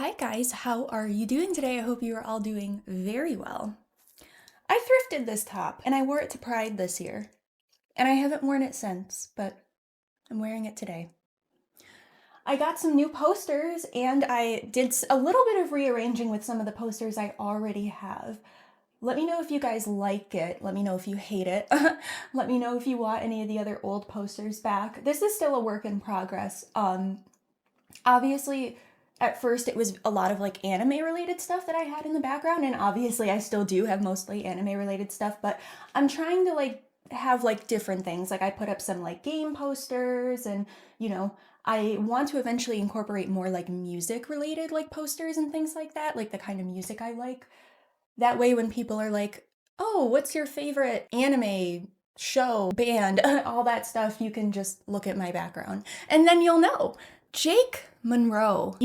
Hi guys, how are you doing today? I hope you are all doing very well. I thrifted this top and I wore it to Pride this year. And I haven't worn it since, but I'm wearing it today. I got some new posters and I did a little bit of rearranging with some of the posters I already have. Let me know if you guys like it. Let me know if you hate it. Let me know if you want any of the other old posters back. This is still a work in progress. Obviously, at first it was a lot of like anime related stuff that I had in the background, and obviously I still do have mostly anime related stuff, but I'm trying to like have like different things. Like I put up some like game posters and I want to eventually incorporate more like music related like posters and things like that, like the kind of music I like. That way when people are like, "Oh, what's your favorite anime show, band, all that stuff," you can just look at my background and then you'll know. Jake MUNRO.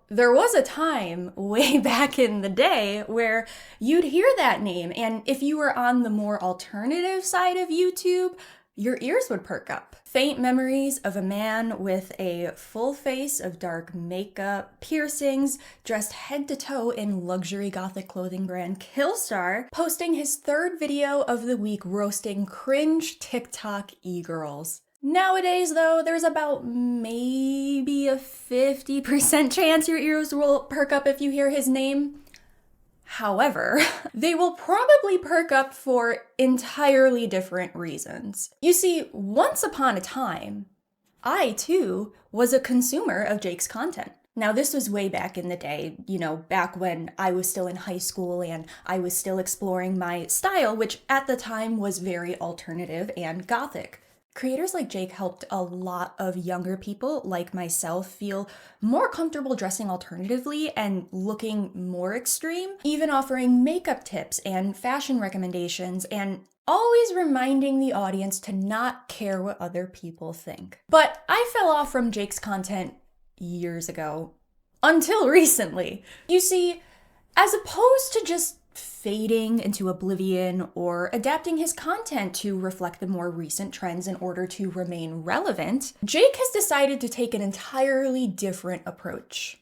There was a time way back in the day where you'd hear that name, and if you were on the more alternative side of YouTube, your ears would perk up. Faint memories of a man with a full face of dark makeup, piercings, dressed head to toe in luxury gothic clothing brand Killstar, posting his third video of the week roasting cringe TikTok e-girls. Nowadays, though, there's about maybe a 50% chance your ears will perk up if you hear his name. However, they will probably perk up for entirely different reasons. You see, once upon a time, I too was a consumer of Jake's content. Now, this was way back in the day, back when I was still in high school and I was still exploring my style, which at the time was very alternative and gothic. Creators like Jake helped a lot of younger people like myself feel more comfortable dressing alternatively and looking more extreme, even offering makeup tips and fashion recommendations, and always reminding the audience to not care what other people think. But I fell off from Jake's content years ago, until recently. You see, as opposed to just fading into oblivion or adapting his content to reflect the more recent trends in order to remain relevant, Jake has decided to take an entirely different approach.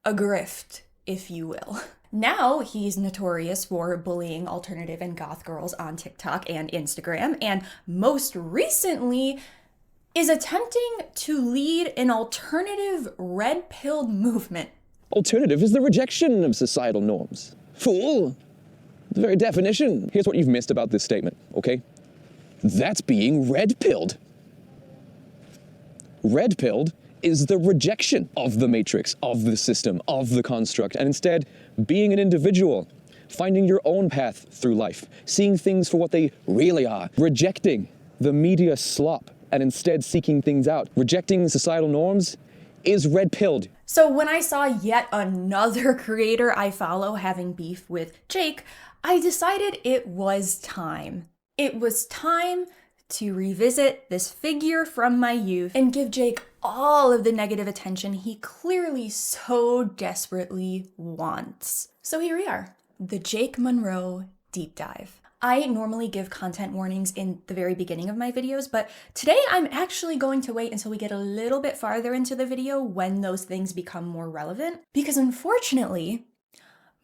A grift, if you will. Now he's notorious for bullying alternative and goth girls on TikTok and Instagram, and most recently is attempting to lead an alternative red-pilled movement. Alternative is the rejection of societal norms. Fool! The very definition. Here's what you've missed about this statement, okay? That's being red-pilled. Red-pilled is the rejection of the matrix, of the system, of the construct, and instead being an individual, finding your own path through life, seeing things for what they really are, rejecting the media slop, and instead seeking things out. Rejecting societal norms is red-pilled. So when I saw yet another creator I follow having beef with Jake, I decided it was time. It was time to revisit this figure from my youth and give Jake all of the negative attention he clearly so desperately wants. So here we are, the Jake MUNRO deep dive. I normally give content warnings in the very beginning of my videos, but today I'm actually going to wait until we get a little bit farther into the video when those things become more relevant, because unfortunately,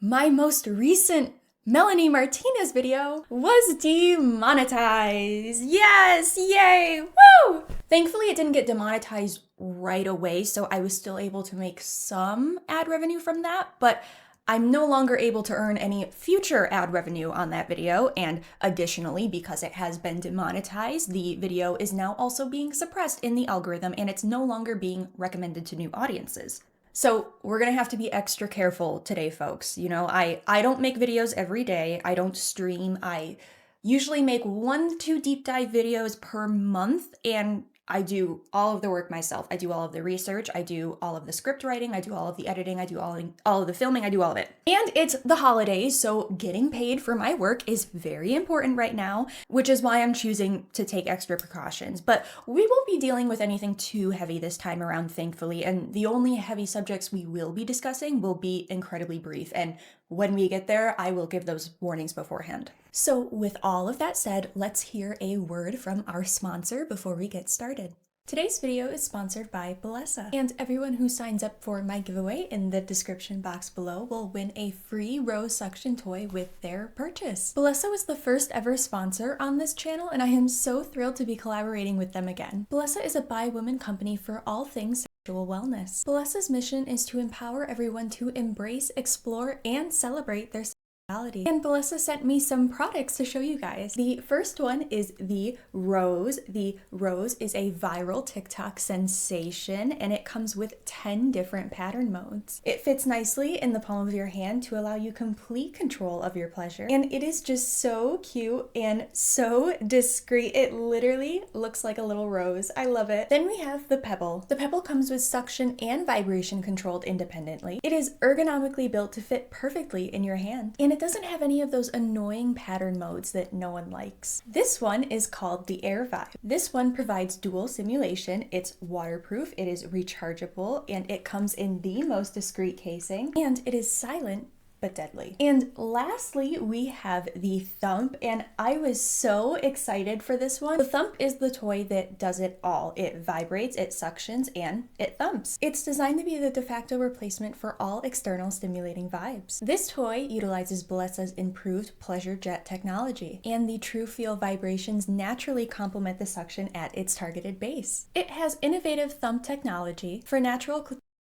my most recent Melanie Martinez video was demonetized. Yes, yay, woo! Thankfully, it didn't get demonetized right away, so I was still able to make some ad revenue from that, but I'm no longer able to earn any future ad revenue on that video, and additionally, because it has been demonetized, the video is now also being suppressed in the algorithm and it's no longer being recommended to new audiences. So we're gonna have to be extra careful today, folks. I don't make videos every day. I don't stream. I usually make 1 to 2 deep dive videos per month, and I do all of the work myself. I do all of the research, I do all of the script writing, I do all of the editing, I do all of the filming, I do all of it. And it's the holidays, so getting paid for my work is very important right now, which is why I'm choosing to take extra precautions. But we won't be dealing with anything too heavy this time around, thankfully, and the only heavy subjects we will be discussing will be incredibly brief, and when we get there, I will give those warnings beforehand. So with all of that said, let's hear a word from our sponsor before we get started. Today's video is sponsored by Bellesa, and everyone who signs up for my giveaway in the description box below will win a free rose suction toy with their purchase. Bellesa was the first ever sponsor on this channel, and I am so thrilled to be collaborating with them again. Bellesa is a bi-woman company for all things sexual wellness. Bellesa's mission is to empower everyone to embrace, explore, and celebrate their sexuality. And Bellesa sent me some products to show you guys. The first one is the Rose. The Rose is a viral TikTok sensation, and it comes with 10 different pattern modes. It fits nicely in the palm of your hand to allow you complete control of your pleasure. And it is just so cute and so discreet. It literally looks like a little rose. I love it. Then we have the Pebble. The Pebble comes with suction and vibration controlled independently. It is ergonomically built to fit perfectly in your hand. And it doesn't have any of those annoying pattern modes that no one likes. This one is called the Air Vibe. This one provides dual simulation. It's waterproof, it is rechargeable, and it comes in the most discreet casing, and it is silent but deadly. And lastly, we have the Thump, and I was so excited for this one. The Thump is the toy that does it all. It vibrates, it suctions, and it thumps. It's designed to be the de facto replacement for all external stimulating vibes. This toy utilizes Bellesa's improved pleasure jet technology, and the True Feel vibrations naturally complement the suction at its targeted base. It has innovative thump technology for natural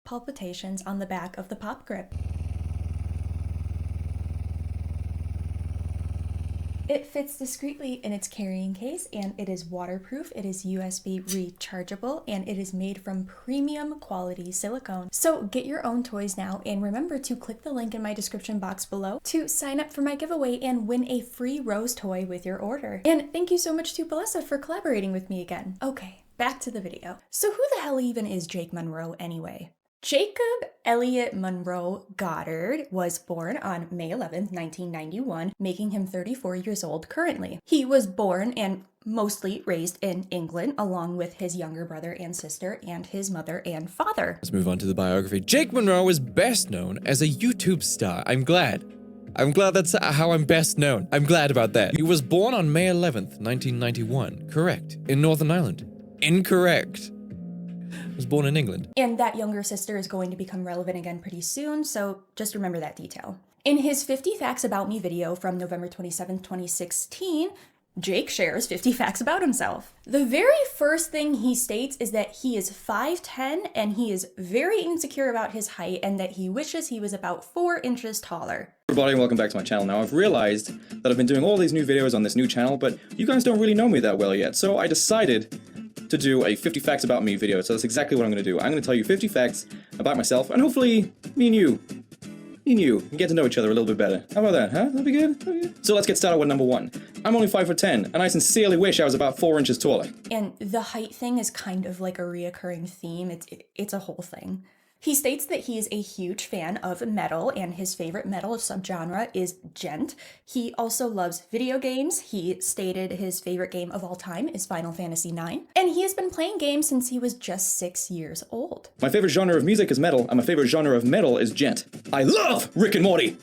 palpitations on the back of the pop grip. It fits discreetly in its carrying case, and it is waterproof, it is USB rechargeable, and it is made from premium quality silicone. So get your own toys now, and remember to click the link in my description box below to sign up for my giveaway and win a free rose toy with your order. And thank you so much to Bellesa for collaborating with me again. Okay, back to the video. So who the hell even is Jake MUNRO anyway? Jacob Elliott Munro Goddard was born on May 11th, 1991, making him 34 years old currently. He was born and mostly raised in England, along with his younger brother and sister and his mother and father. Let's move on to the biography. Jake MUNRO is best known as a YouTube star. I'm glad that's how I'm best known. I'm glad about that. He was born on May 11th, 1991. Correct. In Northern Ireland. Incorrect. Was born in England. And that younger sister is going to become relevant again pretty soon, so just remember that detail. In his 50 Facts About Me video from November 27, 2016, Jake shares 50 facts about himself. The very first thing he states is that he is 5'10" and he is very insecure about his height and that he wishes he was about 4 inches taller. Everybody, and welcome back to my channel. Now, I've realized that I've been doing all these new videos on this new channel, but you guys don't really know me that well yet, so I decided to do a 50 Facts About Me video. So that's exactly what I'm going to do. I'm going to tell you 50 facts about myself, and hopefully me and you can get to know each other a little bit better. How about that, huh? That'd be good? That'd be good. So let's get started with number 1. I'm only 5'10", and I sincerely wish I was about 4 inches taller. And the height thing is kind of like a reoccurring theme. It's a whole thing. He states that he is a huge fan of metal, and his favorite metal subgenre is gent. He also loves video games. He stated his favorite game of all time is Final Fantasy IX, and he has been playing games since he was just 6 years old. My favorite genre of music is metal, and my favorite genre of metal is gent. I love Rick and Morty,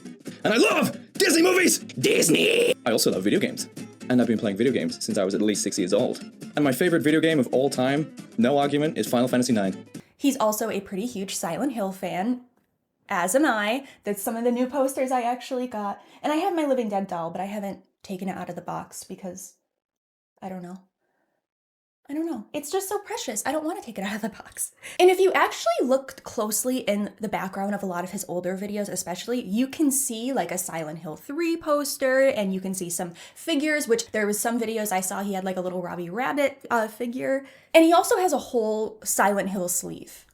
and I love Disney movies! Disney! I also love video games, and I've been playing video games since I was at least 6 years old. And my favorite video game of all time, no argument, is Final Fantasy IX. He's also a pretty huge Silent Hill fan, as am I. That's some of the new posters I actually got. And I have my Living Dead doll, but I haven't taken it out of the box because, I don't know. It's just so precious. I don't want to take it out of the box. And if you actually look closely in the background of a lot of his older videos especially, you can see like a Silent Hill 3 poster, and you can see some figures, which there was some videos I saw he had like a little Robbie Rabbit figure. And he also has a whole Silent Hill sleeve.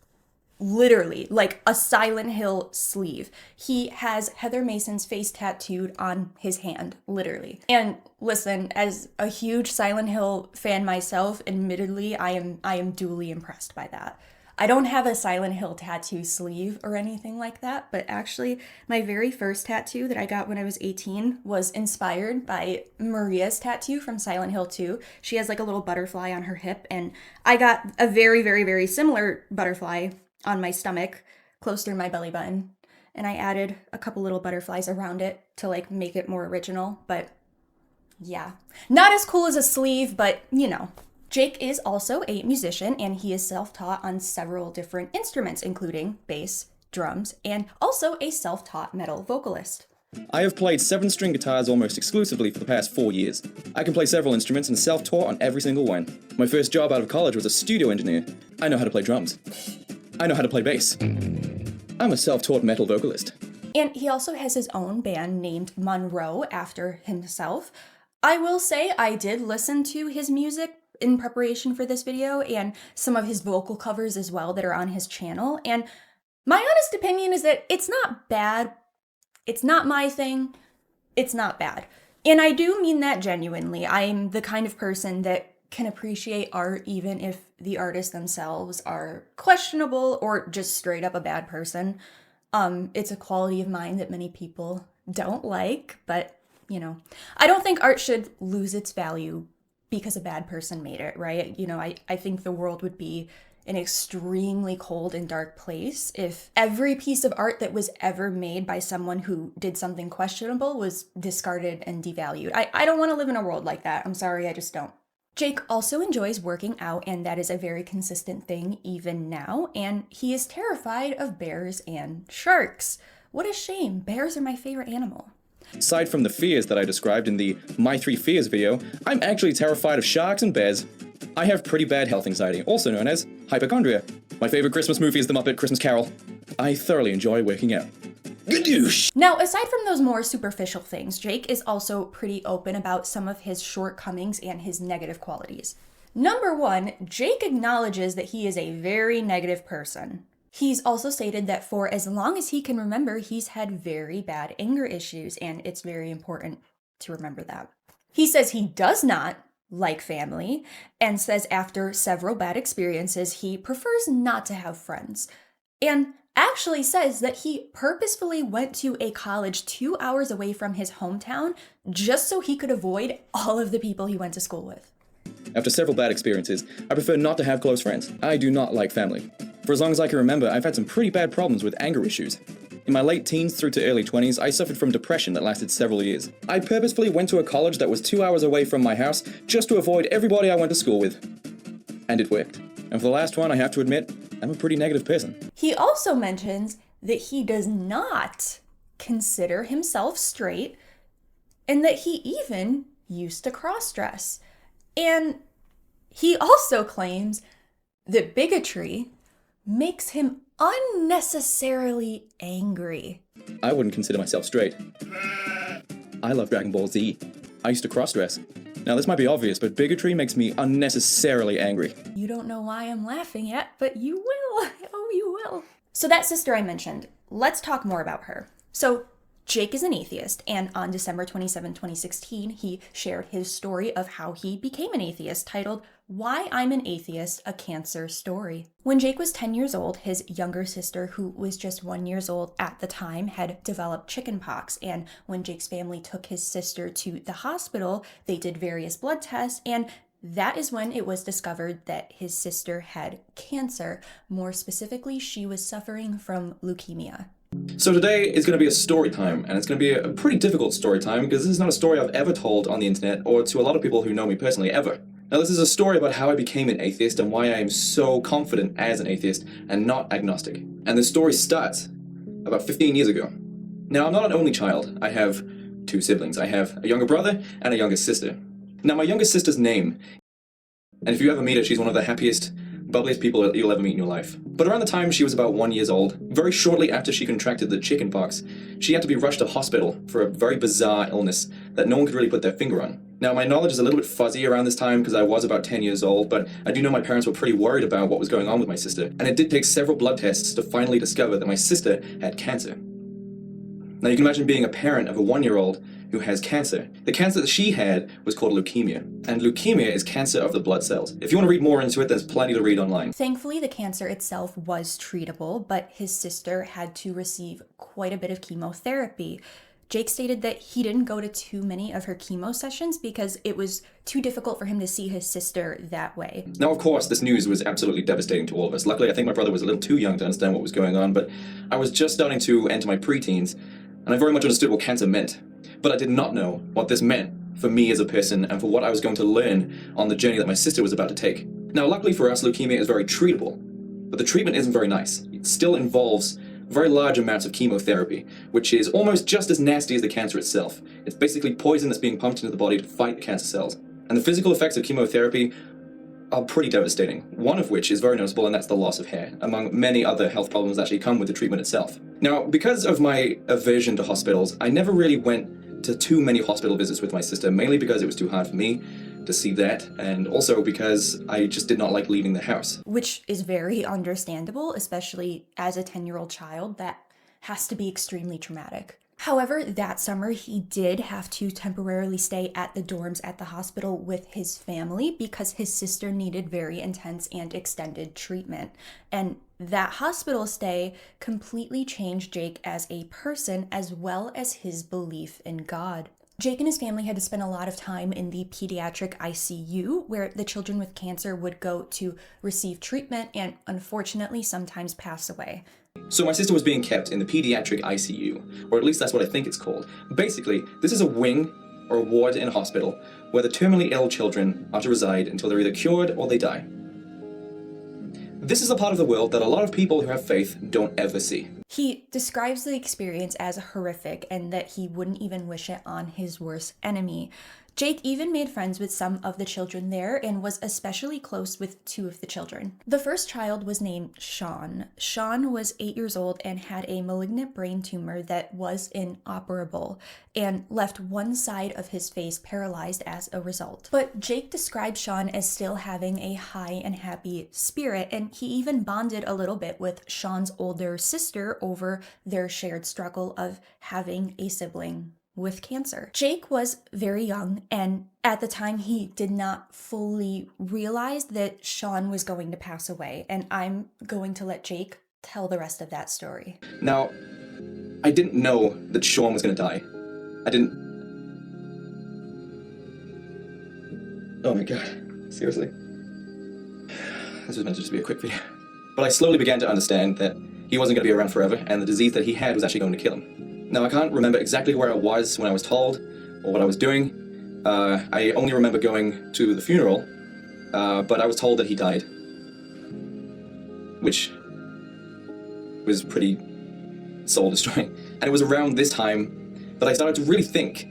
Literally, like a Silent Hill sleeve. He has Heather Mason's face tattooed on his hand, literally. And listen, as a huge Silent Hill fan myself, admittedly, I am duly impressed by that. I don't have a Silent Hill tattoo sleeve or anything like that, but actually my very first tattoo that I got when I was 18 was inspired by Maria's tattoo from Silent Hill 2. She has like a little butterfly on her hip, and I got a very, very, very similar butterfly on my stomach, close through my belly button. And I added a couple little butterflies around it to like make it more original, but yeah. Not as cool as a sleeve, but you know, Jake is also a musician, and he is self-taught on several different instruments, including bass, drums, and also a self-taught metal vocalist. I have played 7-string guitars almost exclusively for the past 4 years. I can play several instruments and self-taught on every single one. My first job out of college was a studio engineer. I know how to play drums. I know how to play bass. I'm a self-taught metal vocalist. And he also has his own band named MUNRO after himself. I will say I did listen to his music in preparation for this video and some of his vocal covers as well that are on his channel. And my honest opinion is that it's not bad. It's not my thing. It's not bad. And I do mean that genuinely. I'm the kind of person that can appreciate art even if the artists themselves are questionable or just straight up a bad person. It's a quality of mine that many people don't like, but you know, I don't think art should lose its value because a bad person made it, right? You know, I think the world would be an extremely cold and dark place if every piece of art that was ever made by someone who did something questionable was discarded and devalued. I don't want to live in a world like that. I'm sorry, I just don't. Jake also enjoys working out, and that is a very consistent thing even now, and he is terrified of bears and sharks. What a shame. Bears are my favorite animal. Aside from the fears that I described in the My 3 Fears video, I'm actually terrified of sharks and bears. I have pretty bad health anxiety, also known as hypochondria. My favorite Christmas movie is The Muppet Christmas Carol. I thoroughly enjoy working out. Gadoosh! Now, aside from those more superficial things, Jake is also pretty open about some of his shortcomings and his negative qualities. Number 1, Jake acknowledges that he is a very negative person. He's also stated that for as long as he can remember, he's had very bad anger issues, and it's very important to remember that. He says he does not like family, and says after several bad experiences, he prefers not to have friends. And actually says that he purposefully went to a college 2 hours away from his hometown just so he could avoid all of the people he went to school with. After several bad experiences, I prefer not to have close friends. I do not like family. For as long as I can remember, I've had some pretty bad problems with anger issues. In my late teens through to early 20s, I suffered from depression that lasted several years. I purposefully went to a college that was 2 hours away from my house just to avoid everybody I went to school with. And it worked. And for the last one, I have to admit, I'm a pretty negative person. He also mentions that he does not consider himself straight and that he even used to cross-dress. And he also claims that bigotry makes him unnecessarily angry. I wouldn't consider myself straight. I love Dragon Ball Z. I used to cross-dress. Now this might be obvious, but bigotry makes me unnecessarily angry. You don't know why I'm laughing yet, but you will. Oh, you will. So that sister I mentioned, let's talk more about her. So Jake is an atheist, and on December 27, 2016, he shared his story of how he became an atheist, titled Why I'm an Atheist, A Cancer Story. When Jake was 10 years old, his younger sister, who was just 1 year old at the time, had developed chickenpox, and when Jake's family took his sister to the hospital, they did various blood tests, and that is when it was discovered that his sister had cancer. More specifically, she was suffering from leukemia. So today is going to be a story time, and it's going to be a pretty difficult story time because this is not a story I've ever told on the internet or to a lot of people who know me personally ever. Now this is a story about how I became an atheist and why I am so confident as an atheist and not agnostic. And the story starts about 15 years ago. Now I'm not an only child. I have 2 siblings. I have a younger brother and a younger sister. Now my younger sister's name, and if you ever meet her, she's one of the happiest, bubbliest people that you'll ever meet in your life. But around the time she was about 1 year old, very shortly after she contracted the chickenpox, she had to be rushed to hospital for a very bizarre illness that no one could really put their finger on. Now my knowledge is a little bit fuzzy around this time because I was about 10 years old, but I do know my parents were pretty worried about what was going on with my sister, and it did take several blood tests to finally discover that my sister had cancer. Now you can imagine being a parent of a 1 year old who has cancer. The cancer that she had was called leukemia, and leukemia is cancer of the blood cells. If you want to read more into it, there's plenty to read online. Thankfully, the cancer itself was treatable, but his sister had to receive quite a bit of chemotherapy. Jake stated that he didn't go to too many of her chemo sessions because it was too difficult for him to see his sister that way. Now, of course, this news was absolutely devastating to all of us. Luckily, I think my brother was a little too young to understand what was going on, but I was just starting to enter my preteens, and I very much understood what cancer meant. But I did not know what this meant for me as a person and for what I was going to learn on the journey that my sister was about to take. Now, luckily for us, leukemia is very treatable, but the treatment isn't very nice. It still involves very large amounts of chemotherapy, which is almost just as nasty as the cancer itself. It's basically poison that's being pumped into the body to fight the cancer cells. And the physical effects of chemotherapy are pretty devastating, one of which is very noticeable, and that's the loss of hair, among many other health problems that actually come with the treatment itself. Now, because of my aversion to hospitals, I never really went to too many hospital visits with my sister, mainly because it was too hard for me to see that, and also because I just did not like leaving the house. Which is very understandable, especially as a 10-year-old child. That has to be extremely traumatic. However, that summer he did have to temporarily stay at the dorms at the hospital with his family because his sister needed very intense and extended treatment. And that hospital stay completely changed Jake as a person as well as his belief in God. Jake and his family had to spend a lot of time in the pediatric ICU, where the children with cancer would go to receive treatment and unfortunately sometimes pass away. So my sister was being kept in the pediatric ICU, or at least that's what I think it's called. Basically, this is a wing or a ward in a hospital where the terminally ill children are to reside until they're either cured or they die. This is a part of the world that a lot of people who have faith don't ever see. He describes the experience as horrific and that he wouldn't even wish it on his worst enemy. Jake even made friends with some of the children there and was especially close with two of the children. The first child was named Sean. Sean was 8 years old and had a malignant brain tumor that was inoperable and left one side of his face paralyzed as a result. But Jake described Sean as still having a high and happy spirit, and he even bonded a little bit with Sean's older sister over their shared struggle of having a sibling with cancer. Jake was very young, and at the time he did not fully realize that Sean was going to pass away, and I'm going to let Jake tell the rest of that story. Now, I didn't know that Sean was going to die. I didn't... Oh my god, seriously? This was meant to just be a quick video. But I slowly began to understand that he wasn't going to be around forever, and the disease that he had was actually going to kill him. Now, I can't remember exactly where I was when I was told, or what I was doing. I only remember going to the funeral, but I was told that he died. Which was pretty soul-destroying. And it was around this time that I started to really think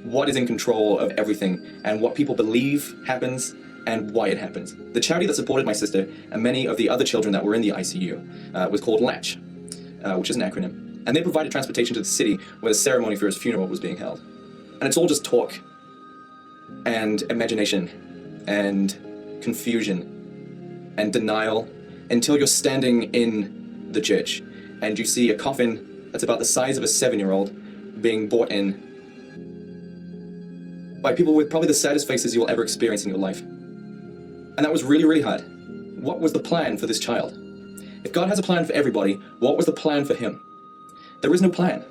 what is in control of everything, and what people believe happens, and why it happens. The charity that supported my sister and many of the other children that were in the ICU was called LATCH, which is an acronym. And they provided transportation to the city where the ceremony for his funeral was being held. And it's all just talk, and imagination, and confusion, and denial, until you're standing in the church, and you see a coffin that's about the size of a 7-year-old being brought in by people with probably the saddest faces you'll ever experience in your life. And that was really, really hard. What was the plan for this child? If God has a plan for everybody, what was the plan for him? There is no plan.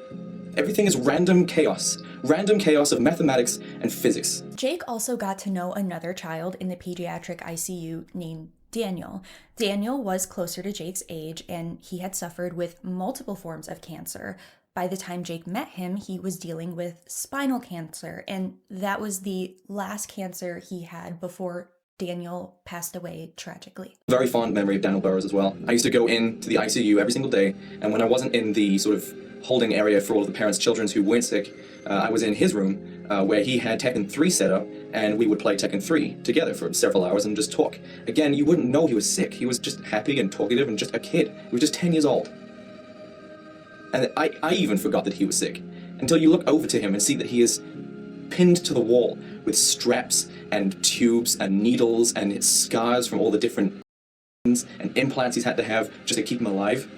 Everything is random chaos of mathematics and physics. Jake also got to know another child in the pediatric ICU named Daniel. Daniel was closer to Jake's age, and he had suffered with multiple forms of cancer. By the time Jake met him, he was dealing with spinal cancer, and that was the last cancer he had before Daniel passed away tragically. Very fond memory of Daniel Burrows as well. I used to go into the ICU every single day, and when I wasn't in the sort of holding area for all of the parents' children who weren't sick, I was in his room where he had Tekken 3 set up, and we would play Tekken 3 together for several hours and just talk. Again, you wouldn't know he was sick. He was just happy and talkative and just a kid. He was just 10 years old. And I even forgot that he was sick, until you look over to him and see that he is pinned to the wall with straps and tubes and needles and scars from all the different and implants he's had to have just to keep him alive.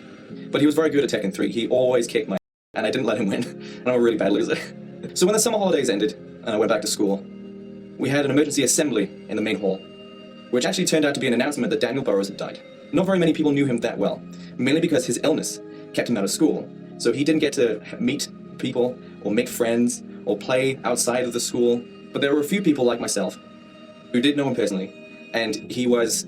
But he was very good at Tekken 3. He always kicked my and I didn't let him win. And I'm a really bad loser. So when the summer holidays ended and I went back to school, we had an emergency assembly in the main hall, which actually turned out to be an announcement that Daniel Burrows had died. Not very many people knew him that well, mainly because his illness kept him out of school. So he didn't get to meet people or make friends or play outside of the school. But there were a few people like myself who did know him personally, and he was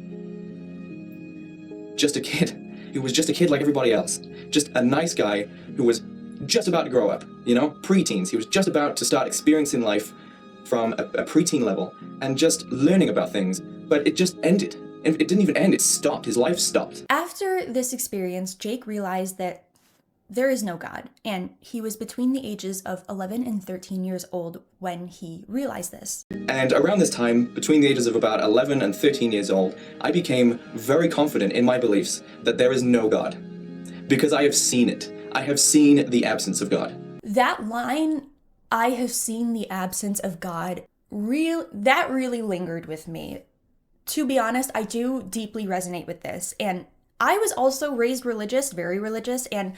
just a kid. He was just a kid like everybody else. Just a nice guy who was just about to grow up, you know, preteens. He was just about to start experiencing life from a preteen level and just learning about things, but it just ended. And it didn't even end, it stopped. His life stopped. After this experience, Jake realized that there is no God, and he was between the ages of 11 and 13 years old when he realized this. And around this time, between the ages of about 11 and 13 years old, I became very confident in my beliefs that there is no God. Because I have seen it. I have seen the absence of God. That line, "I have seen the absence of God," that really lingered with me. To be honest, I do deeply resonate with this. And I was also raised religious, very religious, and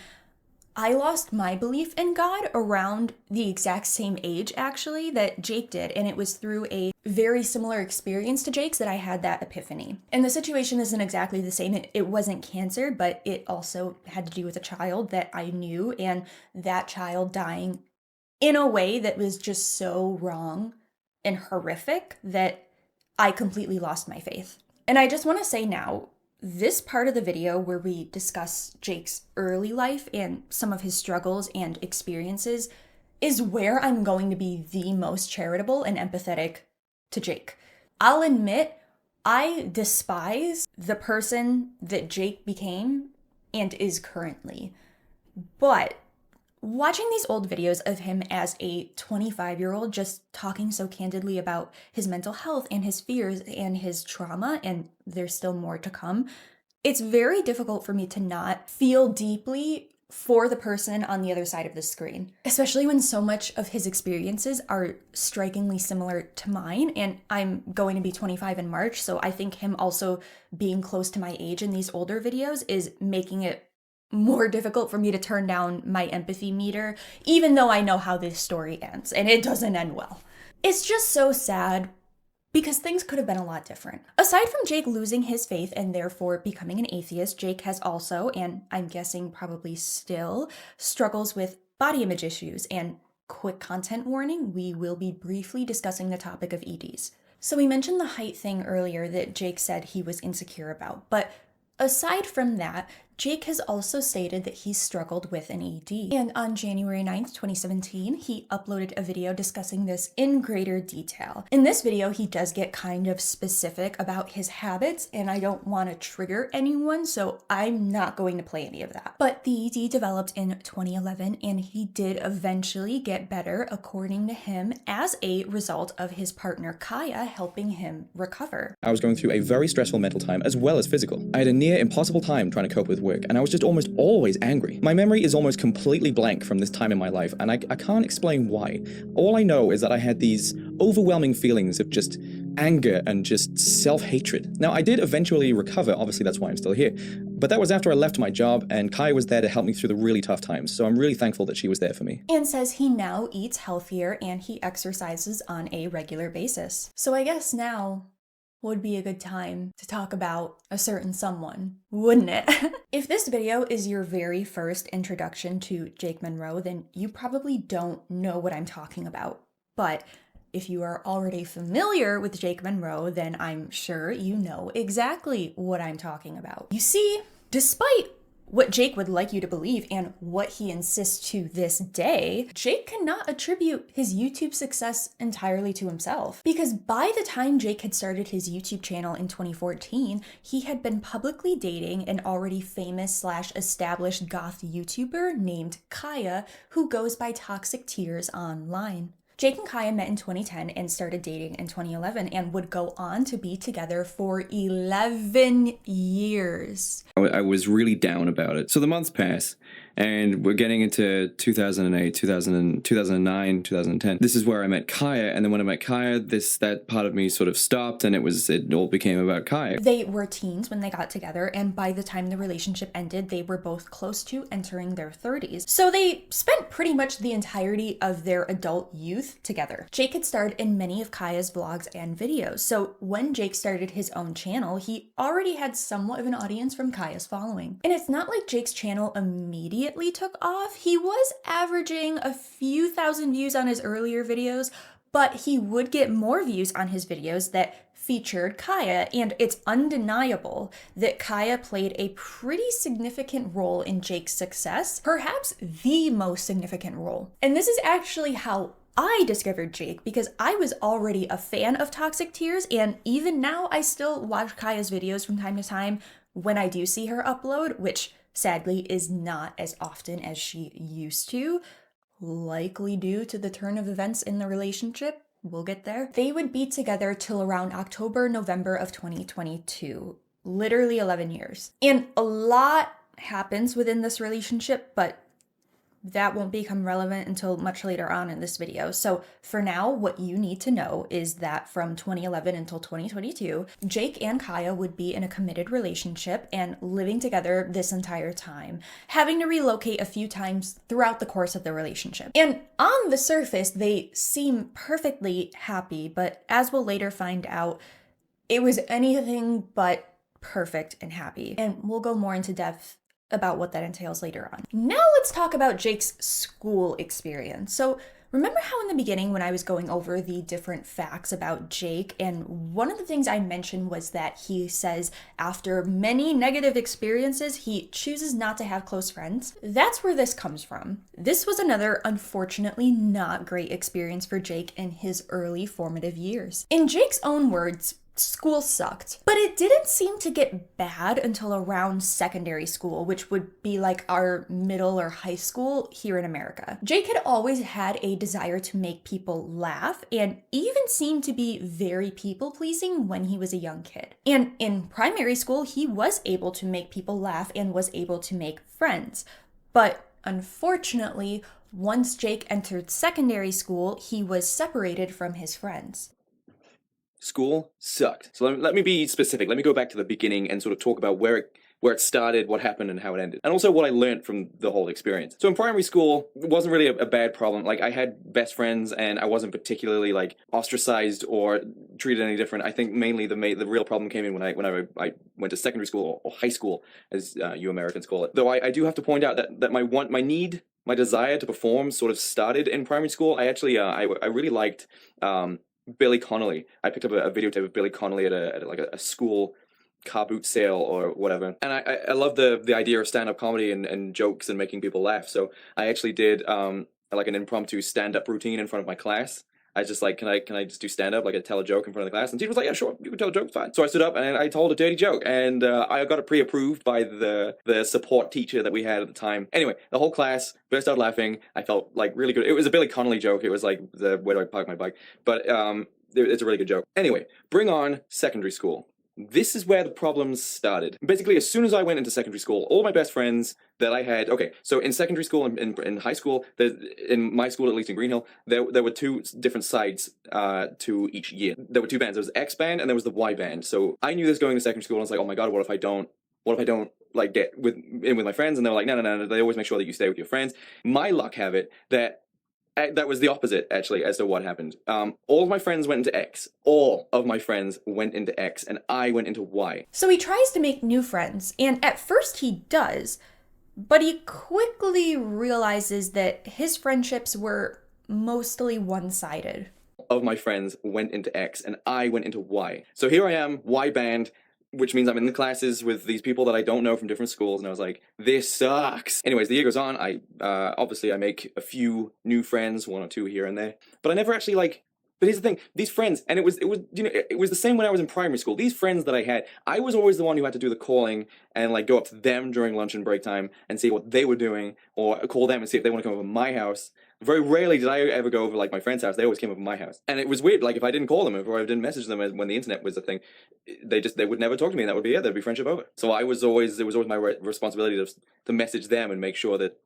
I lost my belief in God around the exact same age, actually, that Jake did. And it was through a very similar experience to Jake's that I had that epiphany. And the situation isn't exactly the same. It wasn't cancer, but it also had to do with a child that I knew, and that child dying in a way that was just so wrong and horrific that I completely lost my faith. And I just want to say now, this part of the video where we discuss Jake's early life and some of his struggles and experiences is where I'm going to be the most charitable and empathetic to Jake. I'll admit, I despise the person that Jake became and is currently. But watching these old videos of him as a 25-year-old just talking so candidly about his mental health and his fears and his trauma, and there's still more to come, it's very difficult for me to not feel deeply for the person on the other side of the screen, especially when so much of his experiences are strikingly similar to mine. And I'm going to be 25 in March, so I think him also being close to my age in these older videos is making it more difficult for me to turn down my empathy meter, even though I know how this story ends, and it doesn't end well. It's just so sad because things could have been a lot different. Aside from Jake losing his faith and therefore becoming an atheist, Jake has also, and I'm guessing probably still, struggles with body image issues. And quick content warning, we will be briefly discussing the topic of EDs. So we mentioned the height thing earlier that Jake said he was insecure about, but aside from that, Jake has also stated that he struggled with an ED. And on January 9th, 2017, he uploaded a video discussing this in greater detail. In this video, he does get kind of specific about his habits, and I don't want to trigger anyone, so I'm not going to play any of that. But the ED developed in 2011, and he did eventually get better, according to him, as a result of his partner Kaya helping him recover. I was going through a very stressful mental time as well as physical. I had a near impossible time trying to cope with work, and I was just almost always angry. My memory is almost completely blank from this time in my life, and I can't explain why. All I know is that I had these overwhelming feelings of just anger and just self-hatred. Now, I did eventually recover, obviously that's why I'm still here, but that was after I left my job, and Kaya was there to help me through the really tough times, so I'm really thankful that she was there for me. And says he now eats healthier and he exercises on a regular basis. So I guess now would be a good time to talk about a certain someone, wouldn't it? If this video is your very first introduction to Jake MUNRO, then you probably don't know what I'm talking about. But if you are already familiar with Jake MUNRO, then I'm sure you know exactly what I'm talking about. You see, despite what Jake would like you to believe and what he insists to this day, Jake cannot attribute his YouTube success entirely to himself. Because by the time Jake had started his YouTube channel in 2014, he had been publicly dating an already famous / established goth YouTuber named Kaya, who goes by Toxic Tears online. Jake and Kaya met in 2010 and started dating in 2011 and would go on to be together for 11 years. I was really down about it. So the months pass, and we're getting into 2008, 2009, 2010. This is where I met Kaya, and then when I met Kaya, that part of me sort of stopped, and it all became about Kaya. They were teens when they got together, and by the time the relationship ended, they were both close to entering their 30s. So they spent pretty much the entirety of their adult youth together. Jake had starred in many of Kaya's vlogs and videos, so when Jake started his own channel, he already had somewhat of an audience from Kaya's following. And it's not like Jake's channel immediately took off. He was averaging a few thousand views on his earlier videos, but he would get more views on his videos that featured Kaya, and it's undeniable that Kaya played a pretty significant role in Jake's success, perhaps the most significant role. And this is actually how I discovered Jake because I was already a fan of Toxic Tears, and even now I still watch Kaya's videos from time to time when I do see her upload, which sadly is not as often as she used to, likely due to the turn of events in the relationship. We'll get there. They would be together till around October, November of 2022, literally 11 years. And a lot happens within this relationship, but that won't become relevant until much later on in this video. So for now, what you need to know is that from 2011 until 2022, Jake and Kaya would be in a committed relationship and living together this entire time, having to relocate a few times throughout the course of the relationship. And on the surface, they seem perfectly happy, but as we'll later find out, it was anything but perfect and happy. And we'll go more into depth about what that entails later on. Now let's talk about Jake's school experience. So remember how in the beginning when I was going over the different facts about Jake, and one of the things I mentioned was that he says after many negative experiences, he chooses not to have close friends? That's where this comes from. This was another unfortunately not great experience for Jake in his early formative years. In Jake's own words, school sucked, but it didn't seem to get bad until around secondary school, which would be like our middle or high school here in America. Jake had always had a desire to make people laugh and even seemed to be very people-pleasing when he was a young kid. And in primary school, he was able to make people laugh and was able to make friends. But unfortunately, once Jake entered secondary school, he was separated from his friends. School sucked. So let me be specific. Let me go back to the beginning and sort of talk about where it started, what happened, and how it ended. And also what I learned from the whole experience. So in primary school, it wasn't really a bad problem. Like, I had best friends, and I wasn't particularly, like, ostracized or treated any different. I think mainly the real problem came in when I went to secondary school, or high school, as you Americans call it. Though I do have to point out that my desire to perform sort of started in primary school. I actually, I really liked Billy Connolly. I picked up a videotape of Billy Connolly at a school car boot sale or whatever, and I love the idea of stand-up comedy and jokes and making people laugh. So I actually did like an impromptu stand-up routine in front of my class. I was just like, can I just do stand-up, like I tell a joke in front of the class? And the teacher was like, yeah, sure, you can tell a joke, fine. So I stood up and I told a dirty joke, and I got it pre-approved by the support teacher that we had at the time. Anyway, the whole class burst out laughing. I felt like really good. It was a Billy Connolly joke. It was like where do I park my bike? But it's a really good joke. Anyway, bring on secondary school. This is where the problems started. Basically, as soon as I went into secondary school, all my best friends that I had, okay, so in secondary school and in high school, in my school, at least in Green Hill, there were two different sides to each year. There were two bands. There was the X band and there was the Y band. So I knew this going to secondary school, and I was like, oh my God, what if I don't like get in with my friends? And they were like, no. They always make sure that you stay with your friends. My luck have it that was the opposite, actually, as to what happened. All of my friends went into X. All of my friends went into X, and I went into Y. So he tries to make new friends, and at first he does, but he quickly realizes that his friendships were mostly one-sided. Of my friends went into X, and I went into Y. So here I am, Y band, which means I'm in the classes with these people that I don't know from different schools, and I was like, this sucks. Anyways, the year goes on. Obviously I make a few new friends, one or two here and there, but I never actually but here's the thing, these friends, and it was the same when I was in primary school. These friends that I had, I was always the one who had to do the calling and like go up to them during lunch and break time and see what they were doing, or call them and see if they want to come over to my house. Very rarely did I ever go over like my friend's house. They always came over to my house. And it was weird, like if I didn't call them or I didn't message them when the internet was a thing, they would never talk to me, and that would be it. There'd be friendship over. So it was always my responsibility to message them and make sure that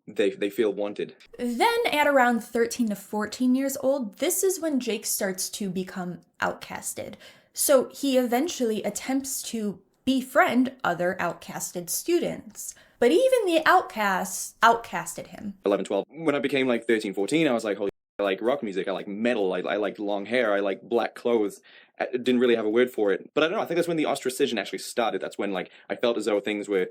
they feel wanted. Then at around 13 to 14 years old, this is when Jake starts to become outcasted. So he eventually attempts to befriend other outcasted students. But even the outcasts outcasted him. 11, 12. When I became like 13, 14, I was like, holy, I like rock music, I like metal, I like long hair, I like black clothes. I didn't really have a word for it. But I don't know, I think that's when the ostracism actually started. That's when like I felt as though things were...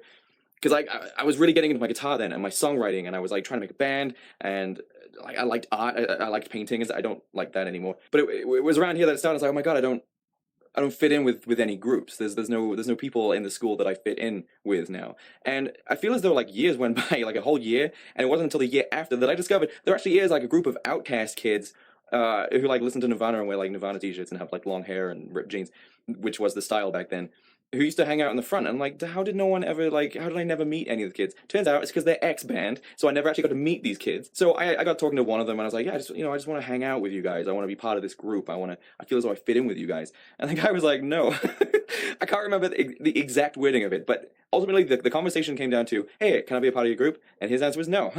Because I was really getting into my guitar then and my songwriting, and I was like trying to make a band, and like I liked art, I liked painting. I don't like that anymore. But it was around here that it started. I was like, oh my God, fit in with any groups. There's no people in the school that I fit in with now. And I feel as though like years went by, like a whole year, and it wasn't until the year after that I discovered there actually is like a group of outcast kids who like listen to Nirvana and wear like Nirvana t-shirts and have like long hair and ripped jeans, which was the style back then. Who used to hang out in the front. And I'm like, how did I never meet any of the kids? Turns out it's because they're ex-band, so I never actually got to meet these kids. So I got talking to one of them and I was like, yeah, I just want to hang out with you guys. I want to be part of this group. I feel as though I fit in with you guys. And the guy was like, no. I can't remember the exact wording of it, but ultimately the conversation came down to, hey, can I be a part of your group? And his answer was no.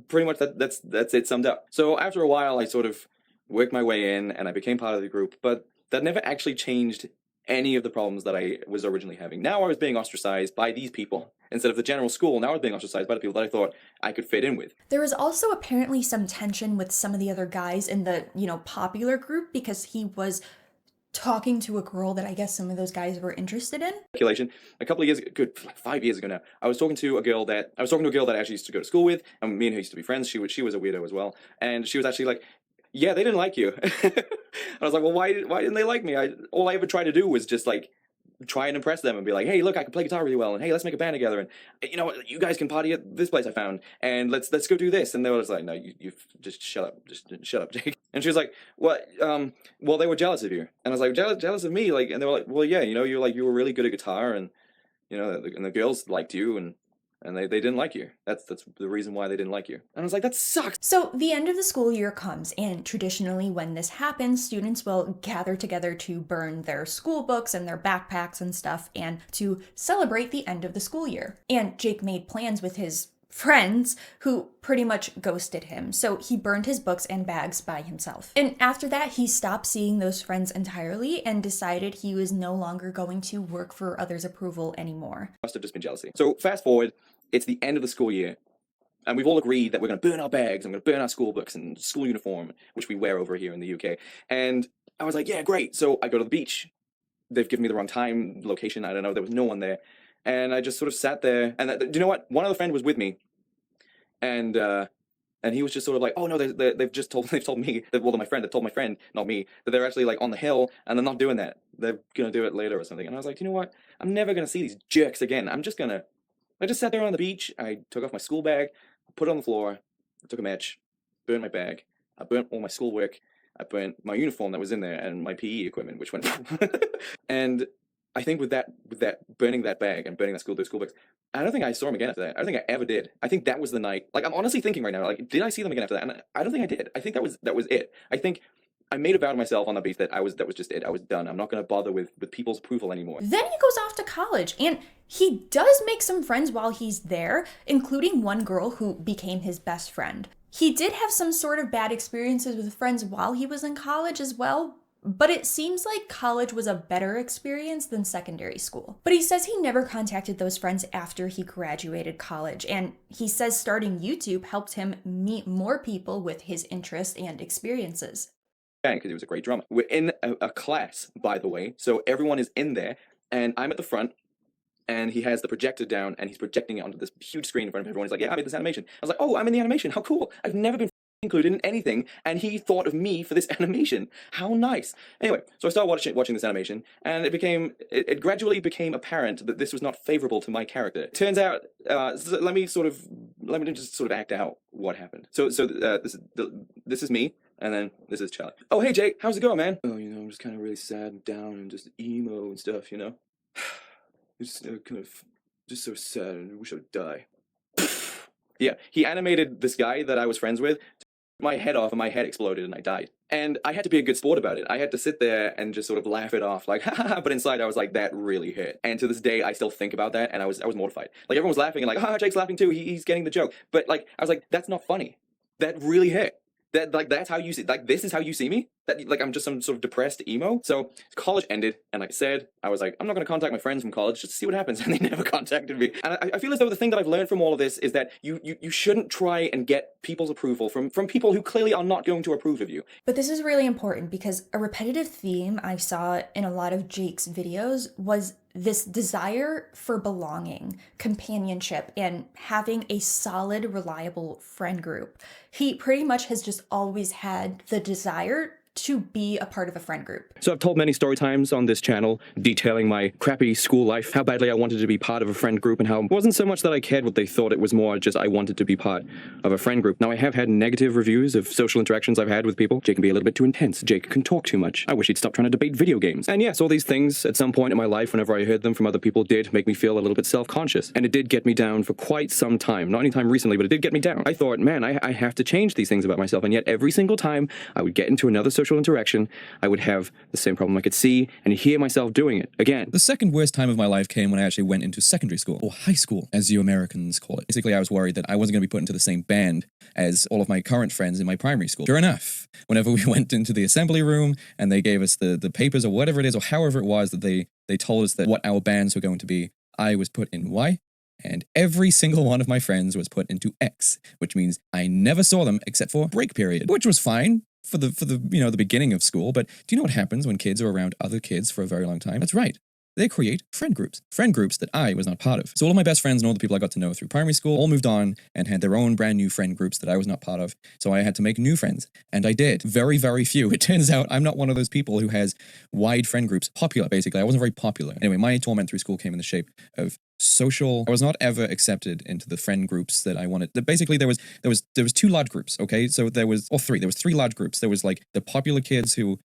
Pretty much that's it summed up. So after a while, I sort of worked my way in and I became part of the group, but that never actually changed any of the problems that I was originally having. Now I was being ostracized by these people. Instead of the general school, now I was being ostracized by the people that I thought I could fit in with. There was also apparently some tension with some of the other guys in the, popular group because he was talking to a girl that I guess some of those guys were interested in. Speculation. A couple of years ago, good, like 5 years ago now, I was talking to a girl that I actually used to go to school with, and me and her used to be friends. She was a weirdo as well, and she was actually like, yeah, they didn't like you. I was like, well, why didn't they like me? All I ever tried to do was just like try and impress them and be like, hey, look, I can play guitar really well, and hey, let's make a band together, and you guys can party at this place I found, and let's go do this. And they were just like, no, you just shut up, Jake. And she was like, what? Well, they were jealous of you, and I was like, jealous of me, like, and they were like, well, yeah, you were really good at guitar, and and the girls liked you, and they didn't like you. That's the reason why they didn't like you. And I was like, that sucks. So the end of the school year comes, and traditionally when this happens, students will gather together to burn their school books and their backpacks and stuff, and to celebrate the end of the school year. And Jake made plans with his friends who pretty much ghosted him. So he burned his books and bags by himself. And after that, he stopped seeing those friends entirely and decided he was no longer going to work for others' approval anymore. Must have just been jealousy. So fast forward, it's the end of the school year, and we've all agreed that we're going to burn our bags, I'm going to burn our school books and school uniform, which we wear over here in the UK. And I was like, yeah, great. So I go to the beach. They've given me the wrong time, location, I don't know. There was no one there. And I just sort of sat there. And do you know what? One other friend was with me. And he was just sort of like, oh no, they've told me, well, my friend, told my friend, not me, that they're actually like on the hill and they're not doing that. They're going to do it later or something. And I was like, you know what? I'm never going to see these jerks again. I just sat there on the beach. I took off my school bag, put it on the floor, I took a match, burnt my bag, I burnt all my schoolwork, I burnt my uniform that was in there and my PE equipment, which went. And I think with that burning that bag and burning those school bags, I don't think I saw them again after that. I don't think I ever did. I think that was the night. Like, I'm honestly thinking right now, like, did I see them again after that? And I don't think I did. I think that was it. I think I made a vow to myself on the beach that that was just it. I was done. I'm not going to bother with people's approval anymore. Then he goes off to college, and he does make some friends while he's there, including one girl who became his best friend. He did have some sort of bad experiences with friends while he was in college as well, but it seems like college was a better experience than secondary school. But he says he never contacted those friends after he graduated college, and he says starting YouTube helped him meet more people with his interests and experiences. Because he was a great drummer. We're in a class, by the way, so everyone is in there, and I'm at the front, and he has the projector down, and he's projecting it onto this huge screen in front of everyone. He's like, yeah, I made this animation. I was like, oh, I'm in the animation. How cool. I've never been included in anything, and he thought of me for this animation. How nice. Anyway, so I started watching this animation, and it gradually became apparent that this was not favorable to my character. Turns out, let me just sort of act out what happened. So this is me, and then this is Charlie. Oh, hey Jake, how's it going, man? Oh, I'm just kind of really sad and down and just emo and stuff, Just kind of just so sad and I wish I would die. Yeah, he animated this guy that I was friends with. My head off and my head exploded and I died. And I had to be a good sport about it. I had to sit there and just sort of laugh it off like, ha ha ha, but inside I was like, that really hit. And to this day, I still think about that and I was mortified. Like everyone was laughing and like, Jake's laughing too, he's getting the joke. But like, I was like, that's not funny. That really hit. That's how you see, like, this is how you see me? That, like, I'm just some sort of depressed emo? So, college ended, and like I said, I was like, I'm not going to contact my friends from college just to see what happens, and they never contacted me. And I feel as though the thing that I've learned from all of this is that you shouldn't try and get people's approval from people who clearly are not going to approve of you. But this is really important because a repetitive theme I saw in a lot of Jake's videos was this desire for belonging, companionship, and having a solid, reliable friend group. He pretty much has just always had the desire to be a part of a friend group. So I've told many story times on this channel detailing my crappy school life, how badly I wanted to be part of a friend group, and how it wasn't so much that I cared what they thought, it was more just I wanted to be part of a friend group. Now, I have had negative reviews of social interactions I've had with people. Jake can be a little bit too intense. Jake can talk too much. I wish he'd stop trying to debate video games. And yes, all these things at some point in my life, whenever I heard them from other people, did make me feel a little bit self-conscious. And it did get me down for quite some time. Not anytime recently, but it did get me down. I thought, man, I have to change these things about myself. And yet every single time I would get into another social interaction, I would have the same problem. I could see and hear myself doing it again. The second worst time of my life came when I actually went into secondary school, or high school, as you Americans call it. Basically, I was worried that I wasn't going to be put into the same band as all of my current friends in my primary school. Sure enough, whenever we went into the assembly room and they gave us the papers or whatever it is, or however it was that they told us that what our bands were going to be, I was put in Y, and every single one of my friends was put into X, which means I never saw them except for break period, which was fine for the the beginning of school. But do you know what happens when kids are around other kids for a very long time? That's right. They create friend groups that I was not part of. So all of my best friends and all the people I got to know through primary school all moved on and had their own brand new friend groups that I was not part of. So I had to make new friends, and I did. Very, very few. It turns out I'm not one of those people who has wide friend groups. Popular, basically. I wasn't very popular. Anyway, my torment through school came in the shape of social. I was not ever accepted into the friend groups that I wanted. Basically, there was two large groups. Okay, so there was three large groups. There was like the popular kids who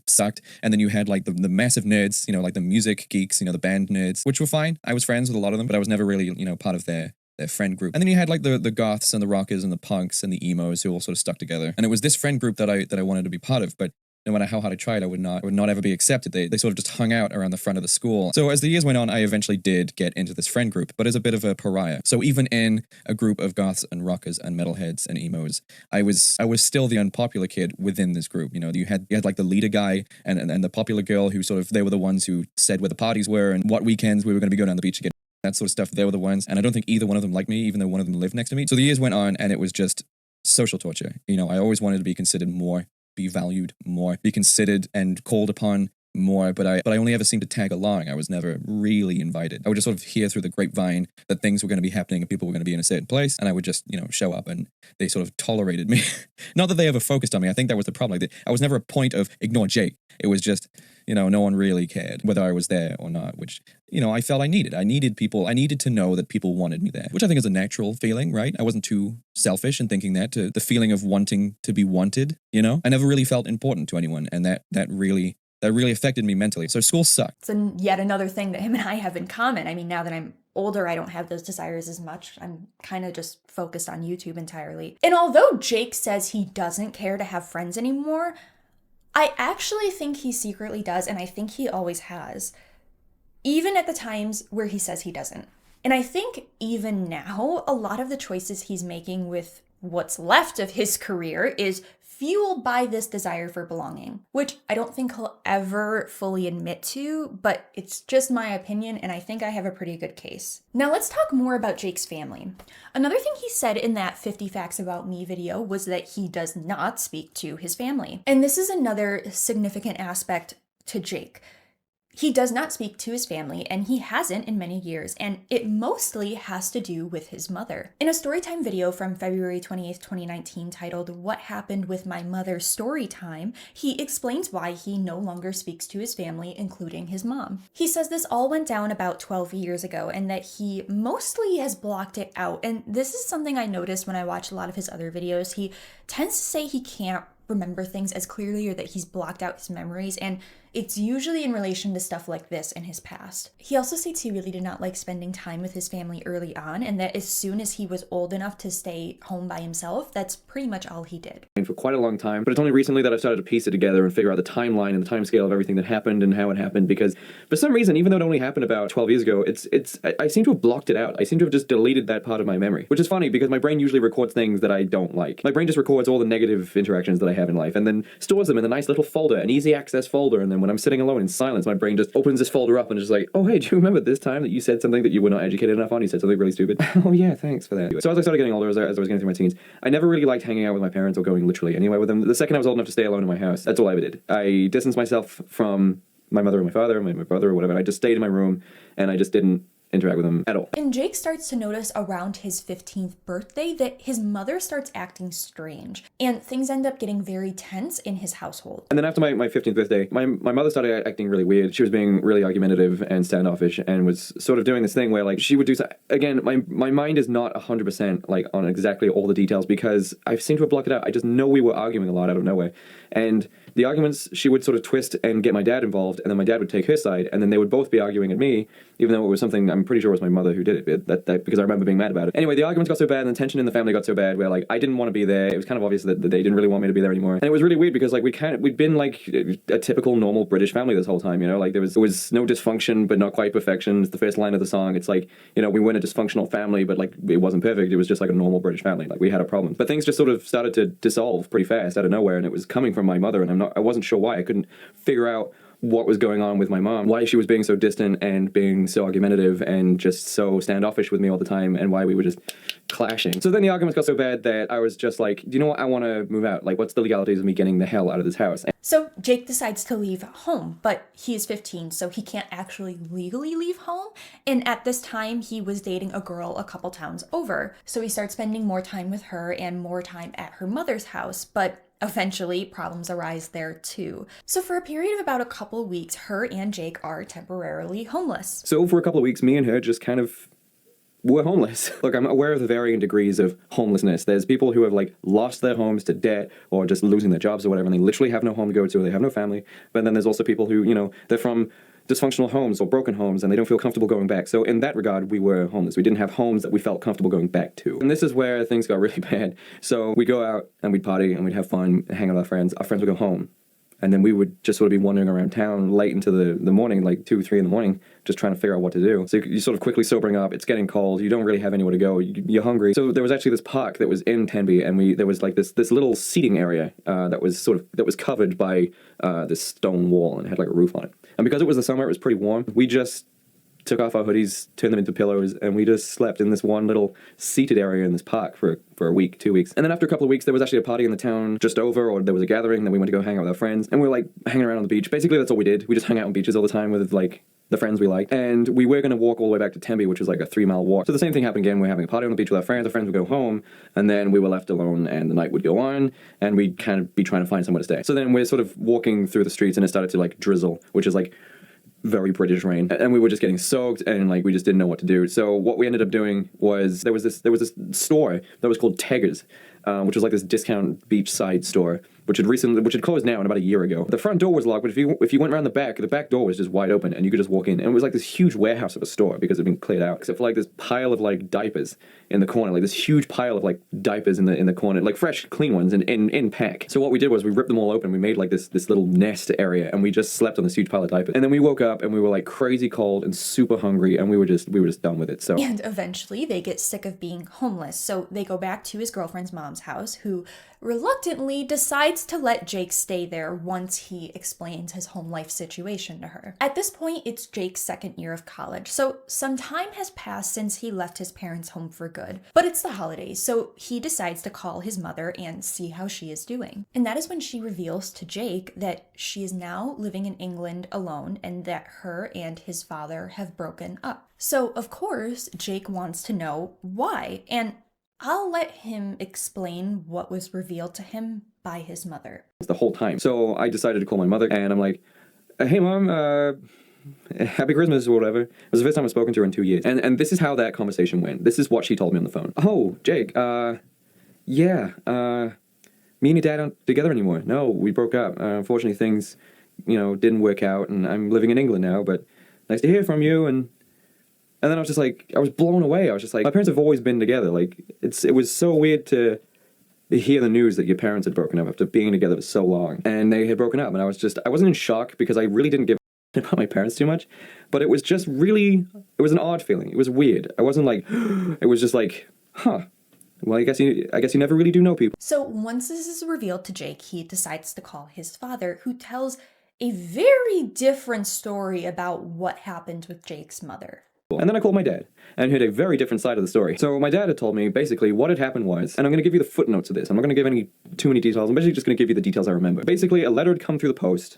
sucked. And then you had like the massive nerds, like the music geeks, the band nerds, which were fine. I was friends with a lot of them, but I was never really, part of their friend group. And then you had like the goths and the rockers and the punks and the emos who all sort of stuck together. And it was this friend group that I wanted to be part of, but no matter how hard I tried, I would not ever be accepted. They sort of just hung out around the front of the school. So as the years went on, I eventually did get into this friend group, but as a bit of a pariah. So even in a group of goths and rockers and metalheads and emos, I was still the unpopular kid within this group. You had like the leader guy and the popular girl who they were the ones who said where the parties were and what weekends we were going to be going down the beach to get that sort of stuff. They were the ones, and I don't think either one of them liked me, even though one of them lived next to me. So the years went on, and it was just social torture. I always wanted to be considered more, be valued more, be considered and called upon more, but I only ever seemed to tag along. I was never really invited. I would just sort of hear through the grapevine that things were going to be happening and people were going to be in a certain place, and I would just, show up, and they sort of tolerated me. Not that they ever focused on me. I think that was the problem. I was never a point of ignore Jake. It was just, no one really cared whether I was there or not, which, I felt I needed. I needed people. I needed to know that people wanted me there, which I think is a natural feeling, right? I wasn't too selfish in thinking that, to the feeling of wanting to be wanted, I never really felt important to anyone, and that really affected me mentally. So school sucked. It's yet another thing that him and I have in common. I mean, now that I'm older, I don't have those desires as much. I'm kind of just focused on YouTube entirely. And although Jake says he doesn't care to have friends anymore, I actually think he secretly does, and I think he always has. Even at the times where he says he doesn't. And I think even now, a lot of the choices he's making with what's left of his career is fueled by this desire for belonging, which I don't think he'll ever fully admit to, but it's just my opinion, and I think I have a pretty good case. Now let's talk more about Jake's family. Another thing he said in that 50 Facts About Me video was that he does not speak to his family. And this is another significant aspect to Jake. He does not speak to his family, and he hasn't in many years, and it mostly has to do with his mother. In a storytime video from February 28th, 2019 titled "What Happened with My Mother's Storytime," he explains why he no longer speaks to his family, including his mom. He says this all went down about 12 years ago, and that he mostly has blocked it out, and this is something I noticed when I watch a lot of his other videos. He tends to say he can't remember things as clearly, or that he's blocked out his memories, and it's usually in relation to stuff like this in his past. He also states he really did not like spending time with his family early on, and that as soon as he was old enough to stay home by himself, that's pretty much all he did. For quite a long time, but it's only recently that I've started to piece it together and figure out the timeline and the timescale of everything that happened and how it happened, because for some reason, even though it only happened about 12 years ago, I seem to have blocked it out. I seem to have just deleted that part of my memory, which is funny because my brain usually records things that I don't like. My brain just records all the negative interactions that I have in life and then stores them in a nice little folder, an easy access folder, and then when I'm sitting alone in silence, my brain just opens this folder up and is just like, oh hey, do you remember this time that you said something that you were not educated enough on? You said something really stupid. Oh yeah, thanks for that. So as I started getting older, as I was getting through my teens, I never really liked hanging out with my parents or going literally anywhere with them. The second I was old enough to stay alone in my house, that's all I ever did. I distanced myself from my mother and my father, my brother or whatever. I just stayed in my room and I just didn't interact with him at all. And Jake starts to notice around his 15th birthday that his mother starts acting strange, and things end up getting very tense in his household. And then after my 15th birthday, my mother started acting really weird. She was being really argumentative and standoffish and was sort of doing this thing where like she would do, again, my mind is not 100% like on exactly all the details because I seem to have blocked it out. I just know we were arguing a lot out of nowhere. And the arguments, she would sort of twist and get my dad involved, and then my dad would take her side, and then they would both be arguing at me, even though it was something I'm pretty sure it was my mother who did it, because I remember being mad about it. Anyway, the arguments got so bad, and the tension in the family got so bad, where like I didn't want to be there. It was kind of obvious that they didn't really want me to be there anymore, and it was really weird because like we'd been like a typical normal British family this whole time, you know, like there was no dysfunction, but not quite perfection. It's the first line of the song. It's like, you know, we weren't a dysfunctional family, but like it wasn't perfect. It was just like a normal British family. Like we had a problem, but things just sort of started to dissolve pretty fast out of nowhere, and it was coming from my mother, and I wasn't sure why. I couldn't figure out what was going on with my mom, why she was being so distant and being so argumentative and just so standoffish with me all the time, and why we were just clashing. So then the arguments got so bad that I was just like, do you know what, I want to move out. Like, what's the legalities of me getting the hell out of this house? So Jake decides to leave home, but he is 15, so he can't actually legally leave home. And at this time, he was dating a girl a couple towns over. So he starts spending more time with her and more time at her mother's house, but eventually, problems arise there too. So for a period of about a couple weeks, her and Jake are temporarily homeless. So for a couple of weeks, me and her just kind of were homeless. Look, I'm aware of the varying degrees of homelessness. There's people who have like lost their homes to debt or just losing their jobs or whatever, and they literally have no home to go to, or they have no family. But then there's also people who, you know, they're from dysfunctional homes or broken homes and they don't feel comfortable going back. So in that regard, we were homeless. We didn't have homes that we felt comfortable going back to. And this is where things got really bad. So we go out and we'd party and we'd have fun, hang out with our friends. Our friends would go home. And then we would just sort of be wandering around town late into the morning, like 2, 3 in the morning, just trying to figure out what to do. So you sort of quickly sobering up. It's getting cold. You don't really have anywhere to go. You're hungry. So there was actually this park that was in Tenby, and there was like this little seating area that was covered by this stone wall and it had like a roof on it. And because it was the summer, it was pretty warm. We just took off our hoodies, turned them into pillows, and we just slept in this one little seated area in this park for a week, 2 weeks. And then after a couple of weeks, there was actually a party in the town just over, or there was a gathering, then we went to go hang out with our friends, and we were like hanging around on the beach. Basically, that's all we did. We just hung out on beaches all the time with like the friends we liked. And we were going to walk all the way back to Tenby, which was like a 3-mile walk. So the same thing happened again. We were having a party on the beach with our friends would go home, and then we were left alone, and the night would go on, and we'd kind of be trying to find somewhere to stay. So then we're sort of walking through the streets, and it started to like drizzle, which is like very British rain, and we were just getting soaked, and like we just didn't know what to do. So what we ended up doing was there was this store that was called Teggers, which was like this discount beachside store, which had closed now about a year ago. The front door was locked, but if you went around the back door was just wide open, and you could just walk in. And it was like this huge warehouse of a store because it had been cleared out, except for like this pile of like diapers in the corner, like this huge pile of like diapers in the corner, like fresh, clean ones in pack. So what we did was we ripped them all open. We made like this little nest area, and we just slept on this huge pile of diapers. And then we woke up and we were like crazy cold and super hungry, and we were just done with it. So and eventually they get sick of being homeless, so they go back to his girlfriend's mom's house, who reluctantly decides to let Jake stay there once he explains his home life situation to her. At this point, it's Jake's second year of college, so some time has passed since he left his parents' home for good. But it's the holidays, so he decides to call his mother and see how she is doing. And that is when she reveals to Jake that she is now living in England alone and that her and his father have broken up. So, of course, Jake wants to know why, and I'll let him explain what was revealed to him by his mother. The whole time. So I decided to call my mother, and I'm like, hey mom, happy Christmas or whatever. It was the first time I've spoken to her in 2 years. And this is how that conversation went. This is what she told me on the phone. Oh, Jake, yeah, me and your dad aren't together anymore. No, we broke up. Unfortunately, things, didn't work out, and I'm living in England now, but nice to hear from you. And then I was just like, I was blown away. I was just like, my parents have always been together. Like, it was so weird to hear the news that your parents had broken up after being together for so long. And they had broken up, and I wasn't in shock because I really didn't give a about my parents too much, but it was just really, it was an odd feeling. It was weird. I wasn't like, it was just like, huh. Well, I guess you never really do know people. So once this is revealed to Jake, he decides to call his father, who tells a very different story about what happened with Jake's mother. And then I called my dad and heard a very different side of the story. So my dad had told me basically what had happened was, and I'm going to give you the footnotes of this. I'm not going to give too many details. I'm basically just going to give you the details I remember. Basically, a letter had come through the post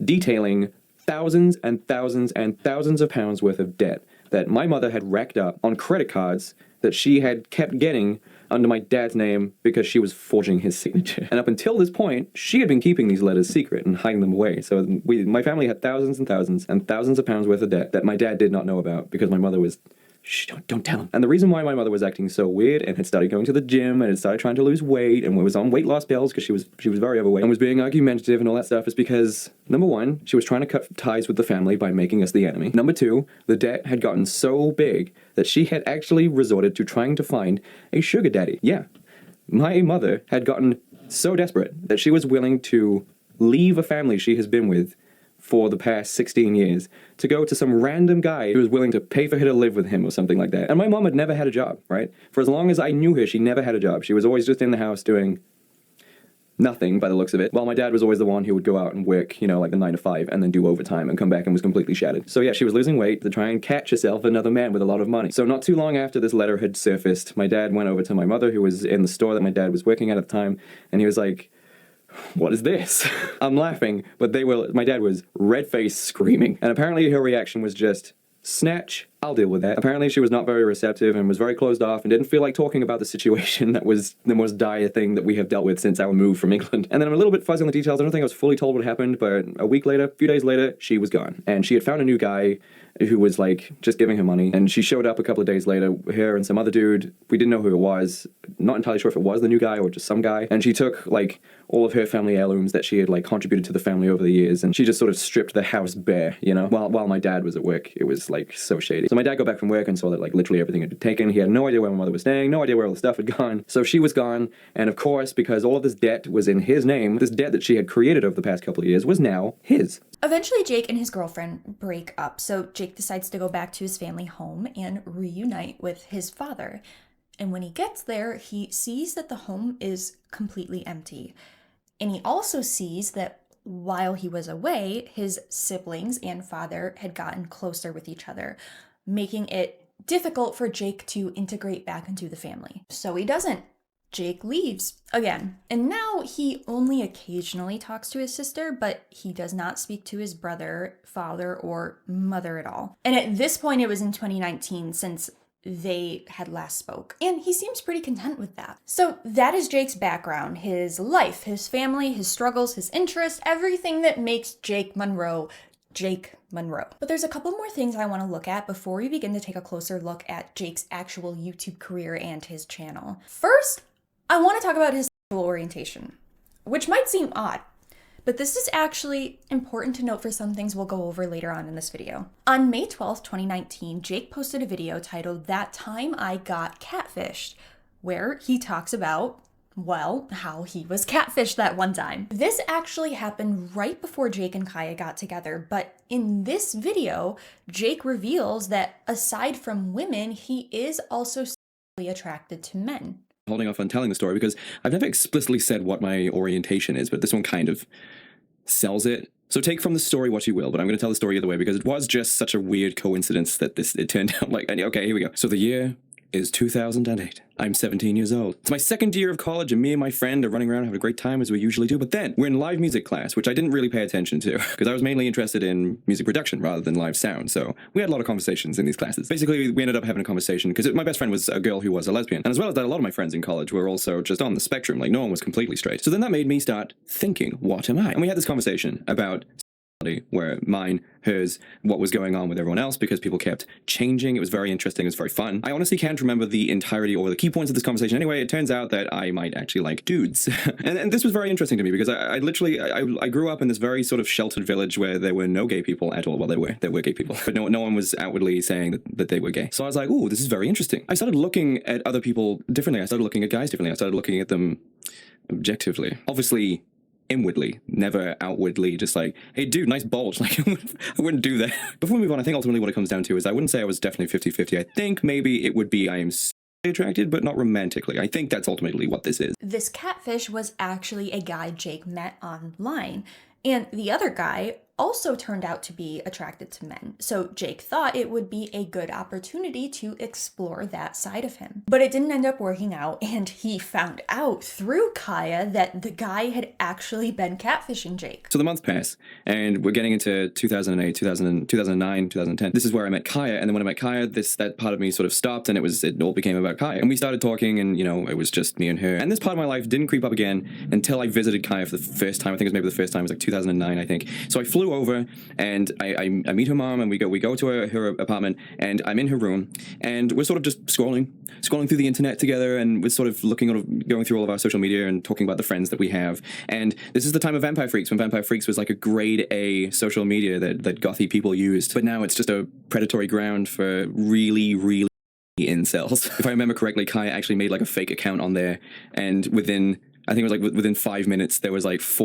detailing thousands and thousands and thousands of pounds worth of debt that my mother had racked up on credit cards that she had kept getting under my dad's name because she was forging his signature. And up until this point, she had been keeping these letters secret and hiding them away. So my family had thousands and thousands of pounds worth of debt that my dad did not know about because my mother was, shh, don't tell him. And the reason why my mother was acting so weird and had started going to the gym and had started trying to lose weight and was on weight loss pills because she was very overweight and was being argumentative and all that stuff is because, number one, she was trying to cut ties with the family by making us the enemy. Number two, the debt had gotten so big that she had actually resorted to trying to find a sugar daddy. Yeah, my mother had gotten so desperate that she was willing to leave a family she has been with for the past 16 years to go to some random guy who was willing to pay for her to live with him or something like that. And my mom had never had a job, right? For as long as I knew her, she never had a job. She was always just in the house doing nothing by the looks of it, while my dad was always the one who would go out and work, you know, like the 9 to 5 and then do overtime and come back and was completely shattered. So yeah, she was losing weight to try and catch herself another man with a lot of money. So not too long after this letter had surfaced, my dad went over to my mother, who was in the store that my dad was working at the time, and he was like, what is this? I'm laughing, but my dad was red-faced screaming. And apparently her reaction was just, snatch, I'll deal with that. Apparently she was not very receptive and was very closed off and didn't feel like talking about the situation that was the most dire thing that we have dealt with since our move from England. And then I'm a little bit fuzzy on the details. I don't think I was fully told what happened, but a week later, a few days later, she was gone. And she had found a new guy who was like just giving her money. And she showed up a couple of days later, her and some other dude. We didn't know who it was. Not entirely sure if it was the new guy or just some guy. And she took like all of her family heirlooms that she had like contributed to the family over the years. And she just sort of stripped the house bare, you know, while my dad was at work. It was like so shady. So my dad got back from work and saw that like literally everything had been taken. He had no idea where my mother was staying, no idea where all the stuff had gone. So she was gone. And of course, because all of this debt was in his name, this debt that she had created over the past couple of years was now his. Eventually, Jake and his girlfriend break up, so Jake decides to go back to his family home and reunite with his father. And when he gets there, he sees that the home is completely empty. And he also sees that while he was away, his siblings and father had gotten closer with each other, making it difficult for Jake to integrate back into the family. So he doesn't. Jake leaves again. And now he only occasionally talks to his sister, but he does not speak to his brother, father, or mother at all. And at this point, it was in 2019 since they had last spoke. And he seems pretty content with that. So that is Jake's background, his life, his family, his struggles, his interests, everything that makes Jake MUNRO Jake MUNRO. But there's a couple more things I want to look at before we begin to take a closer look at Jake's actual YouTube career and his channel. First, I want to talk about his sexual orientation, which might seem odd, but this is actually important to note for some things we'll go over later on in this video. On May 12th, 2019, Jake posted a video titled "That Time I Got Catfished," where he talks about, well, how he was catfished that one time. This actually happened right before Jake and Kaya got together, but in this video, Jake reveals that aside from women, he is also sexually attracted to men. Holding off on telling the story because I've never explicitly said what my orientation is, but this one kind of sells it. So take from the story what you will, but I'm going to tell the story either way because it was just such a weird coincidence that it turned out like, okay, here we go. So the year is 2008. I'm 17 years old. It's my second year of college and me and my friend are running around having a great time as we usually do, but then we're in live music class, which I didn't really pay attention to because I was mainly interested in music production rather than live sound, so we had a lot of conversations in these classes. Basically, we ended up having a conversation because my best friend was a girl who was a lesbian, and as well as that, a lot of my friends in college were also just on the spectrum, like no one was completely straight. So then that made me start thinking, what am I? And we had this conversation about where mine, hers, what was going on with everyone else because people kept changing. It was very interesting. It was very fun. I honestly can't remember the entirety or the key points of this conversation. Anyway, it turns out that I might actually like dudes. and this was very interesting to me because I grew up in this very sort of sheltered village where there were no gay people at all. Well, there were gay people, but no one was outwardly saying that they were gay. So I was like, ooh, this is very interesting. I started looking at other people differently. I started looking at guys differently. I started looking at them objectively. Obviously, inwardly, never outwardly, just like, hey dude, nice bulge. Like, I wouldn't do that. Before we move on, I think ultimately what it comes down to is I wouldn't say I was definitely 50-50. I think maybe it would be I am attracted, but not romantically. I think that's ultimately what this is. This catfish was actually a guy Jake met online, and the other guy also turned out to be attracted to men. So Jake thought it would be a good opportunity to explore that side of him. But it didn't end up working out, and he found out through Kaya that the guy had actually been catfishing Jake. So the months pass, and we're getting into 2008, 2009, 2010. This is where I met Kaya, and then when I met Kaya, that part of me sort of stopped, and it all became about Kaya. And we started talking, and, you know, it was just me and her. And this part of my life didn't creep up again until I visited Kaya for the first time. I think it was maybe the first time, it was like 2009, I think. So I flew over, and I meet her mom, and we go to her apartment, and I'm in her room, and we're sort of just scrolling through the internet together, and we're sort of going through all of our social media and talking about the friends that we have. And this is the time of Vampire Freaks, when Vampire Freaks was like a grade A social media that gothy people used. But now it's just a predatory ground for really incels. If I remember correctly, Kaya actually made like a fake account on there, and within 5 minutes, there was like 4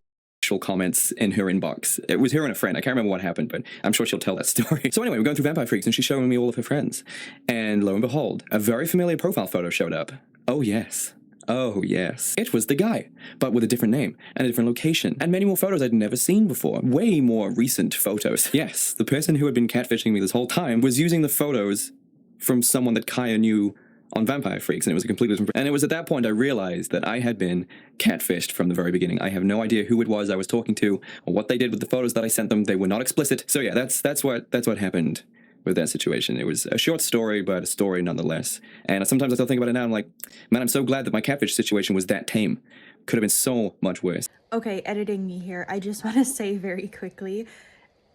comments in her inbox. It was her and a friend. I can't remember what happened, but I'm sure she'll tell that story. So anyway, we're going through Vampire Freaks, and she's showing me all of her friends. And lo and behold, a very familiar profile photo showed up. Oh yes. It was the guy, but with a different name and a different location, and many more photos I'd never seen before. Way more recent photos. Yes, the person who had been catfishing me this whole time was using the photos from someone that Kaya knew on Vampire Freaks, and it was a completely different. And it was at that point I realized that I had been catfished from the very beginning. I have no idea who it was I was talking to or what they did with the photos that I sent them. They were not explicit. So yeah, that's what happened with that situation. It was a short story, but a story nonetheless. And sometimes I still think about it now. I'm like, man, I'm so glad that my catfish situation was that tame. Could have been so much worse. Okay, editing me here. I just want to say very quickly,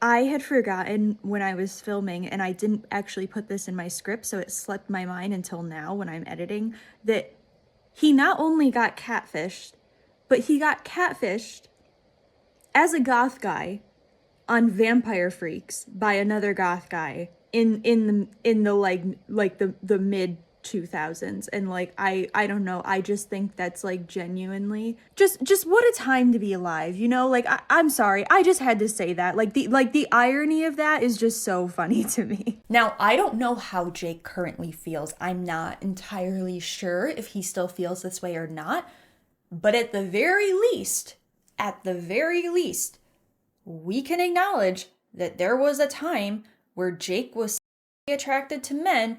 I had forgotten when I was filming, and I didn't actually put this in my script, so it slipped my mind until now when I'm editing, that he not only got catfished, but he got catfished as a goth guy on Vampire Freaks by another goth guy in the mid 2000s. And like I don't know, I just think that's like genuinely just what a time to be alive, you know? Like I'm sorry, I just had to say that. Like the irony of that is just so funny to me. Now, I don't know how Jake currently feels. I'm not entirely sure if he still feels this way or not, but at the very least, we can acknowledge that there was a time where Jake was attracted to men,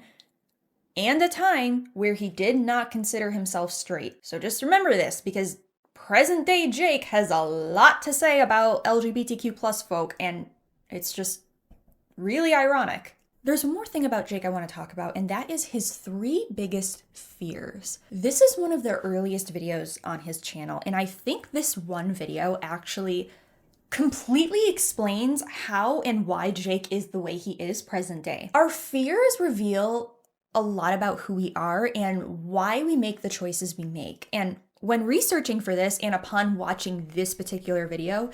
and a time where he did not consider himself straight. So just remember this, because present day Jake has a lot to say about LGBTQ plus folk, and it's just really ironic. There's one more thing about Jake I want to talk about, and that is his 3 biggest fears. This is one of the earliest videos on his channel, and I think this one video actually completely explains how and why Jake is the way he is present day. Our fears reveal a lot about who we are and why we make the choices we make. And when researching for this and upon watching this particular video,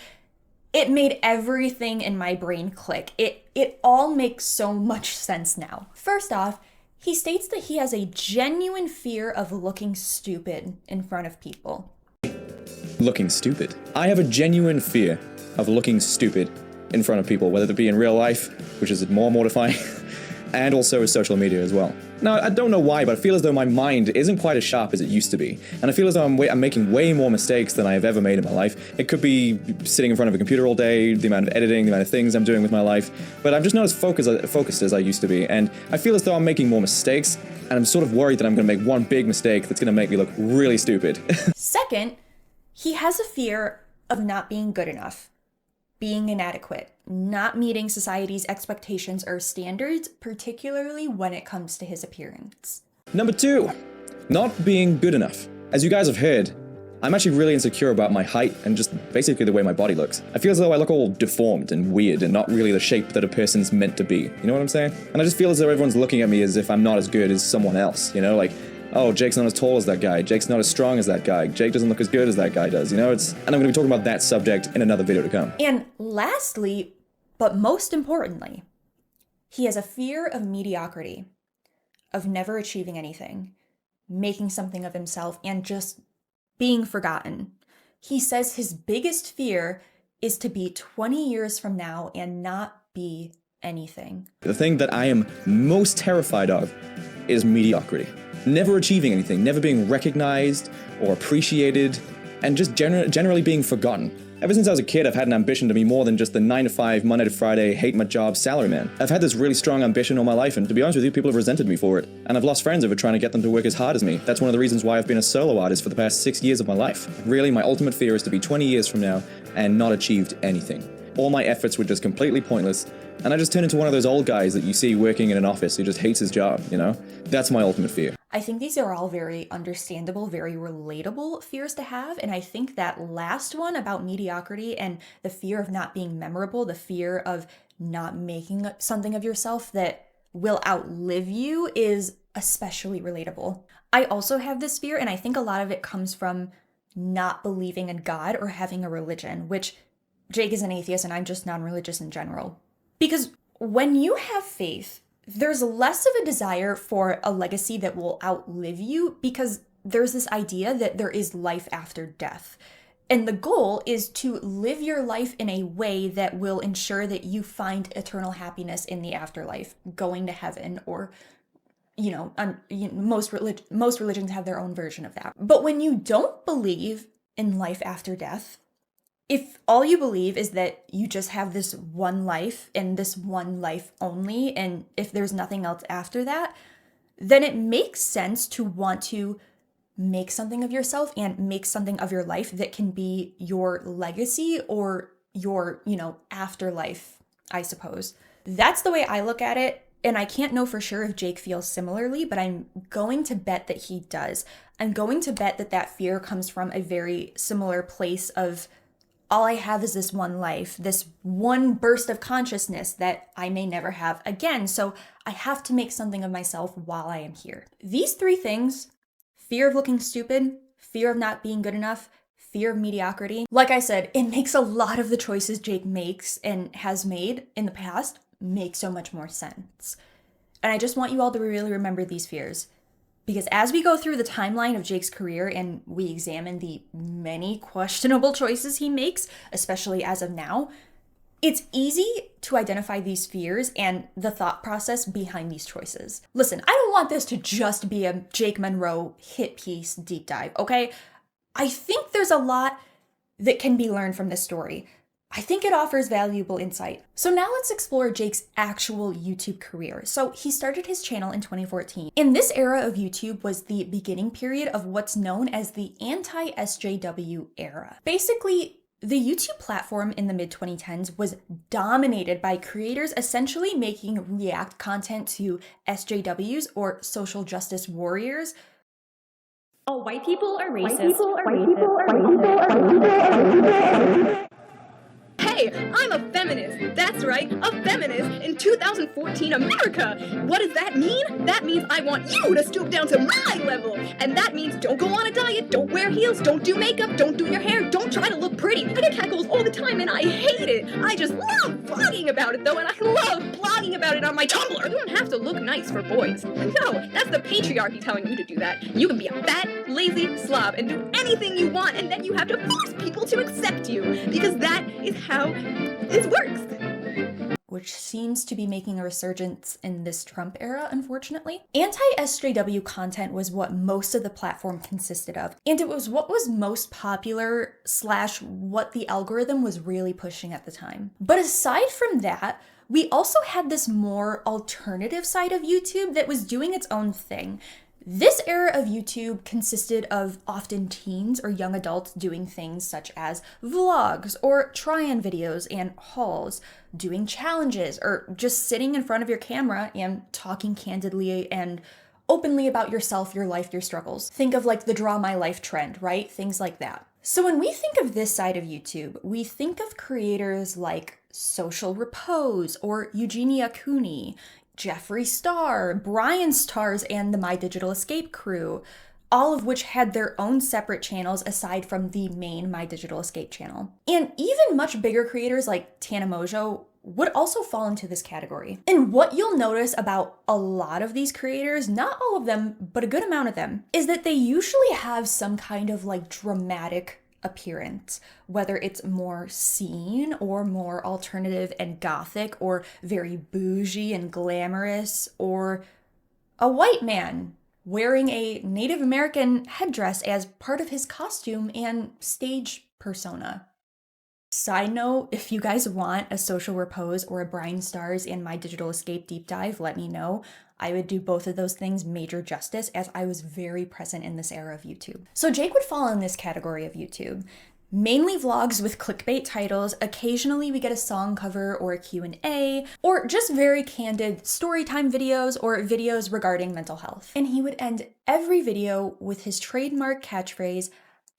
it made everything in my brain click. It all makes so much sense now. First off, he states that he has a genuine fear of looking stupid in front of people. Looking stupid. I have a genuine fear of looking stupid in front of people, whether it be in real life, which is more mortifying, and also with social media as well. Now, I don't know why, but I feel as though my mind isn't quite as sharp as it used to be. And I feel as though I'm making way more mistakes than I have ever made in my life. It could be sitting in front of a computer all day, the amount of editing, the amount of things I'm doing with my life, but I'm just not as focused as I used to be. And I feel as though I'm making more mistakes, and I'm sort of worried that I'm gonna make one big mistake that's gonna make me look really stupid. Second, he has a fear of not being good enough, being inadequate, not meeting society's expectations or standards, particularly when it comes to his appearance. Number 2, not being good enough. As you guys have heard, I'm actually really insecure about my height and just basically the way my body looks. I feel as though I look all deformed and weird and not really the shape that a person's meant to be. You know what I'm saying? And I just feel as though everyone's looking at me as if I'm not as good as someone else, you know? Like, oh, Jake's not as tall as that guy. Jake's not as strong as that guy. Jake doesn't look as good as that guy does, you know? And I'm gonna be talking about that subject in another video to come. And lastly, but most importantly, he has a fear of mediocrity, of never achieving anything, making something of himself, and just being forgotten. He says his biggest fear is to be 20 years from now and not be anything. The thing that I am most terrified of is mediocrity. Never achieving anything, never being recognized or appreciated, and just generally being forgotten. Ever since I was a kid, I've had an ambition to be more than just the 9-to-5, Monday to Friday, hate my job salaryman. I've had this really strong ambition all my life, and to be honest with you, people have resented me for it. And I've lost friends over trying to get them to work as hard as me. That's one of the reasons why I've been a solo artist for the past 6 years of my life. Really, my ultimate fear is to be 20 years from now and not achieved anything. All my efforts were just completely pointless, and I just turned into one of those old guys that you see working in an office who just hates his job, you know? That's my ultimate fear. I think these are all very understandable, very relatable fears to have. And I think that last one about mediocrity and the fear of not being memorable, the fear of not making something of yourself that will outlive you is especially relatable. I also have this fear, and I think a lot of it comes from not believing in God or having a religion, which Jake is an atheist and I'm just non-religious in general. Because when you have faith, there's less of a desire for a legacy that will outlive you because there's this idea that there is life after death. And the goal is to live your life in a way that will ensure that you find eternal happiness in the afterlife, going to heaven, or, most religions have their own version of that. But when you don't believe in life after death, if all you believe is that you just have this one life and this one life only, and if there's nothing else after that, then it makes sense to want to make something of yourself and make something of your life that can be your legacy or your, afterlife, I suppose. That's the way I look at it, and I can't know for sure if Jake feels similarly, but I'm going to bet that he does. I'm going to bet that that fear comes from a very similar place of, all I have is this one life, this one burst of consciousness that I may never have again, so I have to make something of myself while I am here. These three things, fear of looking stupid, fear of not being good enough, fear of mediocrity, like I said, it makes a lot of the choices Jake makes and has made in the past make so much more sense. And I just want you all to really remember these fears. Because as we go through the timeline of Jake's career and we examine the many questionable choices he makes, especially as of now, it's easy to identify these fears and the thought process behind these choices. Listen, I don't want this to just be a Jake MUNRO hit piece deep dive, okay? I think there's a lot that can be learned from this story. I think it offers valuable insight. So now let's explore Jake's actual YouTube career. So he started his channel in 2014. And this era of YouTube was the beginning period of what's known as the anti-SJW era. Basically, the YouTube platform in the mid-2010s was dominated by creators essentially making react content to SJWs or social justice warriors. All white people are racist. Hey, I'm a feminist. That's right, a feminist in 2014 America. What does that mean? That means I want you to stoop down to my level. And that means don't go on a diet, don't wear heels, don't do makeup, don't do your hair, don't try to look pretty. I get catcalls all the time and I hate it. I just love blogging about it though, and I love blogging about it on my Tumblr. You don't have to look nice for boys. No, that's the patriarchy telling you to do that. You can be a fat, lazy slob and do anything you want, and then you have to force people to accept you, because that is how it works. Which seems to be making a resurgence in this Trump era, unfortunately. Anti-SJW content was what most of the platform consisted of, and it was what was most popular / what the algorithm was really pushing at the time. But aside from that, we also had this more alternative side of YouTube that was doing its own thing. This era of YouTube consisted of often teens or young adults doing things such as vlogs or try-on videos and hauls, doing challenges, or just sitting in front of your camera and talking candidly and openly about yourself, your life, your struggles. Think of like the Draw My Life trend, right? Things like that. So when we think of this side of YouTube, we think of creators like Social Repose or Eugenia Cooney, Jeffree Star, Brian Stars, and the My Digital Escape crew, all of which had their own separate channels aside from the main My Digital Escape channel. And even much bigger creators like Tana Mojo would also fall into this category. And what you'll notice about a lot of these creators, not all of them, but a good amount of them, is that they usually have some kind of like dramatic appearance, whether it's more scene or more alternative and gothic or very bougie and glamorous, or a white man wearing a Native American headdress as part of his costume and stage persona. Side note, if you guys want a social repose or a Brian Stars and My Digital Escape deep dive, let me know. I would do both of those things major justice, as I was very present in this era of YouTube. So Jake would fall in this category of YouTube. Mainly vlogs with clickbait titles. Occasionally we get a song cover or a Q&A, or just very candid storytime videos or videos regarding mental health. And he would end every video with his trademark catchphrase,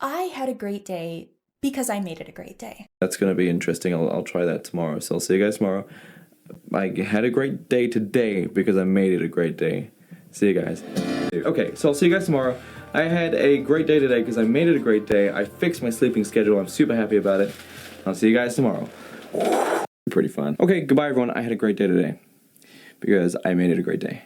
"I had a great day because I made it a great day." That's going to be interesting. I'll try that tomorrow. So I'll see you guys tomorrow. I had a great day today because I made it a great day. See you guys. Okay, so I'll see you guys tomorrow. I had a great day today because I made it a great day. I fixed my sleeping schedule. I'm super happy about it. I'll see you guys tomorrow. Pretty fun. Okay, goodbye everyone. I had a great day today because I made it a great day.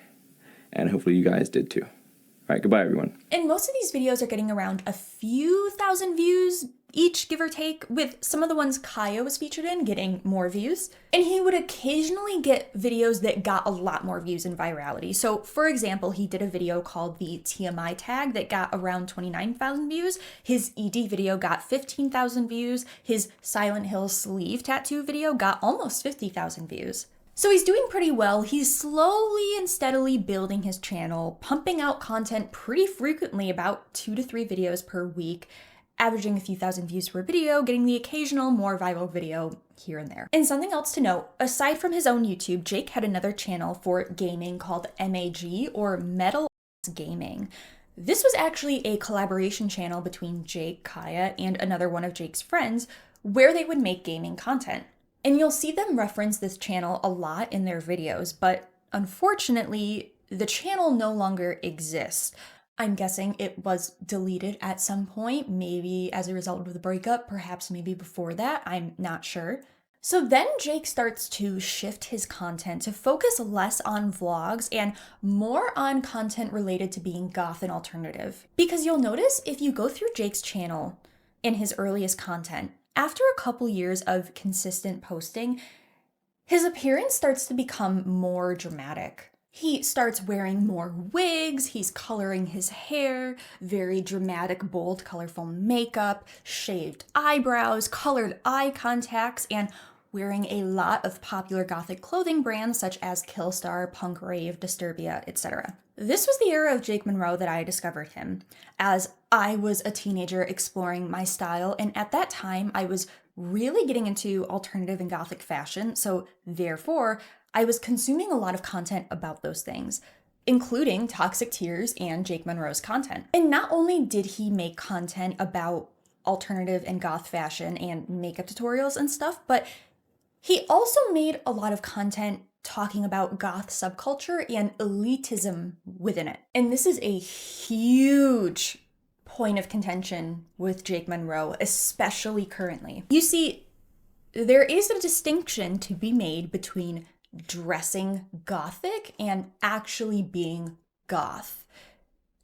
And hopefully you guys did too. All right, goodbye everyone. And most of these videos are getting around a few thousand views each, give or take, with some of the ones Kaya was featured in getting more views. And he would occasionally get videos that got a lot more views and virality. So for example, he did a video called the TMI tag that got around 29,000 views. His ED video got 15,000 views. His Silent Hill sleeve tattoo video got almost 50,000 views. So he's doing pretty well. He's slowly and steadily building his channel, pumping out content pretty frequently, about 2 to 3 videos per week, averaging a few thousand views per video, getting the occasional more viral video here and there. And something else to note, aside from his own YouTube, Jake had another channel for gaming called MAG, or Metal Gaming. This was actually a collaboration channel between Jake, Kaya, and another one of Jake's friends, where they would make gaming content. And you'll see them reference this channel a lot in their videos, but unfortunately, the channel no longer exists. I'm guessing it was deleted at some point, maybe as a result of the breakup, perhaps maybe before that, I'm not sure. So then Jake starts to shift his content to focus less on vlogs and more on content related to being goth and alternative. Because you'll notice if you go through Jake's channel in his earliest content, after a couple years of consistent posting, his appearance starts to become more dramatic. He starts wearing more wigs, he's coloring his hair, very dramatic, bold, colorful makeup, shaved eyebrows, colored eye contacts, and wearing a lot of popular gothic clothing brands such as Killstar, Punk Rave, Disturbia, etc. This was the era of Jake MUNRO that I discovered him, as I was a teenager exploring my style, and at that time I was really getting into alternative and gothic fashion, so therefore I was consuming a lot of content about those things, including Toxic Tears and Jake MUNRO's content. And not only did he make content about alternative and goth fashion and makeup tutorials and stuff, but he also made a lot of content talking about goth subculture and elitism within it. And this is a huge point of contention with Jake MUNRO, especially currently. You see, there is a distinction to be made between dressing gothic and actually being goth,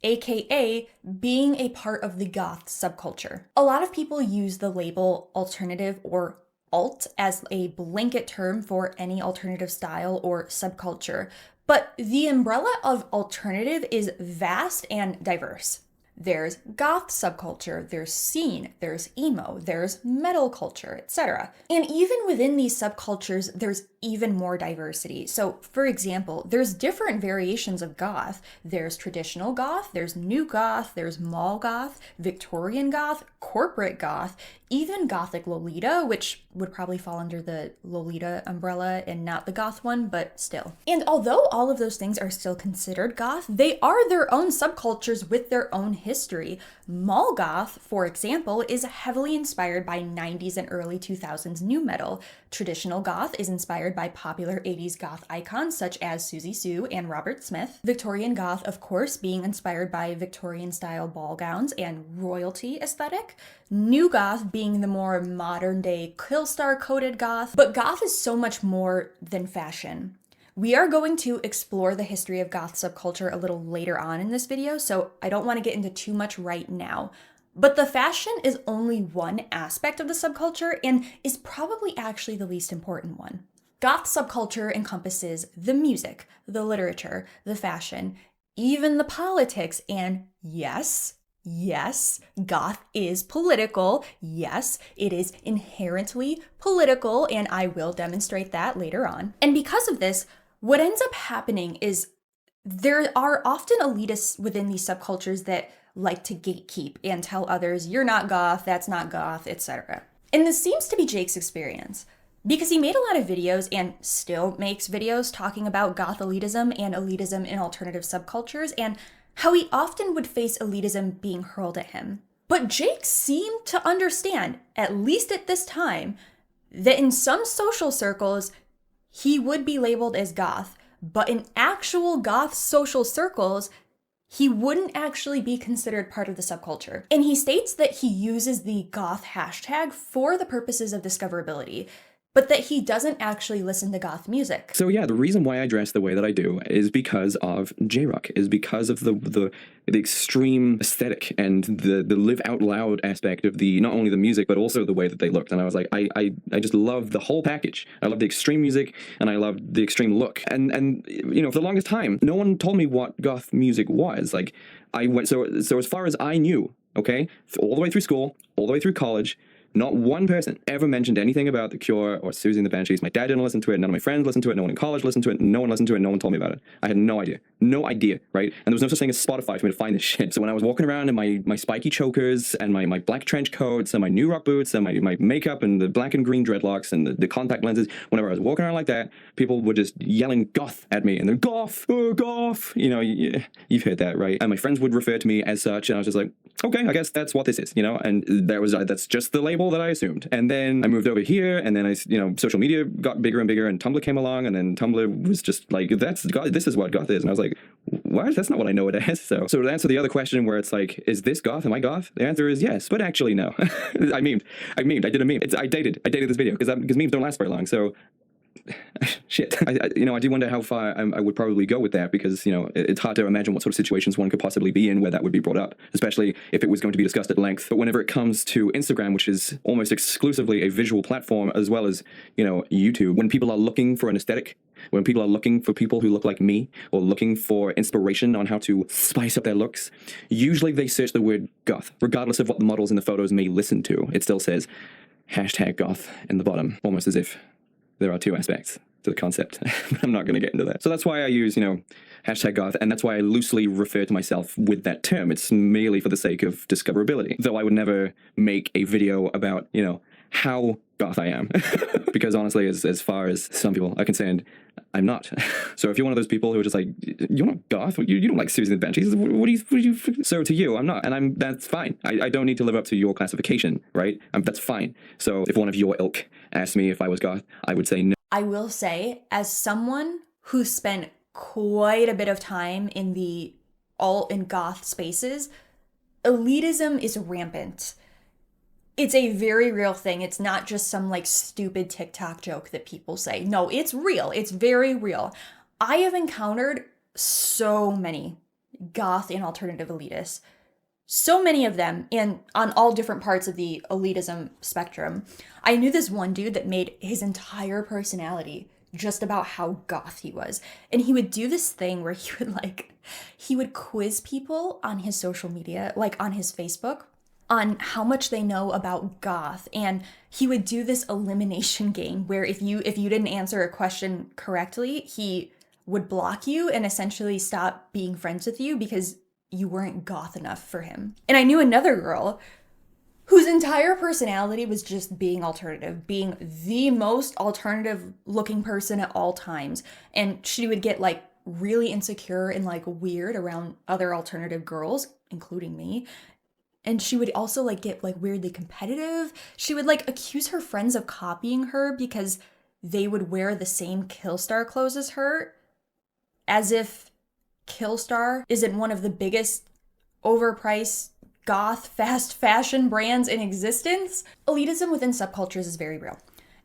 aka being a part of the goth subculture. A lot of people use the label alternative or alt as a blanket term for any alternative style or subculture, but the umbrella of alternative is vast and diverse. There's goth subculture, there's scene, there's emo, there's metal culture, etc. And even within these subcultures, there's even more diversity. So for example, there's different variations of goth. There's traditional goth, there's new goth, there's mall goth, Victorian goth, corporate goth, even gothic Lolita, which would probably fall under the Lolita umbrella and not the goth one, but still. And although all of those things are still considered goth, they are their own subcultures with their own history. Mall goth, for example, is heavily inspired by 90s and early 2000s nu metal. Traditional goth is inspired by popular 80s goth icons such as Susie Sue and Robert Smith. Victorian goth, of course, being inspired by Victorian-style ball gowns and royalty aesthetic. New goth being the more modern-day Killstar-coded goth. But goth is so much more than fashion. We are going to explore the history of goth subculture a little later on in this video, so I don't want to get into too much right now. But the fashion is only one aspect of the subculture and is probably actually the least important one. Goth subculture encompasses the music, the literature, the fashion, even the politics, and yes, Yes, goth is political. Yes, it is inherently political, and I will demonstrate that later on. And because of this, what ends up happening is there are often elitists within these subcultures that like to gatekeep and tell others, you're not goth, that's not goth, etc. And this seems to be Jake's experience, because he made a lot of videos and still makes videos talking about goth elitism and elitism in alternative subcultures, and how he often would face elitism being hurled at him. But Jake seemed to understand, at least at this time, that in some social circles, he would be labeled as goth, but in actual goth social circles, he wouldn't actually be considered part of the subculture. And he states that he uses the goth hashtag for the purposes of discoverability, but that he doesn't actually listen to goth music. So yeah, the reason why I dress the way that I do is because of J-Rock, is because of the extreme aesthetic and the live out loud aspect of the, not only the music, but also the way that they looked. And I was like, I just love the whole package. I love the extreme music and I love the extreme look. And you know, for the longest time, no one told me what goth music was. Like, I went, so as far as I knew, okay, all the way through school, all the way through college, not one person ever mentioned anything about The Cure or Susie and the Banshees. My dad didn't listen to it. None of my friends listened to it. No one in college listened to it. No one listened to it. No one told me about it. I had no idea. No idea, right? And there was no such thing as Spotify for me to find this shit. So when I was walking around in my spiky chokers and my black trench coats and my new rock boots and my makeup and the black and green dreadlocks and the contact lenses, whenever I was walking around like that, people were just yelling goth at me. And they're goth, oh, goth. You know, you've heard that, right? And my friends would refer to me as such. And I was just like, okay, I guess that's what this is, you know? And that's just the label that I assumed. And then I moved over here, and then social media got bigger and bigger, and Tumblr came along, and then Tumblr was just like, this is what goth is. And I was like, what? That's not what I know it as. So to answer the other question where it's like, is this goth? Am I goth? The answer is yes, but actually no. I memed. I did a meme. I dated this video because memes don't last very long. So shit. I do wonder how far I would probably go with that, because, it's hard to imagine what sort of situations one could possibly be in where that would be brought up, especially if it was going to be discussed at length. But whenever it comes to Instagram, which is almost exclusively a visual platform, as well as, YouTube, when people are looking for an aesthetic, when people are looking for people who look like me, or looking for inspiration on how to spice up their looks, usually they search the word goth, regardless of what the models in the photos may listen to. It still says #goth in the bottom, almost as if there are two aspects to the concept. I'm not going to get into that. So that's why I use, #goth, and that's why I loosely refer to myself with that term. It's merely for the sake of discoverability. Though I would never make a video about, how goth I am. Because honestly, as far as some people are concerned, I'm not. So if you're one of those people who are just like, you're not goth, you don't like Susie and the Banshees, what do you... So to you, I'm not, and that's fine. I don't need to live up to your classification, right? That's fine. So if one of your ilk asked me if I was goth, I would say no. I will say, as someone who spent quite a bit of time in the alt and goth spaces, elitism is rampant. It's a very real thing. It's not just some stupid TikTok joke that people say. No, it's real. It's very real. I have encountered so many goth and alternative elitists. So many of them, and on all different parts of the elitism spectrum. I knew this one dude that made his entire personality just about how goth he was. And he would do this thing where he would quiz people on his social media, on his Facebook, on how much they know about goth. And he would do this elimination game where if you didn't answer a question correctly, he would block you and essentially stop being friends with you because you weren't goth enough for him. And I knew another girl whose entire personality was just being alternative, being the most alternative looking person at all times. And she would get really insecure and weird around other alternative girls, including me. And she would also get weirdly competitive. She would accuse her friends of copying her because they would wear the same Killstar clothes as her, as if Killstar isn't one of the biggest overpriced goth fast fashion brands in existence. Elitism within subcultures is very real.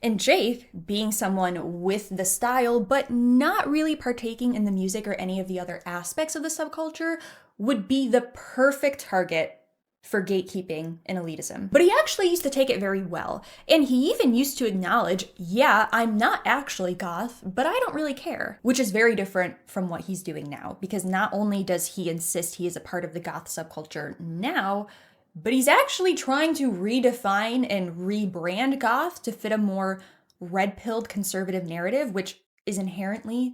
And Jake, being someone with the style but not really partaking in the music or any of the other aspects of the subculture, would be the perfect target for gatekeeping and elitism. But he actually used to take it very well. And he even used to acknowledge, yeah, I'm not actually goth, but I don't really care. Which is very different from what he's doing now, because not only does he insist he is a part of the goth subculture now, but he's actually trying to redefine and rebrand goth to fit a more red-pilled conservative narrative, which is inherently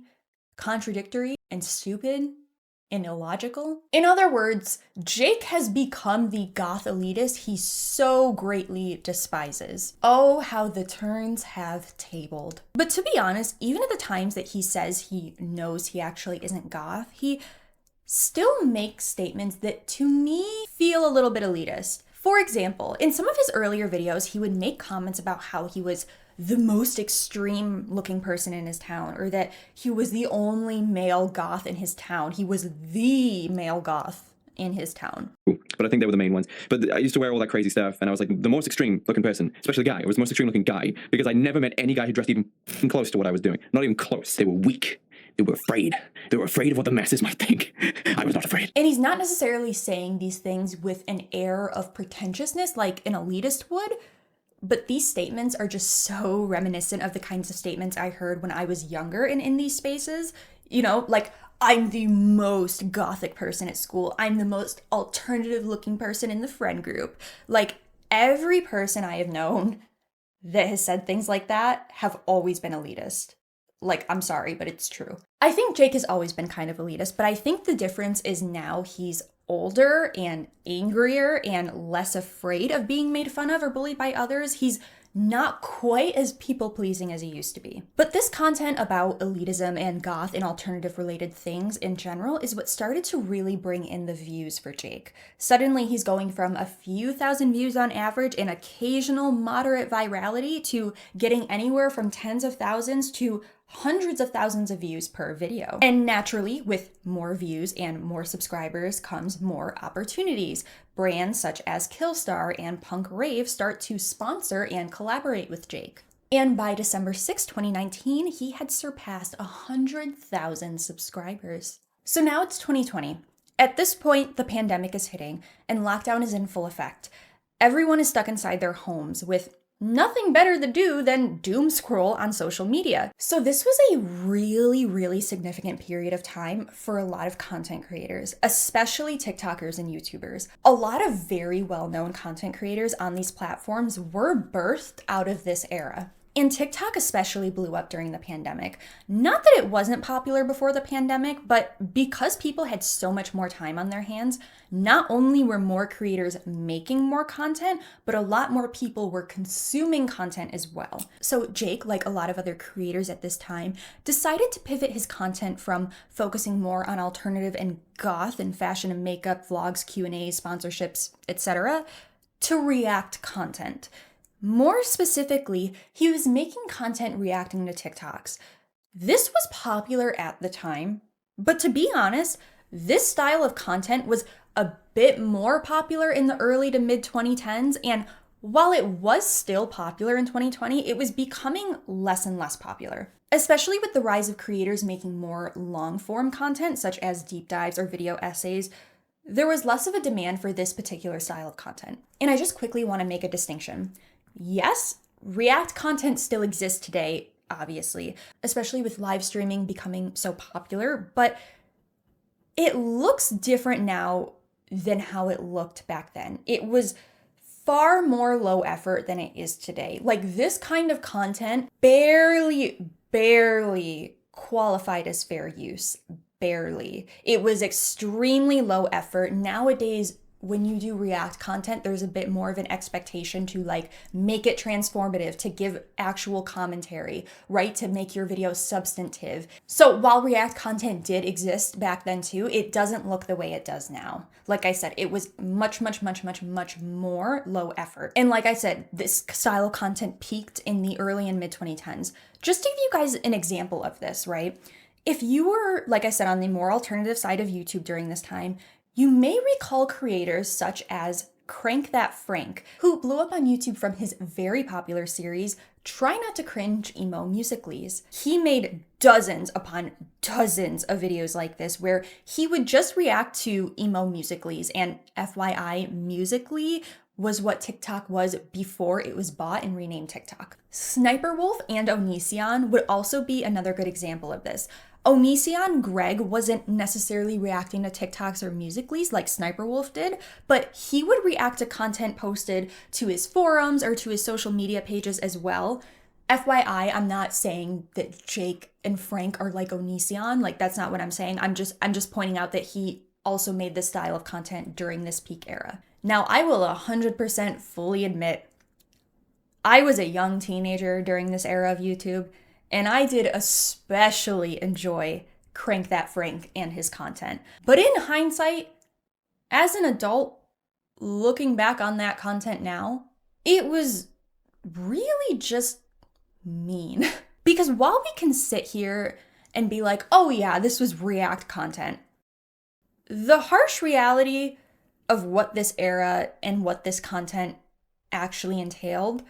contradictory and stupid and illogical. In other words, Jake has become the goth elitist he so greatly despises. Oh, how the turns have tabled. But to be honest, even at the times that he says he knows he actually isn't goth, he still makes statements that to me feel a little bit elitist. For example, in some of his earlier videos, he would make comments about how he was the most extreme looking person in his town, or that he was the only male goth in his town. He was the male goth in his town. But I think they were the main ones. But I used to wear all that crazy stuff, and I was like the most extreme looking person, especially the guy. I was the most extreme looking guy, because I never met any guy who dressed even close to what I was doing. Not even close. They were weak. They were afraid. They were afraid of what the masses might think. I was not afraid. And he's not necessarily saying these things with an air of pretentiousness like an elitist would, but these statements are just so reminiscent of the kinds of statements I heard when I was younger and in these spaces. You know, like, I'm the most gothic person at school. I'm the most alternative looking person in the friend group. Like, every person I have known that has said things like that have always been elitist. Like, I'm sorry, but it's true. I think Jake has always been kind of elitist, but I think the difference is now he's older and angrier and less afraid of being made fun of or bullied by others. He's not quite as people-pleasing as he used to be. But this content about elitism and goth and alternative-related things in general is what started to really bring in the views for Jake. Suddenly, he's going from a few thousand views on average and occasional moderate virality to getting anywhere from tens of thousands to hundreds of thousands of views per video. And naturally, with more views and more subscribers comes more opportunities. Brands such as Killstar and Punk Rave start to sponsor and collaborate with Jake. And by December 6, 2019, he had surpassed 100,000 subscribers. So now it's 2020. At this point, the pandemic is hitting and lockdown is in full effect. Everyone is stuck inside their homes with nothing better to do than doom scroll on social media. So this was a really significant period of time for a lot of content creators, especially TikTokers and YouTubers. A lot of very well-known content creators on these platforms were birthed out of this era. And TikTok especially blew up during the pandemic. Not that it wasn't popular before the pandemic, but because people had so much more time on their hands, not only were more creators making more content, but a lot more people were consuming content as well. So Jake, like a lot of other creators at this time, decided to pivot his content from focusing more on alternative and goth and fashion and makeup, vlogs, Q&As, sponsorships, etc., to react content. More specifically, he was making content reacting to TikToks. This was popular at the time, but to be honest, this style of content was a bit more popular in the early to mid 2010s, and while it was still popular in 2020, it was becoming less and less popular. Especially with the rise of creators making more long-form content, such as deep dives or video essays, there was less of a demand for this particular style of content. And I just quickly want to make a distinction. Yes, React content still exists today, obviously, especially with live streaming becoming so popular, but it looks different now than how it looked back then. It was far more low effort than it is today. Like, this kind of content barely qualified as fair use. Barely. It was extremely low effort. Nowadays, when you do React content, there's a bit more of an expectation to like make it transformative, to give actual commentary, right? To make your video substantive. So while React content did exist back then too, it doesn't look the way it does now. Like I said, it was much more low effort. And like I said, this style of content peaked in the early and mid 2010s. Just to give you guys an example of this, right? If you were, like I said, on the more alternative side of YouTube during this time, you may recall creators such as Crank That Frank, who blew up on YouTube from his very popular series, Try Not to Cringe Emo Musicallys. He made dozens upon dozens of videos like this where he would just react to emo musicallys, and FYI, Musical.ly was what TikTok was before it was bought and renamed TikTok. Sniper Wolf and Onision would also be another good example of this. Onision Greg wasn't necessarily reacting to TikToks or Musical.lys like Sniper Wolf did, but he would react to content posted to his forums or to his social media pages as well. FYI, I'm not saying that Jake and Frank are like Onision, like that's not what I'm saying. I'm just pointing out that he also made this style of content during this peak era. Now, I will 100% fully admit, I was a young teenager during this era of YouTube, and I did especially enjoy Crank That Frank and his content. But in hindsight, as an adult, looking back on that content now, it was really just mean. Because while we can sit here and be like, oh yeah, this was React content, the harsh reality of what this era and what this content actually entailed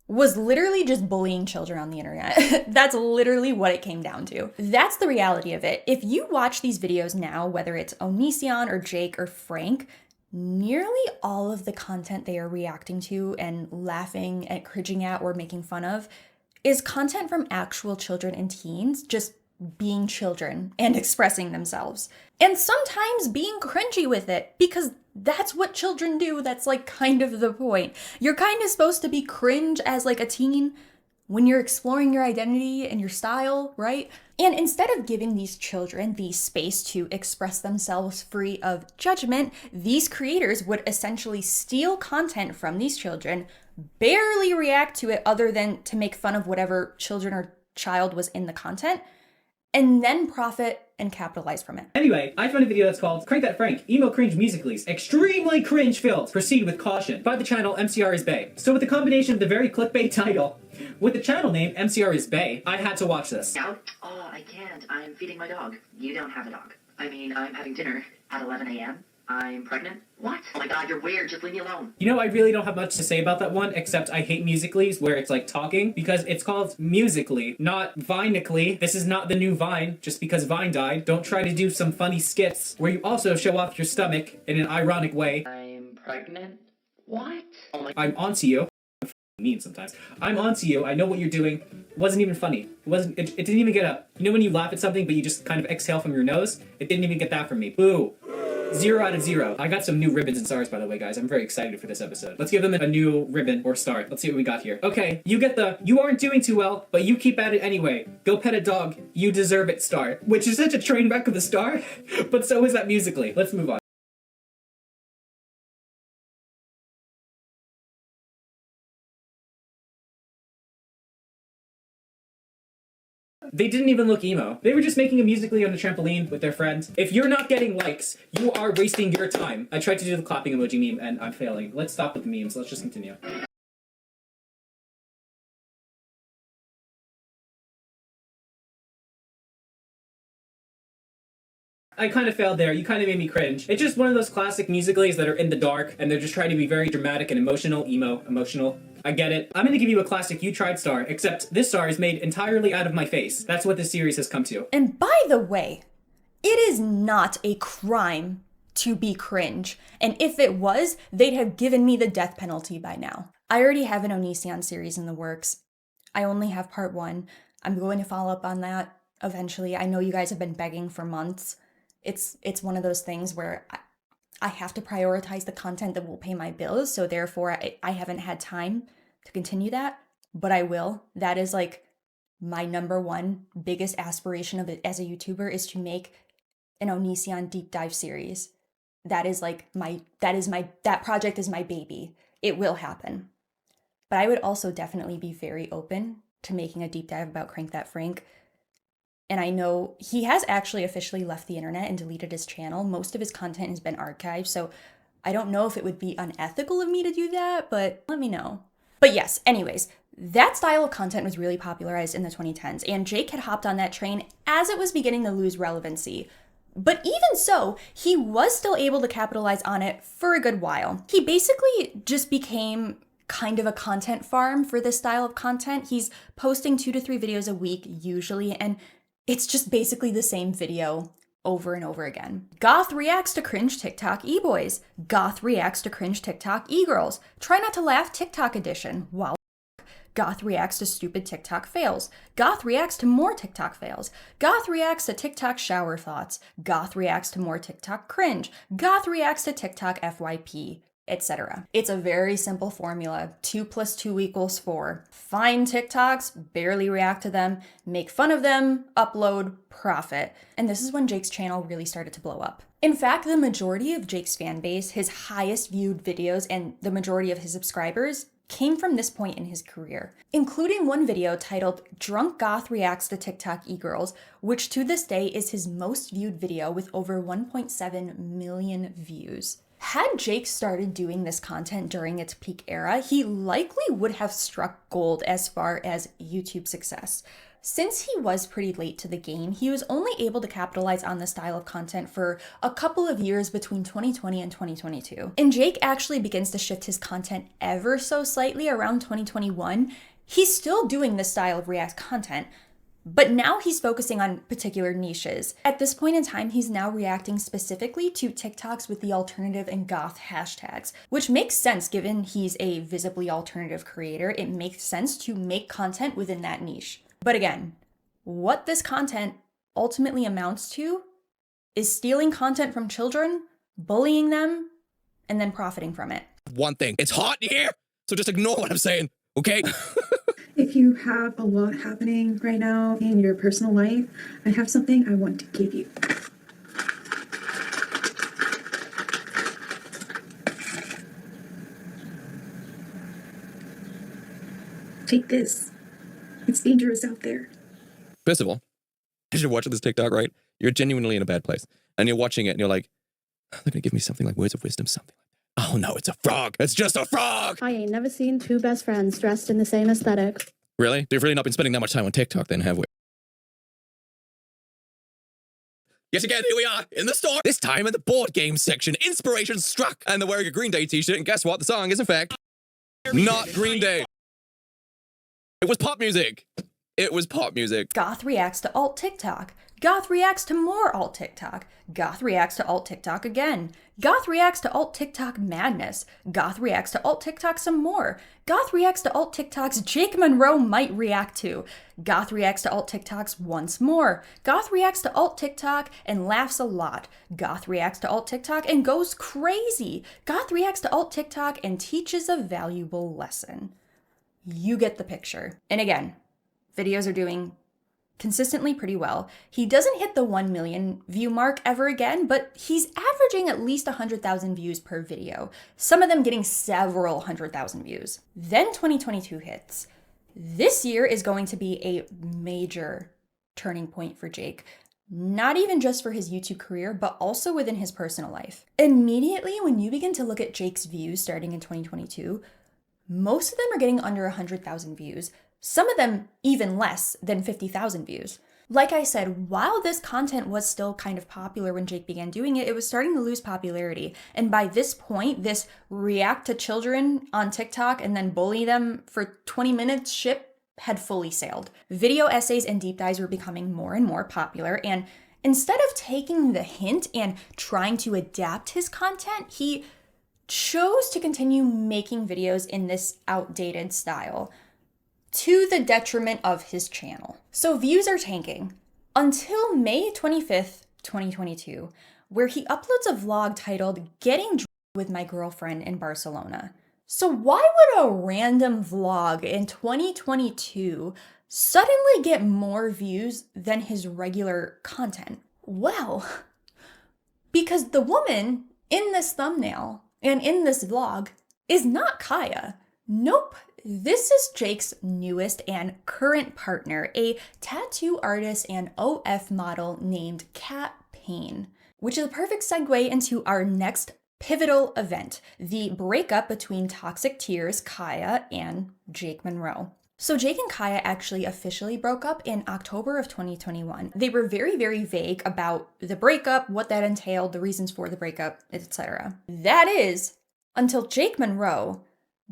was literally just bullying children on the internet. That's literally what it came down to. That's the reality of it. If you watch these videos now, whether it's Onision or Jake or Frank, nearly all of the content they are reacting to and laughing and cringing at or making fun of is content from actual children and teens just being children and expressing themselves. And sometimes being cringy with it, because that's what children do. That's like kind of the point. You're kind of supposed to be cringe as like a teen when you're exploring your identity and your style, right? And instead of giving these children the space to express themselves free of judgment, these creators would essentially steal content from these children, barely react to it other than to make fun of whatever children or child was in the content, and then profit and capitalize from it. Anyway, I found a video that's called Crank That Frank, Emo Cringe Musicallys, Extremely Cringe Filled, Proceed with Caution, by the channel MCR is Bay. So with the combination of the very clickbait title, with the channel name MCR is Bay, I had to watch this. Out? Oh, I can't. I'm feeding my dog. You don't have a dog. I mean, I'm having dinner at 11 a.m. I'm pregnant? What? Oh my god, you're weird. Just leave me alone. You know, I really don't have much to say about that one, except I hate musicallys where it's like talking, because it's called Musical.ly, not Vinically. This is not the new Vine, just because Vine died. Don't try to do some funny skits where you also show off your stomach in an ironic way. I'm pregnant? What? Oh my... I'm onto you. I'm mean sometimes. I'm onto you. I know what you're doing. It wasn't even funny. It didn't even get up. You know when you laugh at something but you just kind of exhale from your nose? It didn't even get that from me. Boo. 0 out of 0. I got some new ribbons and stars, by the way, guys. I'm very excited for this episode. Let's give them a new ribbon or star. Let's see what we got here. Okay, you get the, you aren't doing too well, but you keep at it anyway. Go pet a dog. You deserve it star. Which is such a train wreck of a star, but so is that Musical.ly. Let's move on. They didn't even look emo. They were just making a Musical.ly on a trampoline with their friends. If you're not getting likes, you are wasting your time. I tried to do the clapping emoji meme and I'm failing. Let's stop with the memes. Let's just continue. I kind of failed there. You kind of made me cringe. It's just one of those classic Musical.lys that are in the dark and they're just trying to be very dramatic and emotional. Emotional. I get it. I'm gonna give you a classic You Tried star, except this star is made entirely out of my face. That's what this series has come to. And by the way, it is not a crime to be cringe. And if it was, they'd have given me the death penalty by now. I already have an Onision series in the works. I only have part 1. I'm going to follow up on that eventually. I know you guys have been begging for months. It's one of those things where I have to prioritize the content that will pay my bills, so therefore I haven't had time to continue that, but I will. That is like my number one biggest aspiration of it as a YouTuber, is to make an Onision deep dive series. That project is my baby. It will happen. But I would also definitely be very open to making a deep dive about Crank That Frank. And I know he has actually officially left the internet and deleted his channel. Most of his content has been archived, so I don't know if it would be unethical of me to do that, but let me know. But yes, anyways, that style of content was really popularized in the 2010s, and Jake had hopped on that train as it was beginning to lose relevancy. But even so, he was still able to capitalize on it for a good while. He basically just became kind of a content farm for this style of content. He's posting 2 to 3 videos a week usually, and it's just basically the same video over and over again. Goth reacts to cringe TikTok e-boys. Goth reacts to cringe TikTok e-girls. Try not to laugh TikTok edition. Wow. Goth reacts to stupid TikTok fails. Goth reacts to more TikTok fails. Goth reacts to TikTok shower thoughts. Goth reacts to more TikTok cringe. Goth reacts to TikTok FYP, etc. It's a very simple formula. 2 + 2 = 4. Find TikToks, barely react to them, make fun of them, upload, profit. And this is when Jake's channel really started to blow up. In fact, the majority of Jake's fan base, his highest viewed videos, and the majority of his subscribers came from this point in his career, including one video titled Drunk Goth Reacts to TikTok E-Girls, which to this day is his most viewed video with over 1.7 million views. Had Jake started doing this content during its peak era, he likely would have struck gold as far as YouTube success. Since he was pretty late to the game, he was only able to capitalize on this style of content for a couple of years between 2020 and 2022. And Jake actually begins to shift his content ever so slightly around 2021. He's still doing this style of React content, but now he's focusing on particular niches. At this point in time, he's now reacting specifically to TikToks with the alternative and goth hashtags, which makes sense given he's a visibly alternative creator. It makes sense to make content within that niche. But again, what this content ultimately amounts to is stealing content from children, bullying them, and then profiting from it. One thing, it's hot in here, so just ignore what I'm saying, okay? If you have a lot happening right now in your personal life, I have something I want to give you. Take this. It's dangerous out there. First of all, as you're watching this TikTok, right, you're genuinely in a bad place. And you're watching it and you're like, they're gonna give me something like words of wisdom, something like that. Oh no, it's a frog. It's just a frog. I ain't never seen 2 best friends dressed in the same aesthetic. Really? They've really not been spending that much time on TikTok then, have we? Yet again, here we are in the store. This time in the board game section. Inspiration struck. And they're wearing a Green Day t-shirt. And guess what? The song is, in fact, not Green Day. It was pop music. It was pop music. Goth reacts to alt TikTok. Goth reacts to more alt TikTok. Goth reacts to alt TikTok again. Goth reacts to alt TikTok madness. Goth reacts to alt TikTok some more. Goth reacts to alt TikToks Jake MUNRO might react to. Goth reacts to alt TikToks once more. Goth reacts to alt TikTok and laughs a lot. Goth reacts to alt TikTok and goes crazy. Goth reacts to alt TikTok and teaches a valuable lesson. You get the picture. And again, videos are doing consistently pretty well. He doesn't hit the 1 million view mark ever again, but he's averaging at least 100,000 views per video, some of them getting several 100,000 views. Then 2022 hits. This year is going to be a major turning point for Jake, not even just for his YouTube career, but also within his personal life. Immediately, when you begin to look at Jake's views starting in 2022, most of them are getting under 100,000 views, some of them even less than 50,000 views. Like I said, while this content was still kind of popular when Jake began doing it, it was starting to lose popularity. And by this point, this react to children on TikTok and then bully them for 20 minutes ship had fully sailed. Video essays and deep dives were becoming more and more popular, and instead of taking the hint and trying to adapt his content, he chose to continue making videos in this outdated style, to the detriment of his channel. So views are tanking until May 25th, 2022, where he uploads a vlog titled Getting Drunk with My Girlfriend in Barcelona. So why would a random vlog in 2022 suddenly get more views than his regular content? Well, because the woman in this thumbnail and in this vlog is not Kaya. Nope. This is Jake's newest and current partner, a tattoo artist and OF model named Kat Payne, which is a perfect segue into our next pivotal event, the breakup between Toxic Tears, Kaya, and Jake MUNRO. So Jake and Kaya actually officially broke up in October of 2021. They were very, very vague about the breakup, what that entailed, the reasons for the breakup, etc. That is, until Jake MUNRO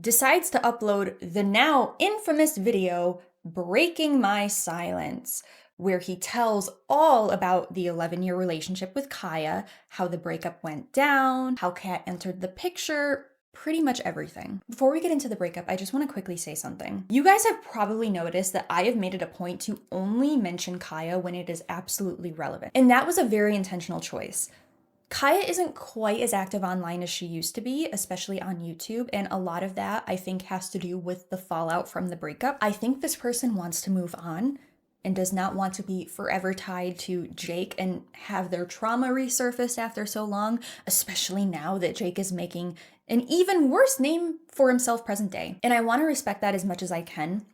decides to upload the now infamous video, Breaking My Silence, where he tells all about the 11-year relationship with Kaya, how the breakup went down, how Kat entered the picture, pretty much everything. Before we get into the breakup, I just want to quickly say something. You guys have probably noticed that I have made it a point to only mention Kaya when it is absolutely relevant. And that was a very intentional choice. Kaya isn't quite as active online as she used to be, especially on YouTube, and a lot of that I think has to do with the fallout from the breakup. I think this person wants to move on and does not want to be forever tied to Jake and have their trauma resurfaced after so long, especially now that Jake is making an even worse name for himself present day. And I want to respect that as much as I can,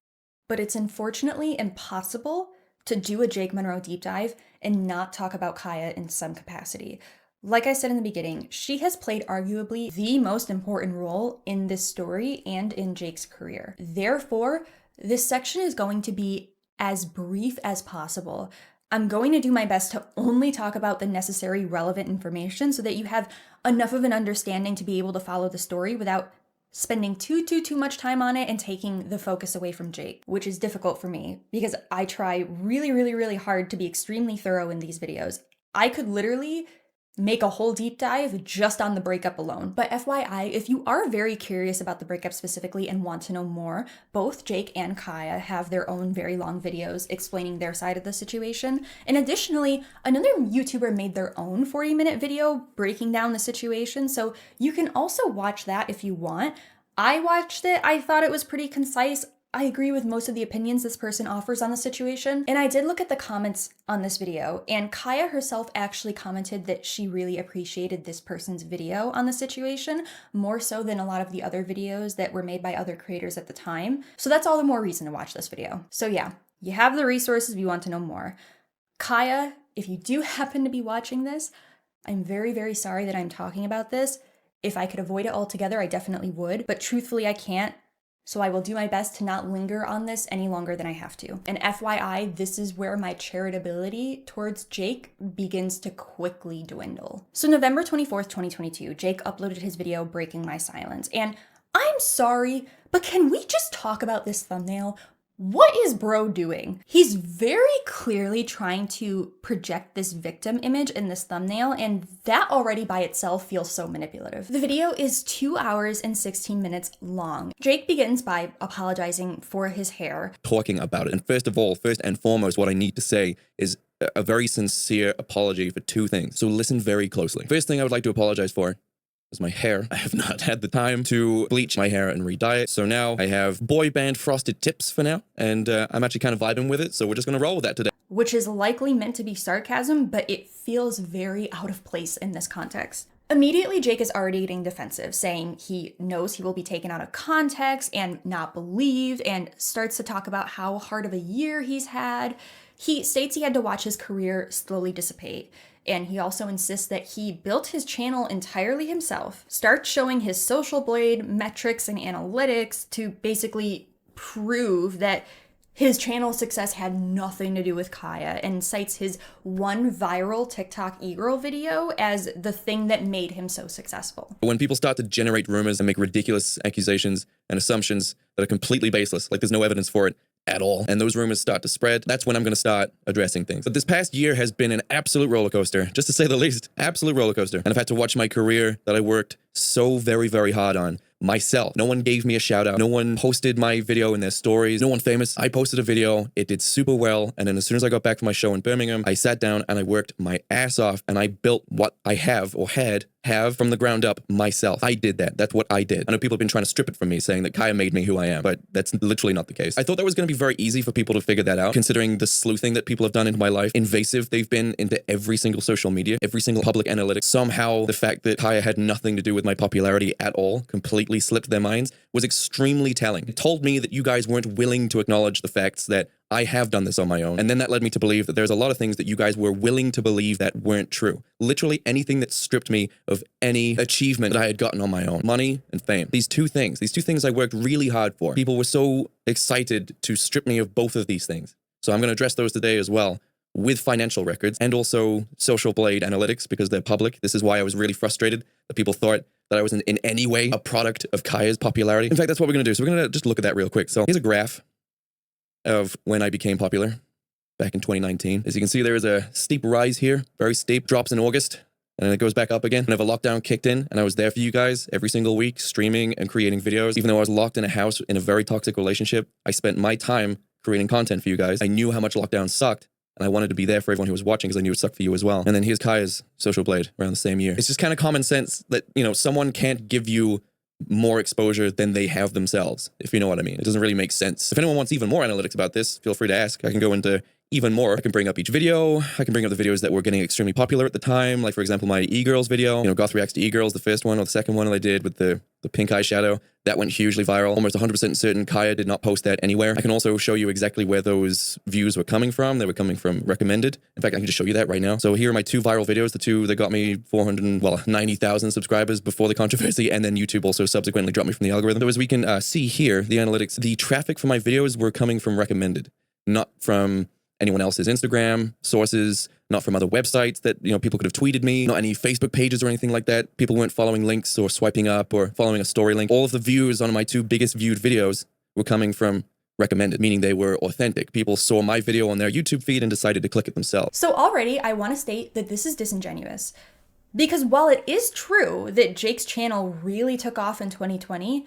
but it's unfortunately impossible to do a Jake MUNRO deep dive and not talk about Kaya in some capacity. Like I said in the beginning, she has played arguably the most important role in this story and in Jake's career. Therefore, this section is going to be as brief as possible. I'm going to do my best to only talk about the necessary relevant information so that you have enough of an understanding to be able to follow the story without spending too much time on it and taking the focus away from Jake, which is difficult for me because I try really hard to be extremely thorough in these videos. I could literally make a whole deep dive just on the breakup alone. But FYI, if you are very curious about the breakup specifically and want to know more, both Jake and Kaya have their own very long videos explaining their side of the situation. And additionally, another YouTuber made their own 40-minute video breaking down the situation, so you can also watch that if you want. I watched it, I thought it was pretty concise. I agree with most of the opinions this person offers on the situation, and I did look at the comments on this video, and Kaya herself actually commented that she really appreciated this person's video on the situation, more so than a lot of the other videos that were made by other creators at the time. So that's all the more reason to watch this video. So yeah, you have the resources if you want to know more. Kaya, if you do happen to be watching this, I'm very sorry that I'm talking about this. If I could avoid it altogether, I definitely would, but truthfully I can't. So I will do my best to not linger on this any longer than I have to. And FYI, this is where my charitability towards Jake begins to quickly dwindle. So November 24th, 2022, Jake uploaded his video, Breaking My Silence. And I'm sorry, but can we just talk about this thumbnail? What is bro doing? He's very clearly trying to project this victim image in this thumbnail, and that already by itself feels so manipulative. The video is 2 hours and 16 minutes long. Jake begins by apologizing for his hair. Talking about it. And first and foremost, what I need to say is a very sincere apology for two things. So listen very closely. First thing I would like to apologize for is my hair. I have not had the time to bleach my hair and re-dye it, so now I have boy band frosted tips for now, and I'm actually kind of vibing with it, so we're just gonna roll with that today. Which is likely meant to be sarcasm, but it feels very out of place in this context. Immediately, Jake is already getting defensive, saying he knows he will be taken out of context and not believed, and starts to talk about how hard of a year he's had. He states he had to watch his career slowly dissipate. And he also insists that he built his channel entirely himself, starts showing his social blade metrics and analytics to basically prove that his channel success had nothing to do with Kaya, and cites his one viral TikTok e-girl video as the thing that made him so successful. When people start to generate rumors and make ridiculous accusations and assumptions that are completely baseless, like there's no evidence for it at all, and those rumors start to spread, that's when I'm going to start addressing things. But this past year has been an absolute roller coaster, just to say the least. Absolute roller coaster. And I've had to watch my career that I worked so very hard on myself. No one gave me a shout out. No one posted my video in their stories. No one famous. I posted a video. It did super well. And then as soon as I got back from my show in Birmingham, I sat down and I worked my ass off and I built what I have from the ground up myself. I did that. That's what I did. I know people have been trying to strip it from me, saying that Kaya made me who I am, but that's literally not the case. I thought that was going to be very easy for people to figure that out, considering the sleuthing that people have done into my life, invasive they've been into every single social media, every single public analytics. Somehow the fact that Kaya had nothing to do with my popularity at all completely slipped their minds was extremely telling. It told me that you guys weren't willing to acknowledge the facts that I have done this on my own. And then that led me to believe that there's a lot of things that you guys were willing to believe that weren't true. Literally anything that stripped me of any achievement that I had gotten on my own. Money and fame. These two things I worked really hard for. People were so excited to strip me of both of these things. So I'm going to address those today as well, with financial records and also Social Blade analytics, because they're public. This is why I was really frustrated that people thought that I was in any way a product of Kaya's popularity. In fact, that's what we're going to do. So we're going to just look at that real quick. So here's a graph of when I became popular back in 2019. As you can see, there is a steep rise here, very steep, drops in August, and then it goes back up again. Whenever lockdown kicked in, and I was there for you guys every single week, streaming and creating videos. Even though I was locked in a house in a very toxic relationship, I spent my time creating content for you guys. I knew how much lockdown sucked, and I wanted to be there for everyone who was watching because I knew it sucked for you as well. And then here's Kaya's Social Blade around the same year. It's just kind of common sense that, you know, someone can't give you more exposure than they have themselves, if you know what I mean. It doesn't really make sense. If anyone wants even more analytics about this, feel free to ask. I can go into even more. I can bring up each video. I can bring up the videos that were getting extremely popular at the time. Like, for example, my e-girls video, you know, Goth reacts to e-girls, the first one or the second one that I did with the pink eyeshadow. That went hugely viral. Almost 100% certain Kaya did not post that anywhere. I can also show you exactly where those views were coming from. They were coming from recommended. In fact, I can just show you that right now. So here are my two viral videos, the two that got me 90,000 subscribers before the controversy, and then YouTube also subsequently dropped me from the algorithm. So as we can see here, the analytics, the traffic for my videos were coming from recommended, not from anyone else's Instagram sources, not from other websites that, you know, people could have tweeted me, not any Facebook pages or anything like that. People weren't following links or swiping up or following a story link. All of the views on my two biggest viewed videos were coming from recommended, meaning they were authentic. People saw my video on their YouTube feed and decided to click it themselves. So already I want to state that this is disingenuous. Because while it is true that Jake's channel really took off in 2020,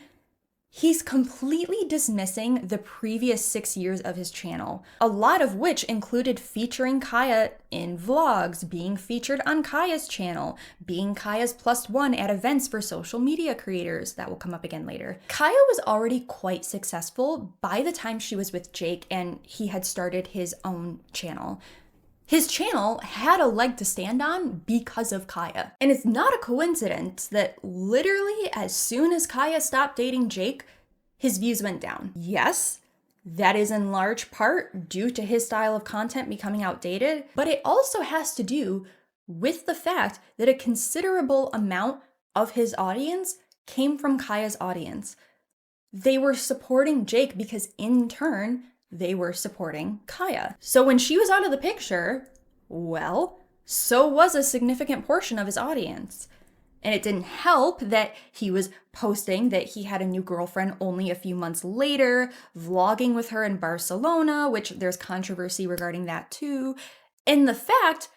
he's completely dismissing the previous 6 years of his channel, a lot of which included featuring Kaya in vlogs, being featured on Kaya's channel, being Kaya's +1 at events for social media creators. That will come up again later. Kaya was already quite successful by the time she was with Jake and he had started his own channel. His channel had a leg to stand on because of Kaya. And it's not a coincidence that literally as soon as Kaya stopped dating Jake, his views went down. Yes, that is in large part due to his style of content becoming outdated, but it also has to do with the fact that a considerable amount of his audience came from Kaya's audience. They were supporting Jake because in turn, they were supporting Kaya. So when she was out of the picture, well, so was a significant portion of his audience. And it didn't help that he was posting that he had a new girlfriend only a few months later, vlogging with her in Barcelona, which there's controversy regarding that too, and the fact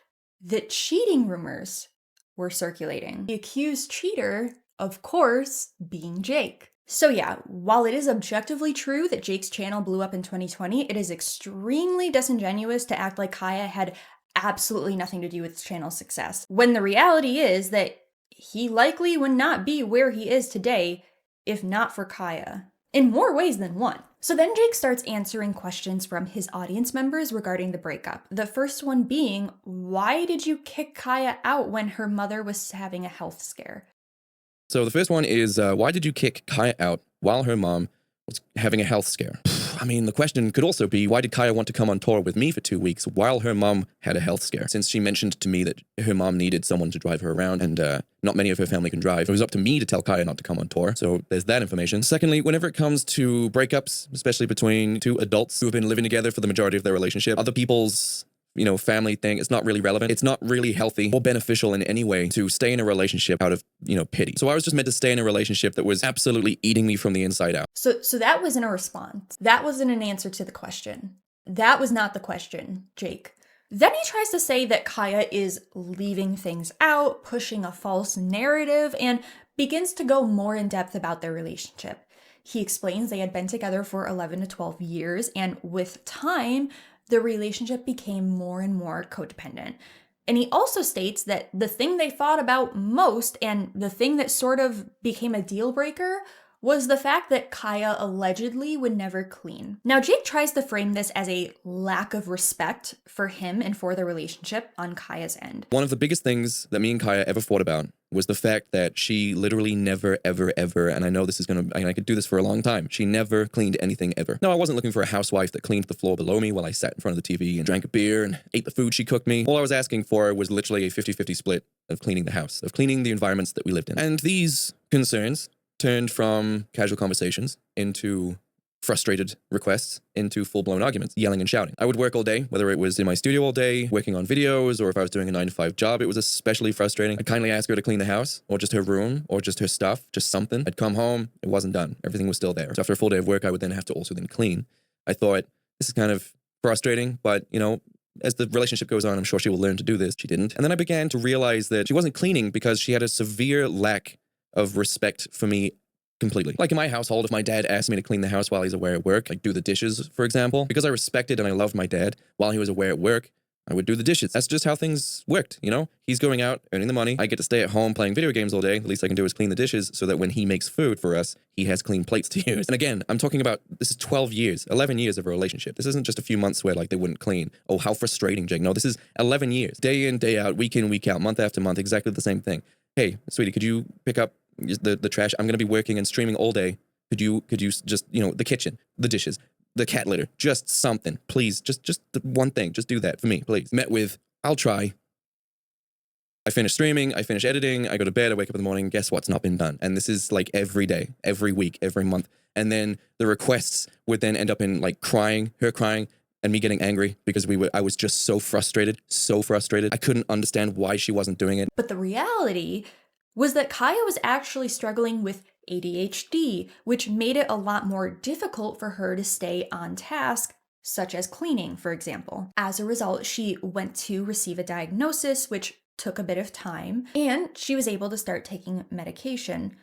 that cheating rumors were circulating. The accused cheater, of course, being Jake. So yeah, while it is objectively true that Jake's channel blew up in 2020, it is extremely disingenuous to act like Kaya had absolutely nothing to do with his channel's success, when the reality is that he likely would not be where he is today if not for Kaya, in more ways than one. So then Jake starts answering questions from his audience members regarding the breakup. The first one being, why did you kick Kaya out when her mother was having a health scare? So the first one is, why did you kick Kaya out while her mom was having a health scare? I mean, the question could also be, why did Kaya want to come on tour with me for 2 weeks while her mom had a health scare? Since she mentioned to me that her mom needed someone to drive her around and not many of her family can drive. It was up to me to tell Kaya not to come on tour. So there's that information. Secondly, whenever it comes to breakups, especially between two adults who have been living together for the majority of their relationship, other people's family thing, it's not really relevant. It's not really healthy or beneficial in any way to stay in a relationship out of, pity. So I was just meant to stay in a relationship that was absolutely eating me from the inside out. So that wasn't a response. That wasn't an answer to the question. That was not the question, Jake. Then he tries to say that Kaya is leaving things out, pushing a false narrative, and begins to go more in depth about their relationship. He explains they had been together for 11 to 12 years, and with time, the relationship became more and more codependent. And he also states that the thing they fought about most and the thing that sort of became a deal breaker was the fact that Kaya allegedly would never clean. Now, Jake tries to frame this as a lack of respect for him and for the relationship on Kaya's end. One of the biggest things that me and Kaya ever fought about was the fact that she literally never, ever, and I know this is I could do this for a long time, she never cleaned anything ever. No, I wasn't looking for a housewife that cleaned the floor below me while I sat in front of the TV and drank a beer and ate the food she cooked me. All I was asking for was literally a 50-50 split of cleaning the house, of cleaning the environments that we lived in. And these concerns turned from casual conversations into frustrated requests into full-blown arguments, yelling and shouting. I would work all day, whether it was in my studio all day, working on videos, or if I was doing a 9-to-5 job, it was especially frustrating. I'd kindly ask her to clean the house, or just her room, or just her stuff, just something. I'd come home, it wasn't done. Everything was still there. So after a full day of work, I would then have to also then clean. I thought, this is kind of frustrating, but, you know, as the relationship goes on, I'm sure she will learn to do this. She didn't. And then I began to realize that she wasn't cleaning because she had a severe lack of respect for me completely. Like in my household, if my dad asked me to clean the house while he's away at work, like do the dishes, for example, because I respected and I loved my dad while he was away at work, I would do the dishes. That's just how things worked, you know? He's going out, earning the money. I get to stay at home playing video games all day. The least I can do is clean the dishes so that when he makes food for us, he has clean plates to use. And again, I'm talking about, this is 12 years, 11 years of a relationship. This isn't just a few months where like they wouldn't clean. Oh, how frustrating, Jake. No, this is 11 years. Day in, day out, week in, week out, month after month, exactly the same thing. Hey, sweetie, could you pick up the trash? I'm going to be working and streaming all day. Could you just, you know, the kitchen, the dishes, the cat litter, just something, please, just the one thing, just do that for me, please. Met with, I'll try. I finish streaming, I finish editing, I go to bed, I wake up in the morning, guess what's not been done? And this is like every day, every week, every month. And then the requests would then end up in like crying, her crying, and me getting angry because I was just so frustrated. I couldn't understand why she wasn't doing it. But the reality was that Kaya was actually struggling with ADHD, which made it a lot more difficult for her to stay on task, such as cleaning, for example. As a result, she went to receive a diagnosis, which took a bit of time, and she was able to start taking medication.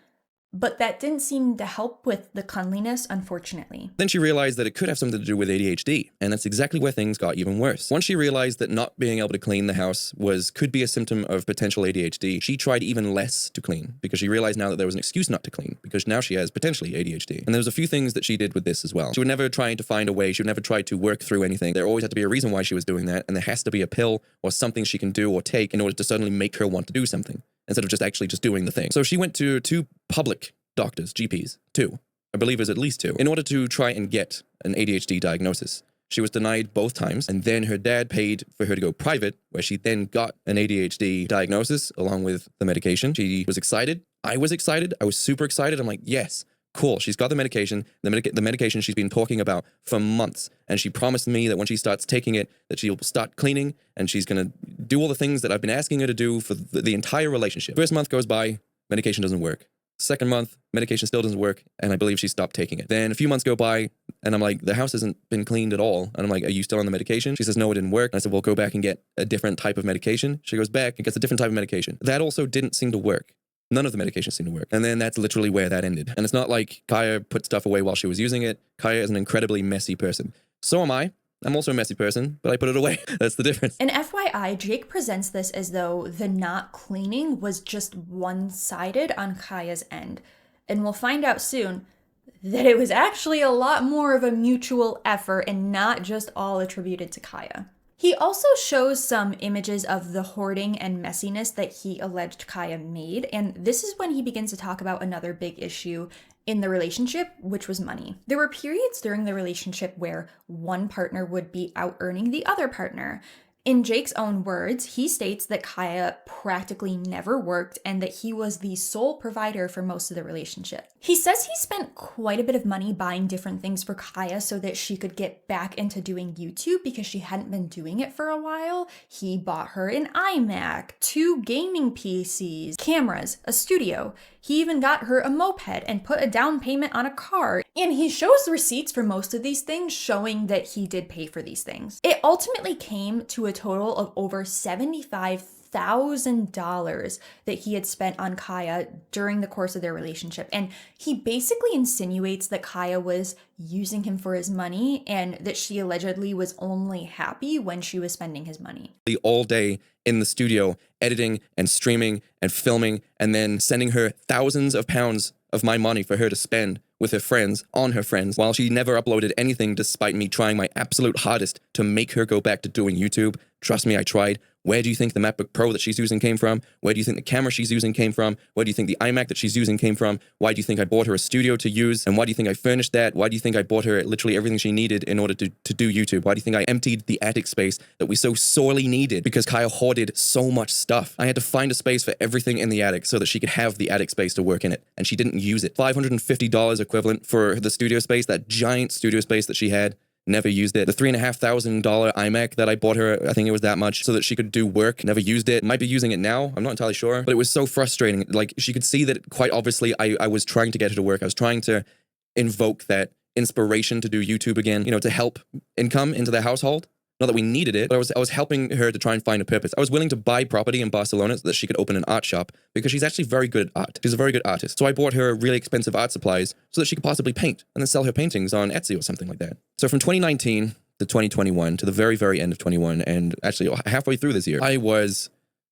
But that didn't seem to help with the cleanliness, unfortunately. Then she realized that it could have something to do with ADHD, and that's exactly where things got even worse. Once she realized that not being able to clean the house could be a symptom of potential ADHD, she tried even less to clean, because she realized now that there was an excuse not to clean, because now she has potentially ADHD. And there was a few things that she did with this as well. She would never try to find a way, she would never try to work through anything. There always had to be a reason why she was doing that, and there has to be a pill or something she can do or take in order to suddenly make her want to do something, instead of just actually just doing the thing. So she went to 2 public doctors, GPs, 2. I believe it was at least 2, in order to try and get an ADHD diagnosis. She was denied both times, and then her dad paid for her to go private, where she then got an ADHD diagnosis along with the medication. She was excited. I was excited. I was super excited. I'm like, yes, cool. She's got the medication, the medication she's been talking about for months. And she promised me that when she starts taking it, that she'll start cleaning, and she's going to do all the things that I've been asking her to do for the entire relationship. First month goes by, medication doesn't work. Second month, medication still doesn't work, and I believe she stopped taking it. Then a few months go by, and I'm like, the house hasn't been cleaned at all. And I'm like, are you still on the medication? She says, no, it didn't work. And I said, well, go back and get a different type of medication. She goes back and gets a different type of medication. That also didn't seem to work. None of the medications seemed to work. And then that's literally where that ended. And it's not like Kaya put stuff away while she was using it. Kaya is an incredibly messy person. So am I. I'm also a messy person, but I put it away. That's the difference. And FYI, Jake presents this as though the not cleaning was just one-sided on Kaya's end. And we'll find out soon that it was actually a lot more of a mutual effort and not just all attributed to Kaya. He also shows some images of the hoarding and messiness that he alleged Kaya made, and this is when he begins to talk about another big issue in the relationship, which was money. There were periods during the relationship where one partner would be out-earning the other partner. In Jake's own words, he states that Kaya practically never worked and that he was the sole provider for most of the relationship. He says he spent quite a bit of money buying different things for Kaya so that she could get back into doing YouTube because she hadn't been doing it for a while. He bought her an iMac, 2 gaming PCs, cameras, a studio. He even got her a moped and put a down payment on a car. And he shows receipts for most of these things showing that he did pay for these things. It ultimately came to a total of over $75,000 that he had spent on Kaya during the course of their relationship. And he basically insinuates that Kaya was using him for his money and that she allegedly was only happy when she was spending his money. All day in the studio, editing and streaming and filming, and then sending her thousands of pounds of my money for her to spend with her friends, on her friends, while she never uploaded anything despite me trying my absolute hardest to make her go back to doing YouTube. Trust me, I tried. Where do you think the MacBook Pro that she's using came from? Where do you think the camera she's using came from? Where do you think the iMac that she's using came from? Why do you think I bought her a studio to use? And why do you think I furnished that? Why do you think I bought her literally everything she needed in order to do YouTube? Why do you think I emptied the attic space that we so sorely needed? Because Kaya hoarded so much stuff. I had to find a space for everything in the attic so that she could have the attic space to work in it. And she didn't use it. $550 equivalent for the studio space, that giant studio space that she had. Never used it. The $3,500 iMac that I bought her, I think it was that much, so that she could do work. Never used it. Might be using it now. I'm not entirely sure. But it was so frustrating. Like, she could see that quite obviously I was trying to get her to work. I was trying to invoke that inspiration to do YouTube again, you know, to help income into the household. Not that we needed it, but I was helping her to try and find a purpose. I was willing to buy property in Barcelona so that she could open an art shop because she's actually very good at art. She's a very good artist. So I bought her really expensive art supplies so that she could possibly paint and then sell her paintings on Etsy or something like that. So from 2019 to 2021 to the very, very end of 21, and actually halfway through this year, I was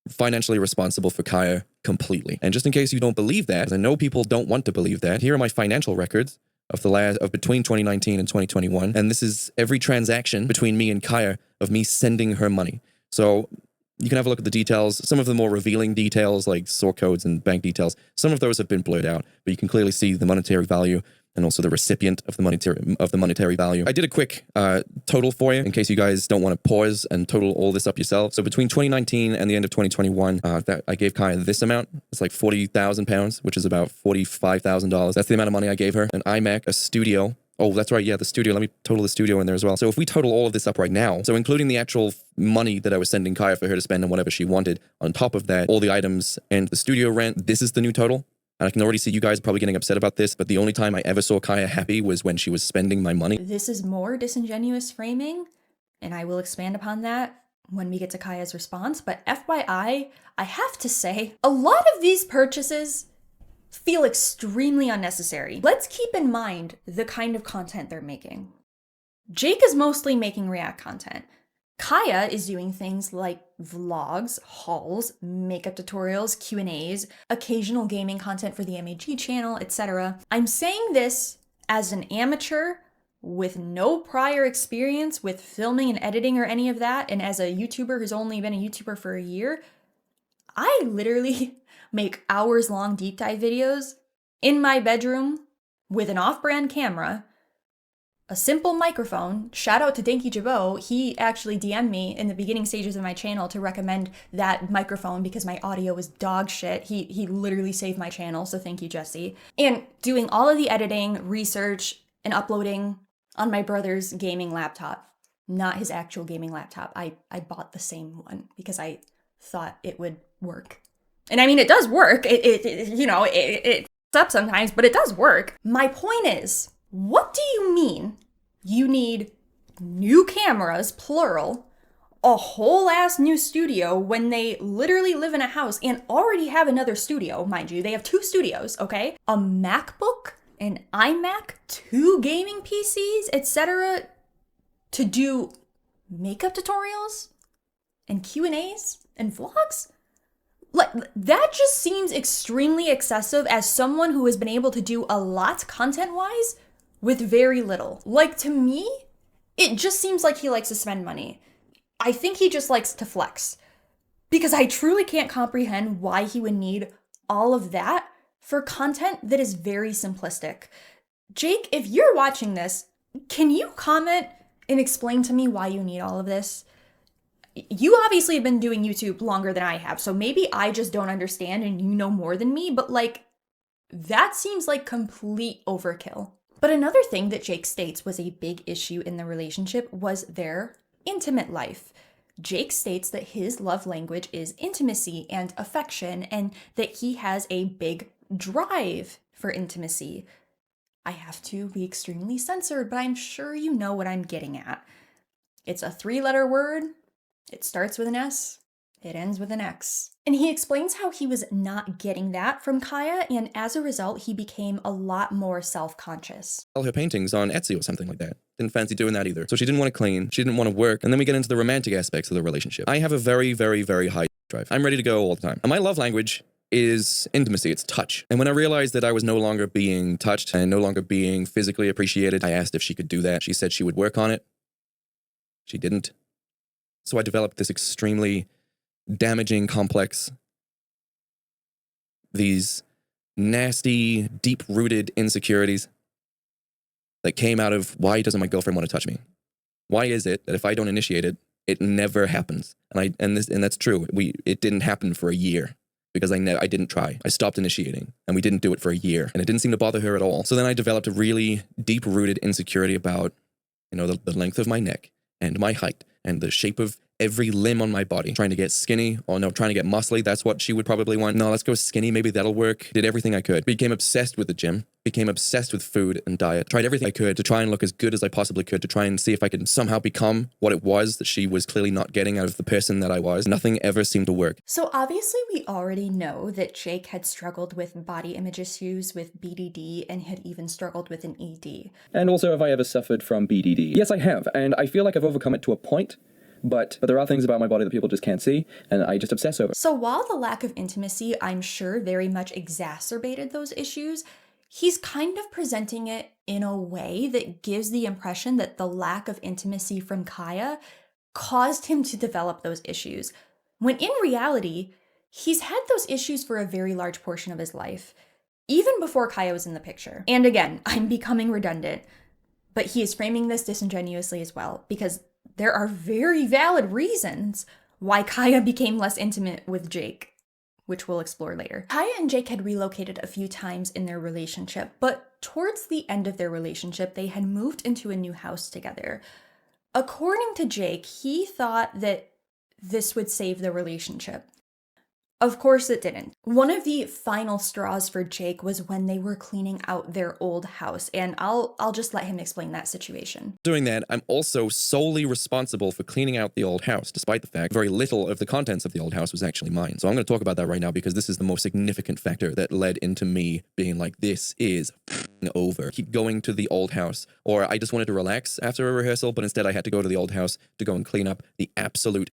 financially responsible for Kaya completely. And just in case you don't believe that, because I know people don't want to believe that, here are my financial records of between 2019 and 2021, and this is every transaction between me and Kaya of me sending her money. So you can have a look at the details. Some of the more revealing details, like sort codes and bank details, some of those have been blurred out, but you can clearly see the monetary value and also the recipient of the monetary value. I did a quick total for you in case you guys don't want to pause and total all this up yourself. So between 2019 and the end of 2021, that I gave Kaya this amount. It's like £40,000, which is about $45,000. That's the amount of money I gave her. An iMac, a studio. Oh, that's right. Yeah, the studio. Let me total the studio in there as well. So if we total all of this up right now, so including the actual money that I was sending Kaya for her to spend on whatever she wanted, on top of that, all the items and the studio rent, this is the new total. And I can already see you guys probably getting upset about this, but the only time I ever saw Kaya happy was when she was spending my money. This is more disingenuous framing, and I will expand upon that when we get to Kaya's response. But FYI, I have to say, a lot of these purchases feel extremely unnecessary. Let's keep in mind the kind of content they're making. Jake is mostly making React content. Kaya is doing things like vlogs, hauls, makeup tutorials, Q&As, occasional gaming content for the MAG channel, etc. I'm saying this as an amateur with no prior experience with filming and editing or any of that, and as a YouTuber who's only been a YouTuber for a year. I literally make hours-long deep dive videos in my bedroom with an off-brand camera, a simple microphone. Shout out to Dinky Jabot. He actually DM'd me in the beginning stages of my channel to recommend that microphone because my audio was dog shit. He literally saved my channel, so thank you, Jesse. And doing all of the editing, research, and uploading on my brother's gaming laptop. Not his actual gaming laptop. I bought the same one because I thought it would work. And I mean, it does work. It up sometimes, but it does work. My point is, what do you mean you need new cameras, plural, a whole ass new studio when they literally live in a house and already have another studio, mind you? They have 2 studios, okay? A MacBook, an iMac, 2 gaming PCs, etc. to do makeup tutorials and Q&As and vlogs? Like, that just seems extremely excessive as someone who has been able to do a lot content-wise with very little. Like, to me, it just seems like he likes to spend money. I think he just likes to flex. Because I truly can't comprehend why he would need all of that for content that is very simplistic. Jake, if you're watching this, can you comment and explain to me why you need all of this? You obviously have been doing YouTube longer than I have, so maybe I just don't understand and you know more than me, but like, that seems like complete overkill. But another thing that Jake states was a big issue in the relationship was their intimate life. Jake states that his love language is intimacy and affection, and that he has a big drive for intimacy. I have to be extremely censored, but I'm sure you know what I'm getting at. It's a 3-letter word. It starts with an S, it ends with an X. And he explains how he was not getting that from Kaya, and as a result, he became a lot more self-conscious. Sell her paintings on Etsy or something like that. Didn't fancy doing that either. So she didn't want to clean, she didn't want to work, and then we get into the romantic aspects of the relationship. I have a very, very, very high drive. I'm ready to go all the time. And my love language is intimacy, it's touch. And when I realized that I was no longer being touched and no longer being physically appreciated, I asked if she could do that. She said she would work on it. She didn't. So I developed this extremely damaging complex, these nasty, deep-rooted insecurities that came out of, why doesn't my girlfriend want to touch me? Why is it that if I don't initiate it, it never happens? And that's true. It didn't happen for a year because I didn't try. I stopped initiating and we didn't do it for a year and it didn't seem to bother her at all. So then I developed a really deep-rooted insecurity about, the length of my neck and my height and the shape of every limb on my body, trying to get skinny, or no, trying to get muscly. That's what she would probably want. No, let's go skinny. Maybe that'll work. Did everything I could. Became obsessed with the gym. Became obsessed with food and diet. Tried everything I could to try and look as good as I possibly could, to try and see if I could somehow become what it was that she was clearly not getting out of the person that I was. Nothing ever seemed to work. So obviously we already know that Jake had struggled with body image issues, with BDD, and had even struggled with an ED. And also, have I ever suffered from BDD? Yes, I have, and I feel like I've overcome it to a point. But there are things about my body that people just can't see, and I just obsess over. So while the lack of intimacy, I'm sure, very much exacerbated those issues, he's kind of presenting it in a way that gives the impression that the lack of intimacy from Kaya caused him to develop those issues, when in reality, he's had those issues for a very large portion of his life, even before Kaya was in the picture. And again, I'm becoming redundant, but he is framing this disingenuously as well, because there are very valid reasons why Kaya became less intimate with Jake, which we'll explore later. Kaya and Jake had relocated a few times in their relationship, but towards the end of their relationship, they had moved into a new house together. According to Jake, he thought that this would save the relationship. Of course it didn't. One of the final straws for Jake was when they were cleaning out their old house, and I'll just let him explain that situation. Doing that, I'm also solely responsible for cleaning out the old house, despite the fact very little of the contents of the old house was actually mine. So I'm going to talk about that right now because this is the most significant factor that led into me being like, this is over. Keep going to the old house. Or I just wanted to relax after a rehearsal, but instead I had to go to the old house to go and clean up the absolute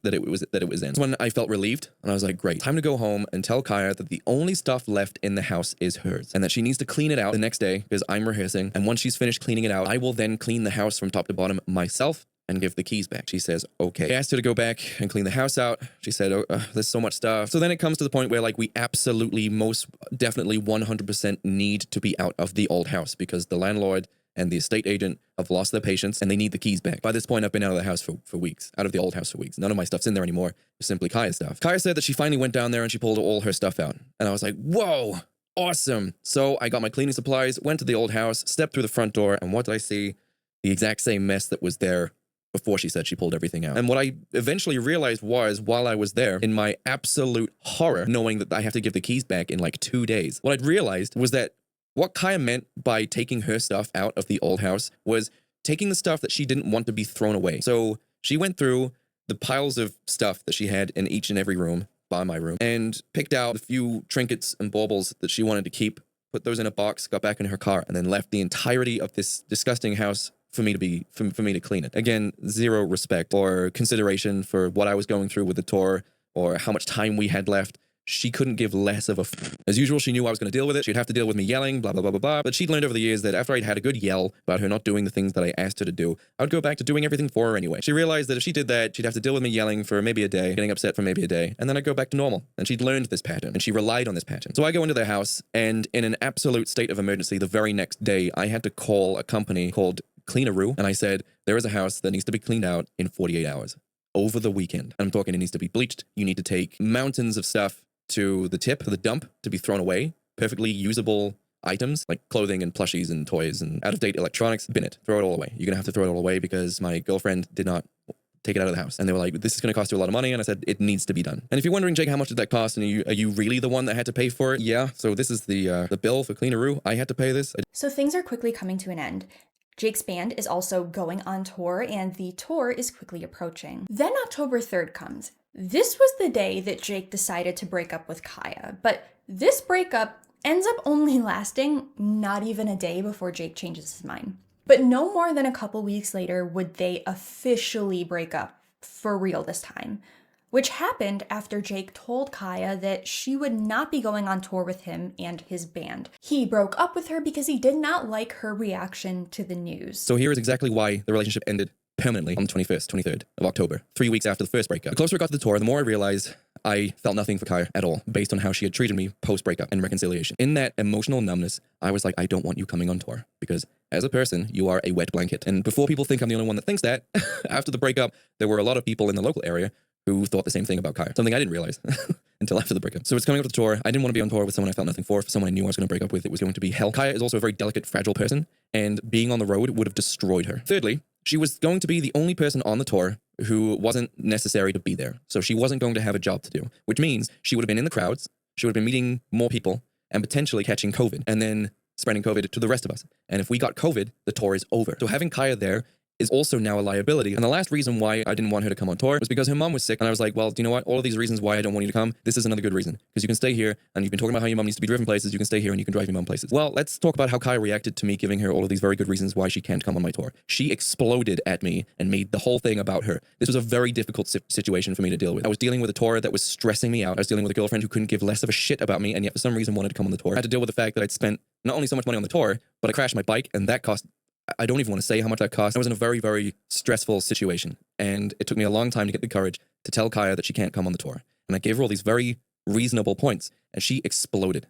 that it was in. That's when I felt relieved and I was like, great, time to go home and tell Kaya that the only stuff left in the house is hers and that she needs to clean it out the next day because I'm rehearsing, and once she's finished cleaning it out, I will then clean the house from top to bottom myself and give the keys back. She says, okay. I asked her to go back and clean the house out. She said, there's so much stuff. So then it comes to the point where like we absolutely most definitely 100% need to be out of the old house because the landlord and the estate agent have lost their patience and they need the keys back. By this point, I've been out of the house for weeks, out of the old house for weeks. None of my stuff's in there anymore. It's simply Kaya's stuff. Kaya said that she finally went down there and she pulled all her stuff out. And I was like, whoa, awesome. So I got my cleaning supplies, went to the old house, stepped through the front door, and what did I see? The exact same mess that was there before she said she pulled everything out. And what I eventually realized was, while I was there, in my absolute horror, knowing that I have to give the keys back in like 2 days, what I'd realized was that what Kaya meant by taking her stuff out of the old house was taking the stuff that she didn't want to be thrown away. So she went through the piles of stuff that she had in each and every room, by my room, and picked out a few trinkets and baubles that she wanted to keep, put those in a box, got back in her car, and then left the entirety of this disgusting house for me to clean it. Again, zero respect or consideration for what I was going through with the tour or how much time we had left. She couldn't give less of a As usual, she knew I was going to deal with it. She'd have to deal with me yelling, blah, blah, blah, blah, blah. But she'd learned over the years that after I'd had a good yell about her not doing the things that I asked her to do, I would go back to doing everything for her anyway. She realized that if she did that, she'd have to deal with me yelling for maybe a day, getting upset for maybe a day, and then I'd go back to normal. And she'd learned this pattern, and she relied on this pattern. So I go into their house, and in an absolute state of emergency, the very next day, I had to call a company called MUNRO, and I said, there is a house that needs to be cleaned out in 48 hours. Over the weekend. I'm talking it needs to be bleached. You need to take mountains of stuff to the tip of the dump to be thrown away. Perfectly usable items like clothing and plushies and toys and out-of-date electronics. Bin it. Throw it all away. You're going to have to throw it all away because my girlfriend did not take it out of the house. And they were like, this is going to cost you a lot of money. And I said, it needs to be done. And if you're wondering, Jake, how much did that cost? And are you really the one that had to pay for it? Yeah. So this is the bill for MUNRO. I had to pay this. So things are quickly coming to an end. Jake's band is also going on tour, and the tour is quickly approaching. Then October 3rd comes. This was the day that Jake decided to break up with Kaya, but this breakup ends up only lasting not even a day before Jake changes his mind. But no more than a couple weeks later would they officially break up, for real this time. which happened after Jake told Kaya that she would not be going on tour with him and his band. He broke up with her because he did not like her reaction to the news. So here is exactly why the relationship ended permanently on the 21st, 23rd of October, 3 weeks after the first breakup. The closer it got to the tour, the more I realized I felt nothing for Kaya at all, based on how she had treated me post-breakup and reconciliation. In that emotional numbness, I was like, I don't want you coming on tour, because as a person, you are a wet blanket. And before people think I'm the only one that thinks that, after the breakup, there were a lot of people in the local area who thought the same thing about Kaya. Something I didn't realize until after the breakup. So it's coming up to the tour. I didn't want to be on tour with someone I felt nothing for someone I knew I was going to break up with. It was going to be hell. Kaya is also a very delicate, fragile person, and being on the road would have destroyed her. Thirdly, she was going to be the only person on the tour who wasn't necessary to be there. So she wasn't going to have a job to do, which means she would have been in the crowds, she would have been meeting more people, and potentially catching COVID, and then spreading COVID to the rest of us. And if we got COVID, the tour is over. So having Kaya there is also now a liability. And the last reason why I didn't want her to come on tour was because her mom was sick. And I was like, well, do you know what? All of these reasons why I don't want you to come, this is another good reason. Because you can stay here, and you've been talking about how your mom needs to be driven places. You can stay here and you can drive your mom places. Well, let's talk about how Kaya reacted to me giving her all of these very good reasons why she can't come on my tour. She exploded at me and made the whole thing about her. This was a very difficult situation for me to deal with. I was dealing with a tour that was stressing me out. I was dealing with a girlfriend who couldn't give less of a shit about me, and yet for some reason wanted to come on the tour. I had to deal with the fact that I'd spent not only so much money on the tour, but I crashed my bike, and that cost, I don't even want to say how much that cost. I was in a very, very stressful situation, and it took me a long time to get the courage to tell Kaya that she can't come on the tour. And I gave her all these very reasonable points, and she exploded,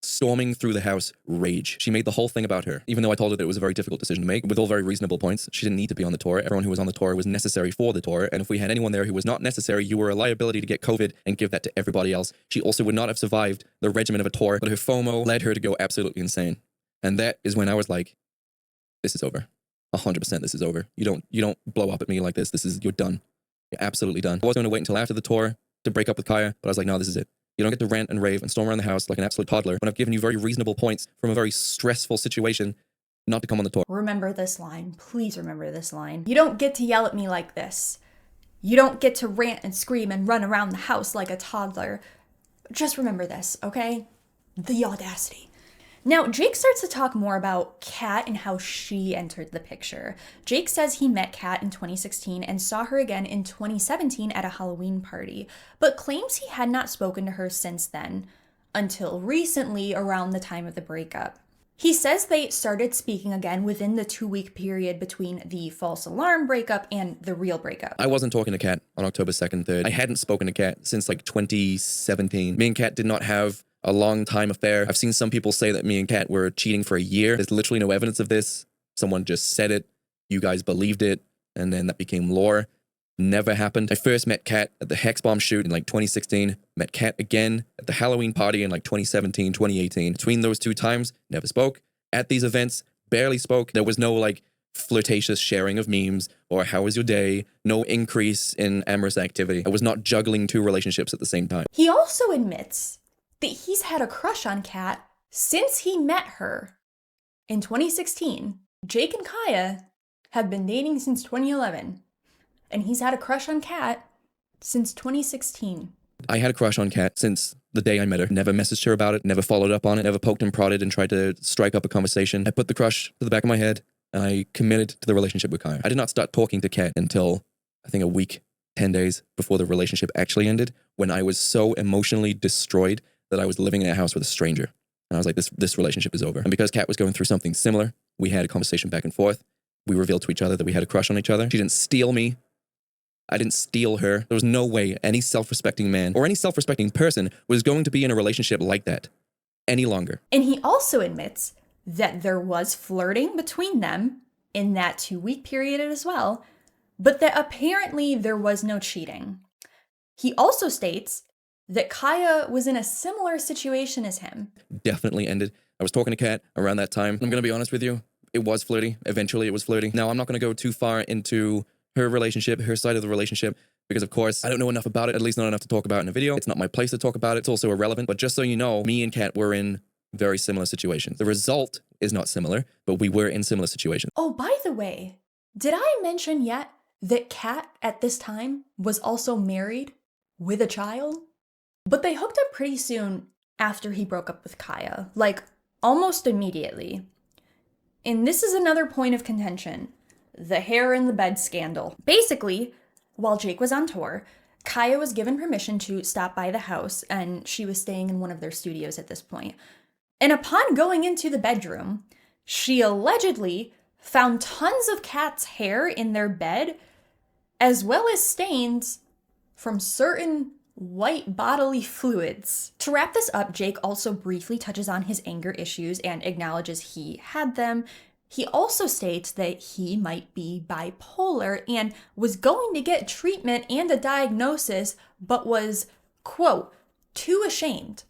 storming through the house, rage. She made the whole thing about her, even though I told her that it was a very difficult decision to make, with all very reasonable points. She didn't need to be on the tour. Everyone who was on the tour was necessary for the tour, and if we had anyone there who was not necessary, you were a liability to get COVID and give that to everybody else. She also would not have survived the regimen of a tour, but her FOMO led her to go absolutely insane. And that is when I was like, this is over. 100% this is over. You don't blow up at me like this. You're done. You're absolutely done. I was going to wait until after the tour to break up with Kaya, but I was like, no, this is it. You don't get to rant and rave and storm around the house like an absolute toddler when I've given you very reasonable points from a very stressful situation not to come on the tour. Remember this line. Please remember this line. You don't get to yell at me like this. You don't get to rant and scream and run around the house like a toddler. Just remember this, okay? The audacity. Now, Jake starts to talk more about Kat and how she entered the picture. Jake says he met Kat in 2016 and saw her again in 2017 at a Halloween party, but claims he had not spoken to her since then, until recently around the time of the breakup. He says they started speaking again within the 2-week period between the false alarm breakup and the real breakup. I wasn't talking to Kat on October 2nd, 3rd. I hadn't spoken to Kat since like 2017. Me and Kat did not have a long time affair. I've seen some people say that me and Kat were cheating for a year. There's literally no evidence of this. Someone just said it. You guys believed it. And then that became lore. Never happened. I first met Kat at the Hex Bomb shoot in like 2016. Met Kat again at the Halloween party in like 2017, 2018. Between those two times, never spoke. At these events, barely spoke. There was no like flirtatious sharing of memes or how was your day? No increase in amorous activity. I was not juggling two relationships at the same time. He also admits that he's had a crush on Kat since he met her in 2016. Jake and Kaya have been dating since 2011, and he's had a crush on Kat since 2016. I had a crush on Kat since the day I met her. Never messaged her about it, never followed up on it, never poked and prodded and tried to strike up a conversation. I put the crush to the back of my head, and I committed to the relationship with Kaya. I did not start talking to Kat until, I think, a week, 10 days before the relationship actually ended, when I was so emotionally destroyed that I was living in a house with a stranger. And I was like, this relationship is over. And because Kat was going through something similar, we had a conversation back and forth. We revealed to each other that we had a crush on each other. She didn't steal me. I didn't steal her. There was no way any self-respecting man or any self-respecting person was going to be in a relationship like that any longer. And he also admits that there was flirting between them in that 2-week period as well, but that apparently there was no cheating. He also states that Kaya was in a similar situation as him. Definitely ended. I was talking to Kat around that time. I'm going to be honest with you. It was flirty. Eventually it was flirty. Now, I'm not going to go too far into her relationship, her side of the relationship, because of course, I don't know enough about it, at least not enough to talk about in a video. It's not my place to talk about it. It's also irrelevant. But just so you know, me and Kat were in very similar situations. The result is not similar, but we were in similar situations. Oh, by the way, did I mention yet that Kat at this time was also married with a child? But they hooked up pretty soon after he broke up with Kaya, like almost immediately. And this is another point of contention, the hair in the bed scandal. Basically, while Jake was on tour, Kaya was given permission to stop by the house, and she was staying in one of their studios at this point. And upon going into the bedroom, she allegedly found tons of Kat's hair in their bed, as well as stains from certain white bodily fluids. To wrap this up, Jake also briefly touches on his anger issues and acknowledges he had them. He also states that he might be bipolar and was going to get treatment and a diagnosis, but was, quote, too ashamed.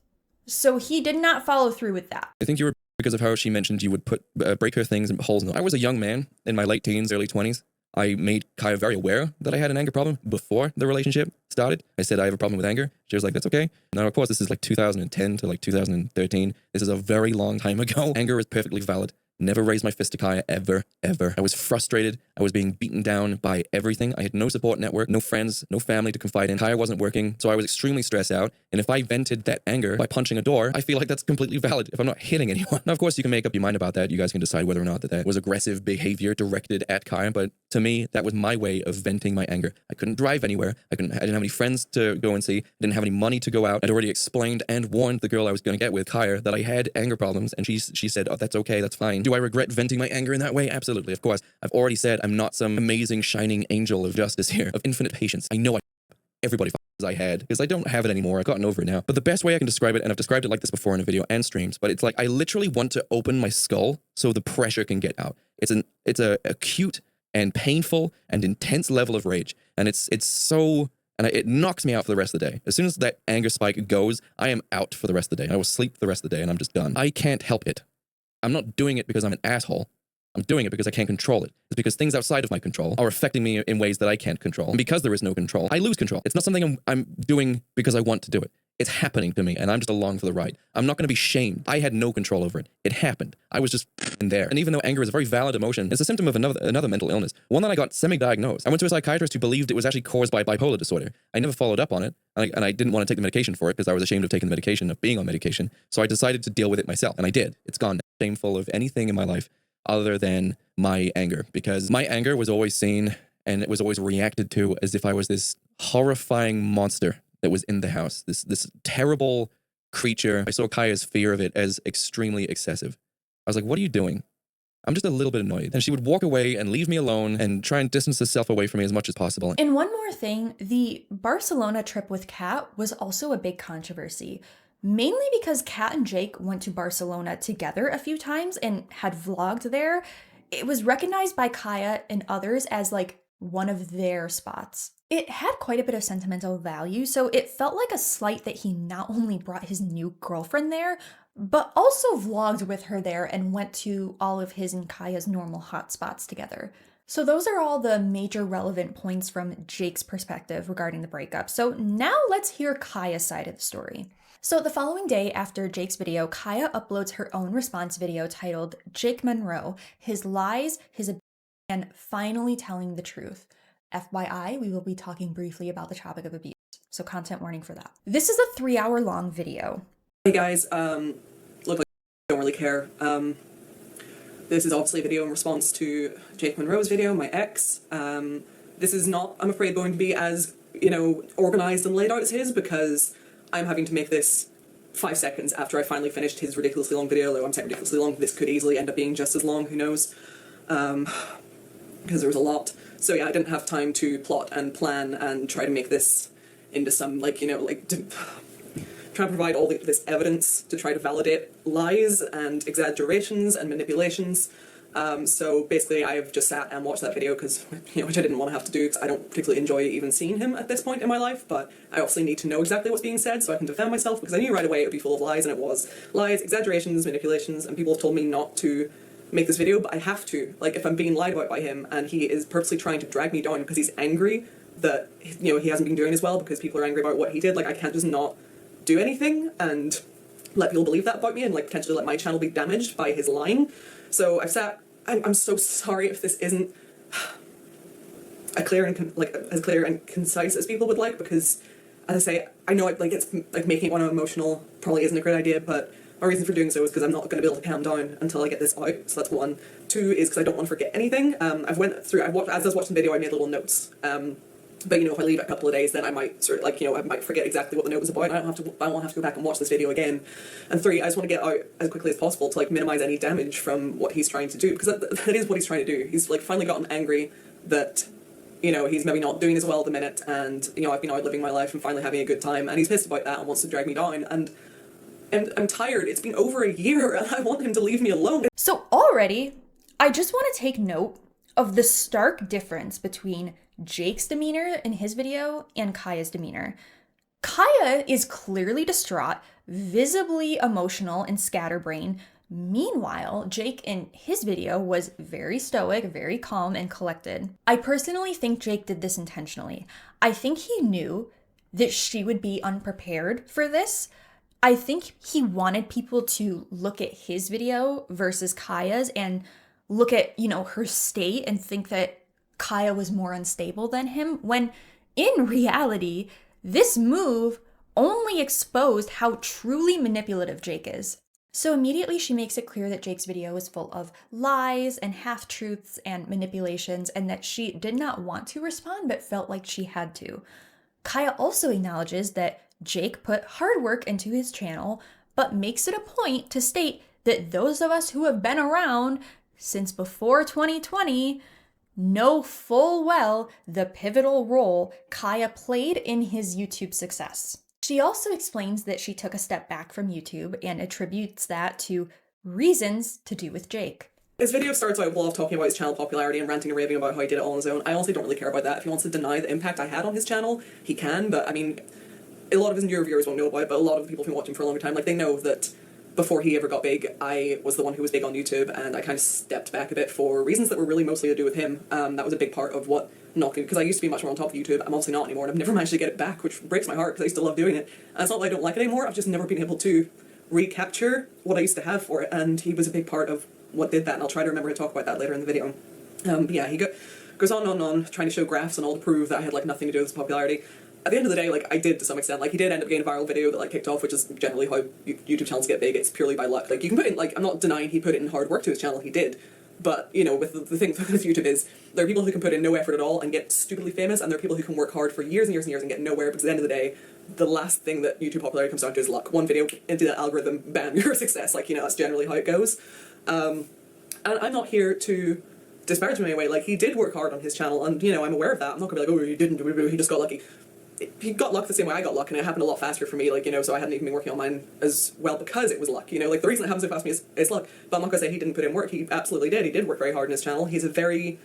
So he did not follow through with that. I think you were because of how she mentioned you would break her things and holes in them. I was a young man in my late teens, early 20s. I made Kaya very aware that I had an anger problem before the relationship started. I said, I have a problem with anger. She was like, that's okay. Now, of course, this is like 2010 to like 2013. This is a very long time ago. Anger is perfectly valid. Never raised my fist to Kaya, ever, ever. I was frustrated. I was being beaten down by everything. I had no support network, no friends, no family to confide in. Kaya wasn't working, so I was extremely stressed out. And if I vented that anger by punching a door, I feel like that's completely valid if I'm not hitting anyone. Now, of course, you can make up your mind about that. You guys can decide whether or not that was aggressive behavior directed at Kaya, but to me, that was my way of venting my anger. I couldn't drive anywhere. I didn't have any friends to go and see. I didn't have any money to go out. I'd already explained and warned the girl I was going to get with, Kaya, that I had anger problems, and she said, oh, that's okay, that's fine. Do I regret venting my anger in that way? Absolutely, of course. I've already said I'm not some amazing shining angel of justice here, of infinite patience. I know everybody I had, because I don't have it anymore. I've gotten over it now. But the best way I can describe it, and I've described it like this before in a video and streams, but it's like I literally want to open my skull so the pressure can get out. It's a acute and painful and intense level of rage, and it's so, and it knocks me out for the rest of the day. As soon as that anger spike goes, I am out for the rest of the day. I will sleep the rest of the day, and I'm just done. I can't help it. I'm not doing it because I'm an asshole. I'm doing it because I can't control it. It's because things outside of my control are affecting me in ways that I can't control. And because there is no control, I lose control. It's not something I'm doing because I want to do it. It's happening to me, and I'm just along for the ride. I'm not going to be shamed. I had no control over it. It happened. I was just in there. And even though anger is a very valid emotion, it's a symptom of another mental illness, one that I got semi-diagnosed. I went to a psychiatrist who believed it was actually caused by bipolar disorder. I never followed up on it, and I didn't want to take the medication for it because I was ashamed of taking the medication, of being on medication. So I decided to deal with it myself, and I did. It's gone. Shameful of anything in my life other than my anger, because my anger was always seen and it was always reacted to as if I was this horrifying monster that was in the house, this terrible creature. I saw Kaya's fear of it as extremely excessive. I was like, what are you doing? I'm just a little bit annoyed. And she would walk away and leave me alone and try and distance herself away from me as much as possible. And one more thing, the Barcelona trip with Kat was also a big controversy. Mainly because Kat and Jake went to Barcelona together a few times and had vlogged there. It was recognized by Kaya and others as like one of their spots. It had quite a bit of sentimental value, so it felt like a slight that he not only brought his new girlfriend there, but also vlogged with her there and went to all of his and Kaya's normal hotspots together. So those are all the major relevant points from Jake's perspective regarding the breakup. So now let's hear Kaya's side of the story. So the following day after Jake's video, Kaya uploads her own response video titled Jake MUNRO, His Lies, His Abuse, and Finally Telling the Truth. FYI, we will be talking briefly about the topic of abuse, so content warning for that. This is a 3-hour-long video. Hey guys, look like I don't really care. This is obviously a video in response to Jake MUNRO's video, my ex. This is not, I'm afraid, going to be as, organized and laid out as his, because I'm having to make this 5 seconds after I finally finished his ridiculously long video. Although I'm saying ridiculously long, this could easily end up being just as long, who knows? Because there was a lot. So yeah, I didn't have time to plot and plan and try to make this into some, try to provide all this evidence to try to validate lies and exaggerations and manipulations. So basically I've just sat and watched that video because, which I didn't want to have to do because I don't particularly enjoy even seeing him at this point in my life, but I obviously need to know exactly what's being said so I can defend myself, because I knew right away it would be full of lies, and it was. Lies, exaggerations, manipulations, and people have told me not to make this video, but I have to. Like, if I'm being lied about by him and he is purposely trying to drag me down because he's angry that, he hasn't been doing as well because people are angry about what he did, like, I can't just not do anything and let people believe that about me and, potentially let my channel be damaged by his lying. So I've sat, I'm so sorry if this isn't as clear and concise as people would like, because, as I say, I know it's making it one emotional probably isn't a great idea, but my reason for doing so is because I'm not going to be able to calm down until I get this out, so that's one. 2 is because I don't want to forget anything. As I was watching the video, I made little notes. But, you know, if I leave it a couple of days, then I might sort of, like, you know, I might forget exactly what the note was about. I won't have to go back and watch this video again. And 3, I just want to get out as quickly as possible to, like, minimize any damage from what he's trying to do, because that is what he's trying to do. He's, like, finally gotten angry that, you know, he's maybe not doing as well at the minute, and, you know, I've been out living my life and finally having a good time, and he's pissed about that and wants to drag me down, and I'm tired. It's been over a year, and I want him to leave me alone. So already, I just want to take note of the stark difference between Jake's demeanor in his video and Kaya's demeanor. Kaya is clearly distraught, visibly emotional and scatterbrained. Meanwhile, Jake in his video was very stoic, very calm and collected. I personally think Jake did this intentionally. I think he knew that she would be unprepared for this. I think he wanted people to look at his video versus Kaya's and look at, you know, her state and think that Kaya was more unstable than him, when in reality, this move only exposed how truly manipulative Jake is. So immediately she makes it clear that Jake's video is full of lies and half-truths and manipulations, and that she did not want to respond but felt like she had to. Kaya also acknowledges that Jake put hard work into his channel, but makes it a point to state that those of us who have been around since before 2020 know full well the pivotal role Kaya played in his YouTube success. She also explains that she took a step back from YouTube and attributes that to reasons to do with Jake. His video starts out with Love talking about his channel popularity and ranting and raving about how he did it all on his own. I honestly don't really care about that. If he wants to deny the impact I had on his channel, he can, but I mean, a lot of his newer viewers won't know about it, but a lot of the people who've been watching for a long time, like, they know that before he ever got big, I was the one who was big on YouTube, and I kind of stepped back a bit for reasons that were really mostly to do with him. That was a big part of what knocking, because I used to be much more on top of YouTube. I'm obviously not anymore, and I've never managed to get it back, which breaks my heart because I used to love doing it. And it's not that I don't like it anymore, I've just never been able to recapture what I used to have for it, and he was a big part of what did that, and I'll try to remember to talk about that later in the video. But yeah, he goes on and on, trying to show graphs and all to prove that I had, like, nothing to do with his popularity. At the end of the day, like, I did to some extent. Like, he did end up getting a viral video that, like, kicked off, which is generally how YouTube channels get big. It's purely by luck. Like, you can put in, like, I'm not denying he put in hard work to his channel, he did. But, you know, with the thing with YouTube is, there are people who can put in no effort at all and get stupidly famous, and there are people who can work hard for years and years and years and get nowhere, because at the end of the day, the last thing that YouTube popularity comes down to is luck. One video into that algorithm, bam, you're a success. Like, you know, that's generally how it goes. And I'm not here to disparage him in any way. Like, he did work hard on his channel, and, you know, I'm aware of that. I'm not gonna be like, oh, he didn't, he just got lucky. He got luck the same way I got luck, and it happened a lot faster for me, like, you know, so I hadn't even been working on mine as well because it was luck, you know, like, the reason it happens so fast for me is luck, but I'm not gonna say he didn't put in work. He absolutely did. He did work very hard on his channel. He's a very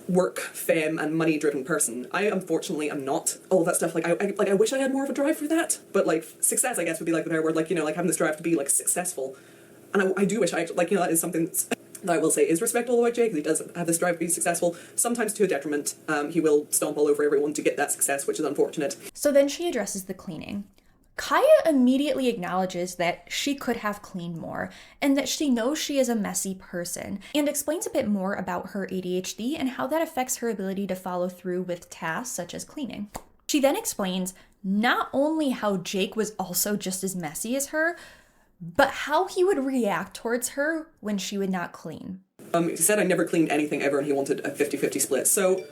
work, fame, and money-driven person. I, unfortunately, am not all that stuff. Like, I wish I had more of a drive for that, but, like, success, I guess, would be, like, the better word, like, you know, like, having this drive to be, like, successful, and I do wish like, you know, that is something that I will say is respectable about Jake, because he does have this drive to be successful, sometimes to a detriment. He will stomp all over everyone to get that success, which is unfortunate. So then she addresses the cleaning. Kaya immediately acknowledges that she could have cleaned more, and that she knows she is a messy person, and explains a bit more about her ADHD and how that affects her ability to follow through with tasks such as cleaning. She then explains not only how Jake was also just as messy as her, but how he would react towards her when she would not clean. He said I never cleaned anything ever, and he wanted a 50-50 split. So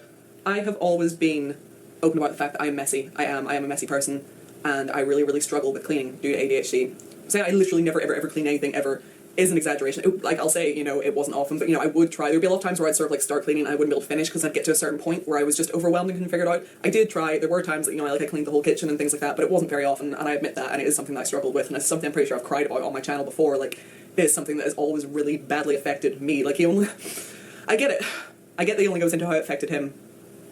I have always been open about the fact that I am messy. I am a messy person, and I really, really struggle with cleaning due to ADHD. Saying I literally never, ever clean anything ever is an exaggeration. Like, I'll say, you know, it wasn't often, but, you know, I would try. There would be a lot of times where I'd sort of, like, start cleaning and I wouldn't be able to finish because I'd get to a certain point where I was just overwhelmed and couldn't figure it out. I did try. There were times that, you know, I cleaned the whole kitchen and things like that, but it wasn't very often, and I admit that, and it is something that I struggled with, and it's something I'm pretty sure I've cried about on my channel before. Like, it is something that has always really badly affected me. Like, I get it. I get that he only goes into how it affected him.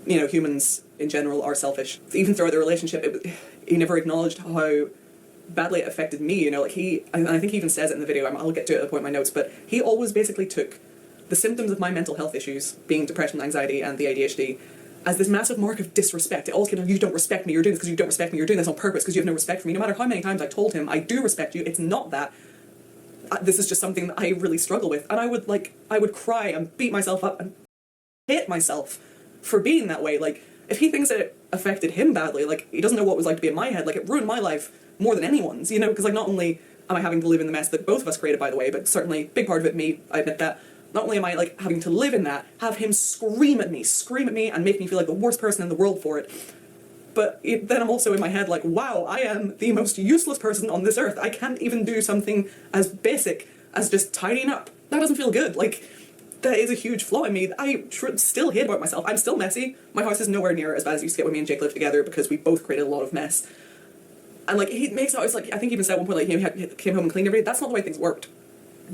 You know, humans in general are selfish. Even throughout the relationship, he never acknowledged how badly it affected me, you know, like and I think he even says it in the video, I'll get to it at the point in my notes, but he always basically took the symptoms of my mental health issues, being depression, anxiety, and the ADHD, as this massive mark of disrespect. It always came, you don't respect me, you're doing this because you don't respect me, you're doing this on purpose because you have no respect for me. No matter how many times I told him, I do respect you, it's not that. This is just something that I really struggle with, and I would cry and beat myself up and hate myself for being that way. Like, if he thinks it affected him badly, like, he doesn't know what it was like to be in my head. Like, it ruined my life more than anyone's, you know, because, like, not only am I having to live in the mess that both of us created, by the way, but certainly big part of it, me, I admit that, not only am I like having to live in that, have him scream at me and make me feel like the worst person in the world for it. But then I'm also in my head like, wow, I am the most useless person on this earth. I can't even do something as basic as just tidying up. That doesn't feel good. Like, that is a huge flaw in me. I still hate about myself. I'm still messy. My house is nowhere near as bad as it used to get when me and Jake lived together because we both created a lot of mess. And like, he makes it, it's like, I think he even said at one point, like, he came home and cleaned everything. That's not the way things worked.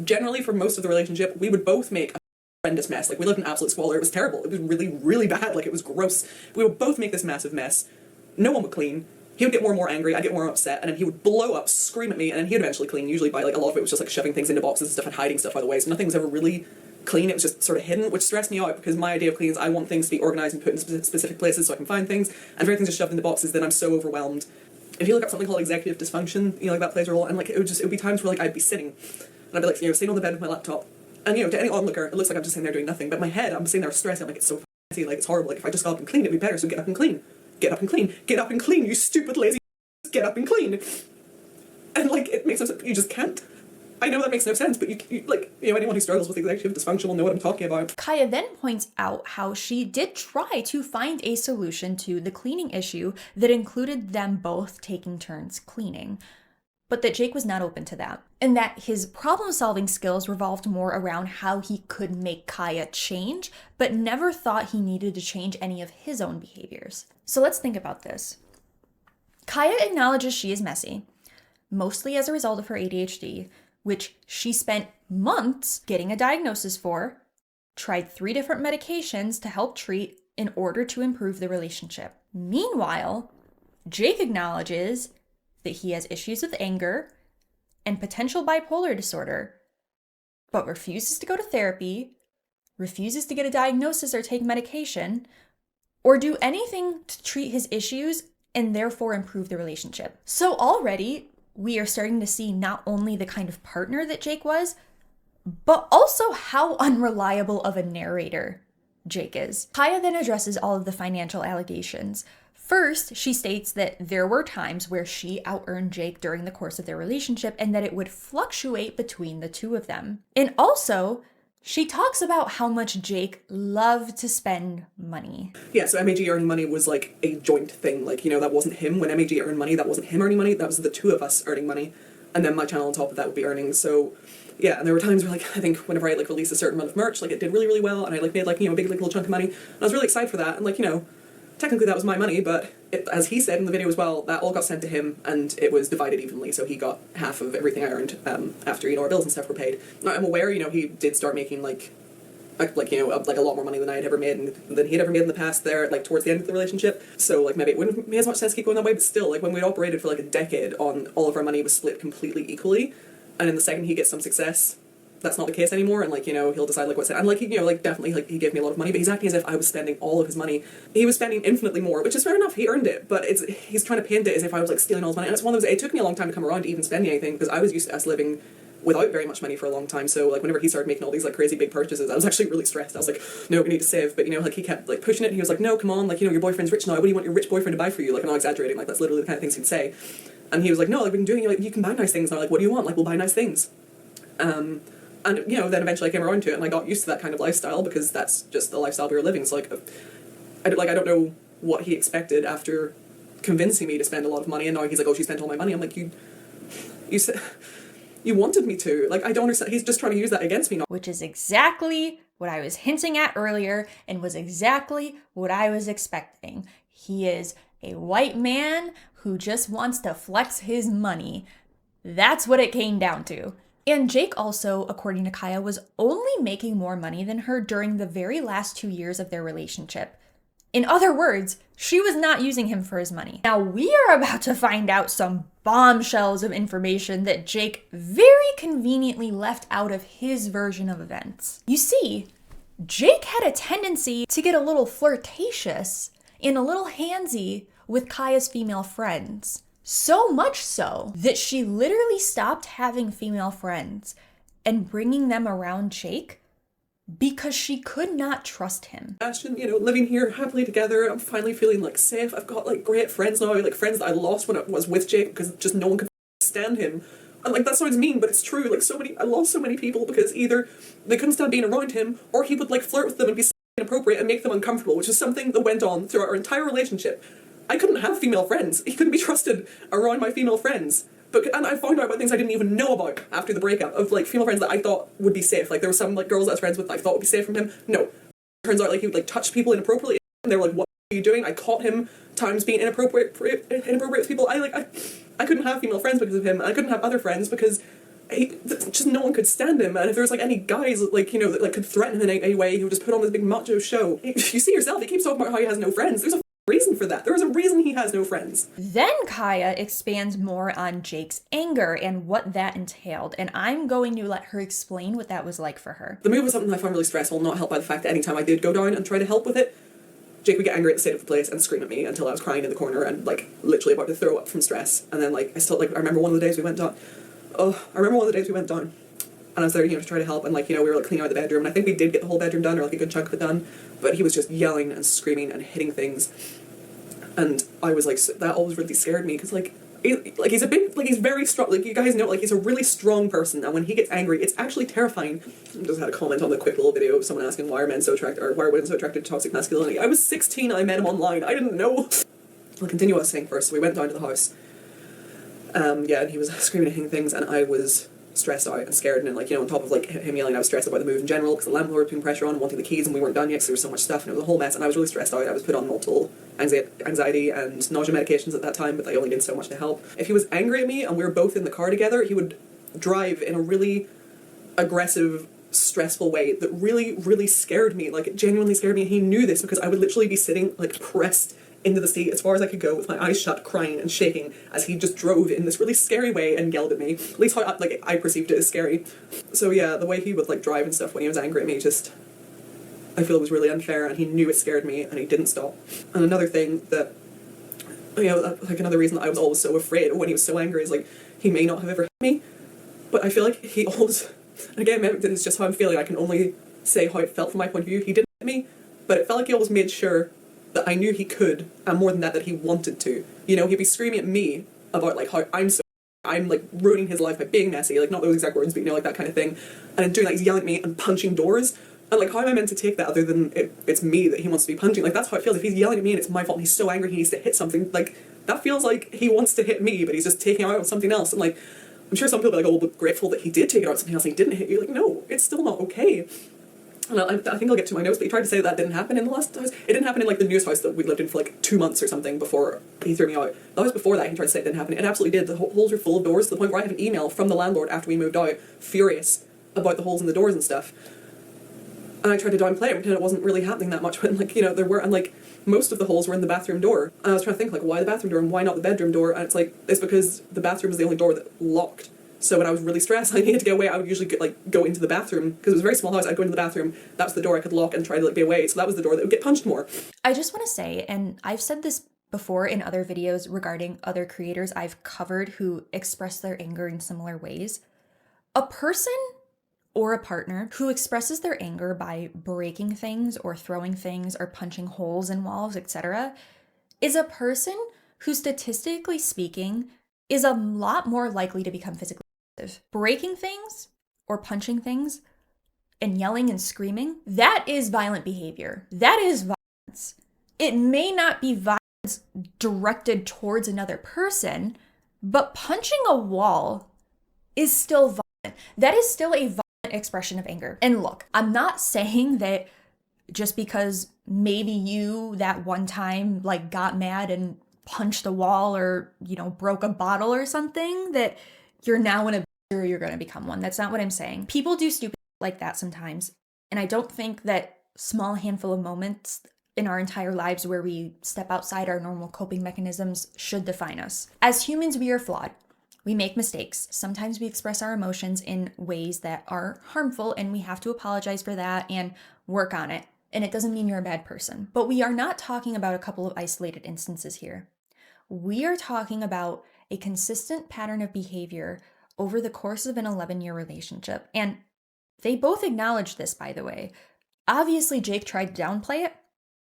Generally, for most of the relationship, we would both make a horrendous mess. Like, we lived in absolute squalor. It was terrible. It was really, really bad. Like, it was gross. We would both make this massive mess. No one would clean. He would get more and more angry, I'd get more upset, and then he would blow up, scream at me, and then he'd eventually clean. Usually by, like, a lot of it was just, like, shoving things into boxes and stuff and hiding stuff out of the way, so nothing was ever really clean. It was just sort of hidden, which stressed me out, because my idea of clean is I want things to be organised and put in specific places so I can find things, and if everything's just shoved into boxes, then I'm so overwhelmed. If you look up something called executive dysfunction, you know, like, that plays a role, and, like, it would be times where, like, I'd be sitting, and I'd be, like, you know, sitting on the bed with my laptop, and, you know, to any onlooker, it looks like I'm just sitting there doing nothing, but in my head, I'm sitting there stressing, I'm like, it's so messy, like, it's horrible, like, if I just got up and cleaned, it'd be better, so get up and clean. Get up and clean. Get up and clean, you stupid lazy get up and clean. And like, it makes no sense. You just can't. I know that makes no sense, but you like, you know, anyone who struggles with executive dysfunction will know what I'm talking about. Kaya then points out how she did try to find a solution to the cleaning issue that included them both taking turns cleaning, but that Jake was not open to that, and that his problem-solving skills revolved more around how he could make Kaya change, but never thought he needed to change any of his own behaviors. So let's think about this. Kaya acknowledges she is messy, mostly as a result of her ADHD, which she spent months getting a diagnosis for, tried 3 different medications to help treat in order to improve the relationship. Meanwhile, Jake acknowledges that he has issues with anger and potential bipolar disorder, but refuses to go to therapy, refuses to get a diagnosis or take medication, or do anything to treat his issues and therefore improve the relationship. So already, we are starting to see not only the kind of partner that Jake was, but also how unreliable of a narrator Jake is. Kaya then addresses all of the financial allegations. First, she states that there were times where she out-earned Jake during the course of their relationship and that it would fluctuate between the two of them. And also, she talks about how much Jake loved to spend money. Yeah, so MAG earning money was like a joint thing. Like, you know, that wasn't him. When MAG earned money, that wasn't him earning money. That was the two of us earning money. And then my channel on top of that would be earning. So yeah, and there were times where, like, I think whenever I like released a certain amount of merch, like, it did really, really well, and I like made, like, you know, a big like little chunk of money, and I was really excited for that. And like, you know, technically that was my money, but it, as he said in the video as well, that all got sent to him and it was divided evenly, so he got half of everything I earned after, you know, our bills and stuff were paid. Now I'm aware, you know, he did start making like you know, like a lot more money than I had ever made and than he'd ever made in the past there, like towards the end of the relationship. So like maybe it wouldn't make as much sense to keep going that way, but still, like when we'd operated for like a decade on all of our money was split completely equally, and in the second he gets some success, that's not the case anymore, and like, you know, he'll decide like what's it, and like, you know, like definitely like he gave me a lot of money, but he's acting as if I was spending all of his money. He was spending infinitely more, which is fair enough, he earned it, but he's trying to paint it as if I was like stealing all his money, and it's one of those, it took me a long time to come around to even spending anything, because I was used to us living without very much money for a long time, so like whenever he started making all these like crazy big purchases, I was actually really stressed. I was like, no, we need to save, but you know, like he kept like pushing it, and he was like, no, come on, like, you know, your boyfriend's rich now, what do you want your rich boyfriend to buy for you? Like, I'm not exaggerating, like that's literally the kind of things he'd say. And he was like, no, like, we've been doing, like, you can buy nice things now, like, what do you want? Like, we'll buy nice things. And, you know, then eventually I came around to it, and I got used to that kind of lifestyle, because that's just the lifestyle we were living. So, like, I don't know what he expected after convincing me to spend a lot of money, and now he's like, oh, she spent all my money. I'm like, you said, you wanted me to. Like, I don't understand. He's just trying to use that against me now. Which is exactly what I was hinting at earlier, and was exactly what I was expecting. He is a white man who just wants to flex his money. That's what it came down to. And Jake also, according to Kaya, was only making more money than her during the very last 2 years of their relationship. In other words, she was not using him for his money. Now, we are about to find out some bombshells of information that Jake very conveniently left out of his version of events. You see, Jake had a tendency to get a little flirtatious and a little handsy with Kaya's female friends. So much so that she literally stopped having female friends and bringing them around Jake because she could not trust him. Ashton, you know, living here happily together, I'm finally feeling like safe. I've got like great friends now, like friends that I lost when I was with Jake because just no one could stand him. And like, that sounds mean, but it's true. Like, I lost so many people because either they couldn't stand being around him, or he would like flirt with them and be inappropriate and make them uncomfortable, which is something that went on throughout our entire relationship. I couldn't have female friends. He couldn't be trusted around my female friends. And I found out about things I didn't even know about after the breakup, of like female friends that I thought would be safe. Like, there were some like girls I was friends with that I thought would be safe from him. No. Turns out like he would like touch people inappropriately, and they were like, "What are you doing?" I caught him times being inappropriate with people. I couldn't have female friends because of him. I couldn't have other friends because just no one could stand him. And if there was like any guys like, you know, that like could threaten him in any way, he would just put on this big macho show. You see yourself, he keeps talking about how he has no friends. There's a reason for that. There is a reason he has no friends. Then Kaya expands more on Jake's anger and what that entailed, and I'm going to let her explain what that was like for her. The move was something I found really stressful, not helped by the fact that anytime I did go down and try to help with it, Jake would get angry at the state of the place and scream at me until I was crying in the corner and like literally about to throw up from stress. And then like I remember one of the days we went down. And I was there, you know, to try to help, and like, you know, we were like cleaning out the bedroom, and I think we did get the whole bedroom done, or like a good chunk of it done, but he was just yelling and screaming and hitting things, and I was like, that always really scared me, because like he's very strong, like you guys know, like he's a really strong person, and when he gets angry, it's actually terrifying. I just had a comment on the quick little video of someone asking why are women so attracted to toxic masculinity. I was 16, I met him online, I didn't know. I'll continue what I was saying first. So we went down to the house, and he was screaming and hitting things, and I was stressed out and scared, and like, you know, on top of like him yelling, I was stressed about the move in general because the landlord was putting pressure on, wanting the keys, and we weren't done yet, so there was so much stuff, and it was a whole mess, and I was really stressed out. I was put on multiple anxiety and nausea medications at that time, but they only did so much to help. If he was angry at me and we were both in the car together, he would drive in a really aggressive, stressful way that really, really scared me. Like, it genuinely scared me, and he knew this because I would literally be sitting like pressed into the seat as far as I could go with my eyes shut, crying and shaking as he just drove in this really scary way and yelled at me. At least how I perceived it as scary. So yeah, the way he would like drive and stuff when he was angry at me, I feel it was really unfair, and he knew it scared me and he didn't stop. And another thing that, you know, like another reason that I was always so afraid when he was so angry is like, he may not have ever hit me, but I feel like he always, and again, maybe this is just how I'm feeling, I can only say how it felt from my point of view. He didn't hit me, but it felt like he always made sure that I knew he could, and more than that he wanted to. You know, he'd be screaming at me about like how I'm like ruining his life by being messy, like not those exact words, but you know, like that kind of thing. And in doing that, he's yelling at me and punching doors. And like, how am I meant to take that other than it's me that he wants to be punching? Like, that's how it feels. If he's yelling at me and it's my fault and he's so angry he needs to hit something, like that feels like he wants to hit me, but he's just taking it out on something else. And like, I'm sure some people are like, oh, but grateful that he did take it out on something else and he didn't hit you. Like, no, it's still not okay. And I think I'll get to my notes, but he tried to say that didn't happen in the last house. It didn't happen in like the newest house that we lived in for like 2 months or something before he threw me out. The house before that, he tried to say it didn't happen. It absolutely did. The holes were full of doors to the point where I have an email from the landlord after we moved out, furious about the holes in the doors and stuff. And I tried to downplay it, pretend it wasn't really happening that much when, like, you know, there were, and like most of the holes were in the bathroom door. And I was trying to think, like, why the bathroom door and why not the bedroom door? And it's because the bathroom was the only door that locked. So when I was really stressed, I needed to get away, I would usually go into the bathroom, because it was a very small house. I'd go into the bathroom, that's the door I could lock and try to like be away. So that was the door that would get punched more. I just want to say, and I've said this before in other videos regarding other creators I've covered who express their anger in similar ways, a person or a partner who expresses their anger by breaking things or throwing things or punching holes in walls, etc., is a person who, statistically speaking, is a lot more likely to become physically aggressive. Breaking things or punching things and yelling and screaming, that is violent behavior. That is violence. It may not be violence directed towards another person, but punching a wall is still violent. That is still a violent expression of anger. And look, I'm not saying that just because maybe you that one time like got mad and punched a wall or, you know, broke a bottle or something, that you're now in a or you're going to become one. That's not what I'm saying. People do stupid like that sometimes. And I don't think that small handful of moments in our entire lives where we step outside our normal coping mechanisms should define us. As humans, we are flawed. We make mistakes. Sometimes we express our emotions in ways that are harmful, and we have to apologize for that and work on it. And it doesn't mean you're a bad person. But we are not talking about a couple of isolated instances here. We are talking about a consistent pattern of behavior over the course of an 11-year relationship. And they both acknowledge this, by the way. Obviously, Jake tried to downplay it,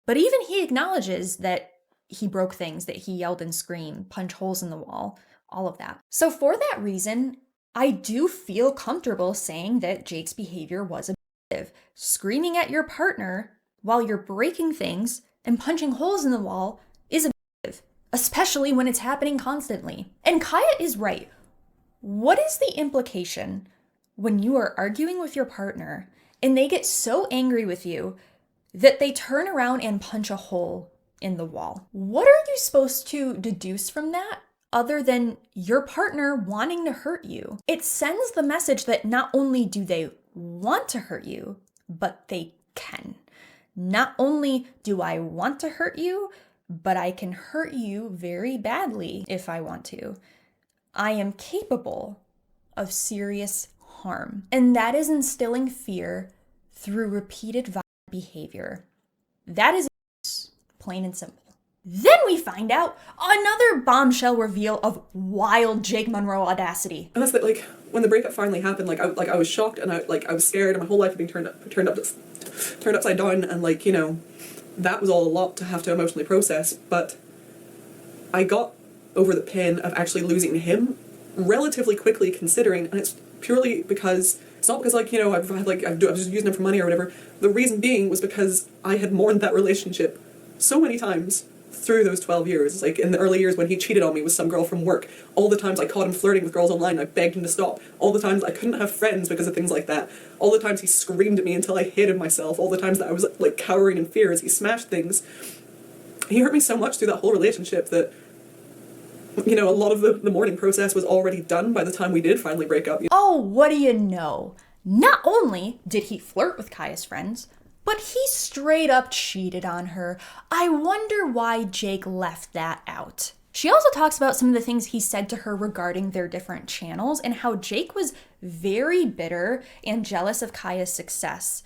but even he acknowledges that he broke things, that he yelled and screamed, punched holes in the wall, all of that. So for that reason, I do feel comfortable saying that Jake's behavior was abusive. Screaming at your partner while you're breaking things and punching holes in the wall is abusive, especially when it's happening constantly. And Kaya is right. What is the implication when you are arguing with your partner and they get so angry with you that they turn around and punch a hole in the wall? What are you supposed to deduce from that other than your partner wanting to hurt you? It sends the message that not only do they want to hurt you, but they can. Not only do I want to hurt you, but I can hurt you very badly if I want to. I am capable of serious harm. And that is instilling fear through repeated violent behavior. That is plain and simple. Then we find out another bombshell reveal of wild Jake MUNRO audacity. And that's that, like, when the breakup finally happened, I was shocked and I was scared, and my whole life had been turned upside down, and like, you know, that was all a lot to have to emotionally process. But I got over the pain of actually losing him relatively quickly, considering, and it's purely because it's not because, like, you know, I was just using him for money or whatever. The reason being was because I had mourned that relationship so many times through those 12 years. Like, in the early years when he cheated on me with some girl from work, all the times I caught him flirting with girls online, I begged him to stop. All the times I couldn't have friends because of things like that. All the times he screamed at me until I hated myself. All the times that I was, like, cowering in fear as he smashed things. He hurt me so much through that whole relationship that, you know, a lot of the mourning process was already done by the time we did finally break up. Oh, what do you know? Not only did he flirt with Kaya's friends, but he straight up cheated on her. I wonder why Jake left that out. She also talks about some of the things he said to her regarding their different channels and how Jake was very bitter and jealous of Kaya's success,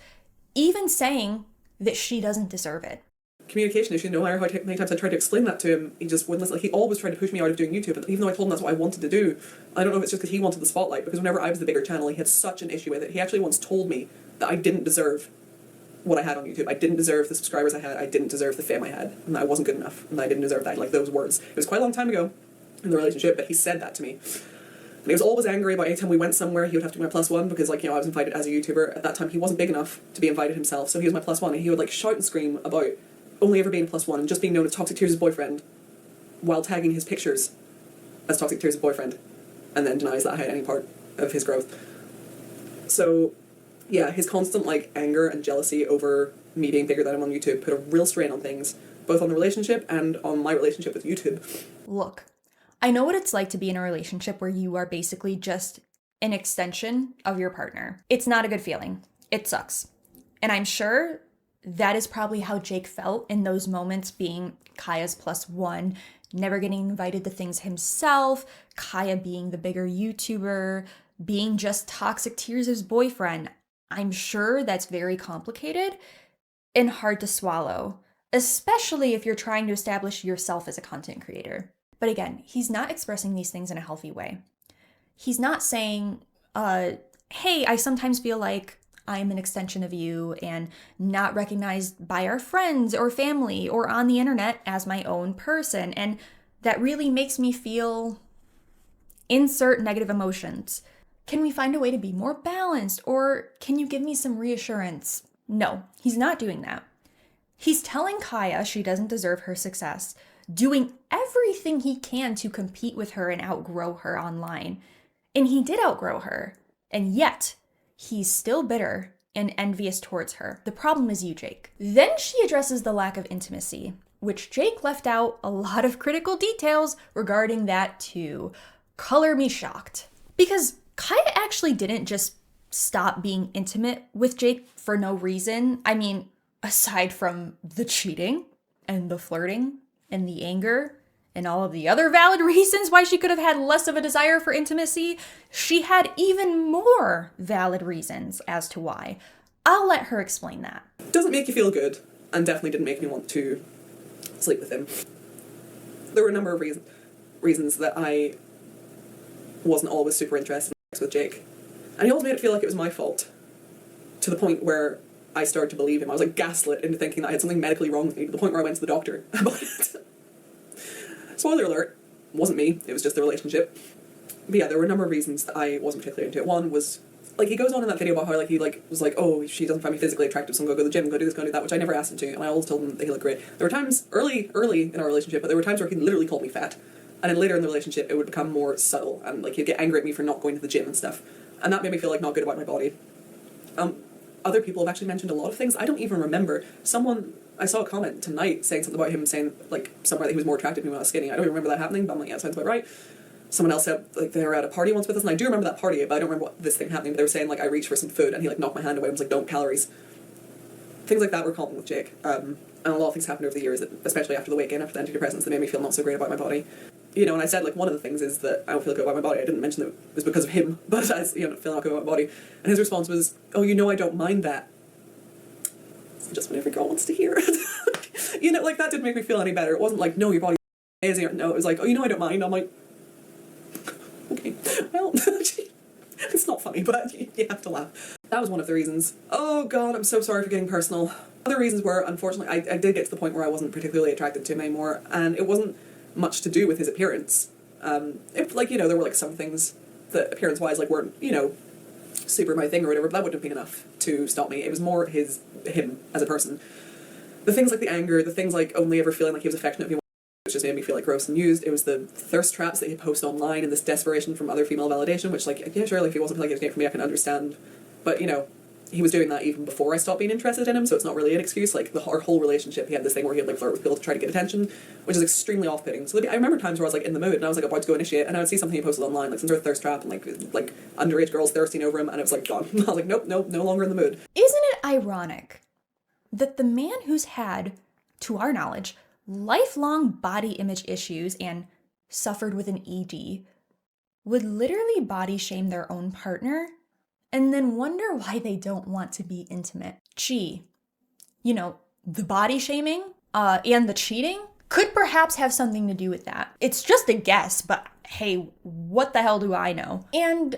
even saying that she doesn't deserve it. Communication issue, no matter how many times I tried to explain that to him, he just wouldn't listen. Like, he always tried to push me out of doing YouTube, and even though I told him that's what I wanted to do, I don't know if it's just because he wanted the spotlight, because whenever I was the bigger channel, he had such an issue with it. He actually once told me that I didn't deserve what I had on YouTube. I didn't deserve the subscribers I had. I didn't deserve the fame I had, and I wasn't good enough, and I didn't deserve that. Like, those words. It was quite a long time ago in the relationship, but he said that to me. And he was always angry about any time we went somewhere, he would have to be my +1, because, like, you know, I was invited as a YouTuber. At that time, he wasn't big enough to be invited himself, so he was my +1, and he would, like, shout and scream about only ever being +1 and just being known as Toxic Tears' boyfriend while tagging his pictures as Toxic Tears' boyfriend, and then denies that I had any part of his growth. So, yeah, his constant, like, anger and jealousy over me being bigger than him on YouTube put a real strain on things, both on the relationship and on my relationship with YouTube. Look, I know what it's like to be in a relationship where you are basically just an extension of your partner. It's not a good feeling. It sucks. And I'm sure that is probably how Jake felt in those moments, being Kaya's +1, never getting invited to things himself, Kaya being the bigger YouTuber, being just Toxic Tears' boyfriend. I'm sure that's very complicated and hard to swallow, especially if you're trying to establish yourself as a content creator. But again, he's not expressing these things in a healthy way. He's not saying, hey, I sometimes feel like I'm an extension of you and not recognized by our friends or family or on the internet as my own person. And that really makes me feel insert negative emotions. Can we find a way to be more balanced, or can you give me some reassurance? No, he's not doing that. He's telling Kaya she doesn't deserve her success, doing everything he can to compete with her and outgrow her online. And he did outgrow her, and yet he's still bitter and envious towards her. The problem is you, Jake. Then she addresses the lack of intimacy, which Jake left out a lot of critical details regarding that too. Color me shocked. Because Kaya actually didn't just stop being intimate with Jake for no reason. I mean, aside from the cheating and the flirting and the anger and all of the other valid reasons why she could have had less of a desire for intimacy, she had even more valid reasons as to why. I'll let her explain that. Doesn't make you feel good, and definitely didn't make me want to sleep with him. There were a number of reasons that I wasn't always super interested in sex with Jake. And he always made it feel like it was my fault, to the point where I started to believe him. I was, like, gaslit into thinking that I had something medically wrong with me, to the point where I went to the doctor about it. Spoiler alert, it wasn't me, it was just the relationship. But yeah, there were a number of reasons that I wasn't particularly into it. One was, like, he goes on in that video about how, like, he, like, was like, oh, she doesn't find me physically attractive, so I'm gonna go to the gym, go do this, go do that, which I never asked him to, and I always told him that he looked great. There were times, early in our relationship, but there were times where he literally called me fat. And then later in the relationship, it would become more subtle, and, like, he'd get angry at me for not going to the gym and stuff. And that made me feel, like, not good about my body. Other people have actually mentioned a lot of things I don't even remember. I saw a comment tonight saying something about him saying, like, somewhere that he was more attractive to me when I was skinny. I don't even remember that happening, but I'm like, yeah, sounds about right. Someone else said, like, they were at a party once with us, and I do remember that party, but I don't remember what this thing happening. But they were saying, like, I reached for some food, and he, like, knocked my hand away and was like, don't calories. Things like that were common with Jake. And a lot of things happened over the years, especially after the weight gain, after the antidepressants, that made me feel not so great about my body. You know, and I said, like, one of the things is that I don't feel good about my body. I didn't mention that it was because of him, but I, you know, feel not good about my body. And his response was, oh, you know, I don't mind that. It's just what every girl wants to hear. You know, like, that didn't make me feel any better. It wasn't like, no, your body's amazing. No, it was like, oh, you know, I don't mind. I'm like, okay, well, it's not funny, but you have to laugh. That was one of the reasons. Oh God, I'm so sorry for getting personal. Other reasons were, unfortunately, I did get to the point where I wasn't particularly attracted to him anymore, and it wasn't much to do with his appearance. Like, you know, there were, like, some things that appearance-wise, like, weren't, you know, super my thing or whatever, but that wouldn't have been enough to stop me. It was more him as a person. The things like the anger, the things like only ever feeling like he was affectionate of me, which just made me feel like gross and used. It was the thirst traps that he posted online and this desperation from other female validation, which, like, yeah, sure, like, if he wasn't feeling like he was for me, I can understand. But, you know, he was doing that even before I stopped being interested in him, so it's not really an excuse. Like, our whole relationship, he had this thing where he'd, like, flirt with people to try to get attention, which is extremely off-putting. So I remember times where I was, like, in the mood, and I was, like, about to go initiate, and I would see something he posted online, like some sort of thirst trap, and, like underage girls thirsting over him, and it was, like, gone. I was like, nope, no longer in the mood. Isn't it ironic that the man who's had, to our knowledge, lifelong body image issues and suffered with an ED would literally body shame their own partner and then wonder why they don't want to be intimate? Gee, you know, the body shaming and the cheating could perhaps have something to do with that. It's just a guess, but hey, what the hell do I know? And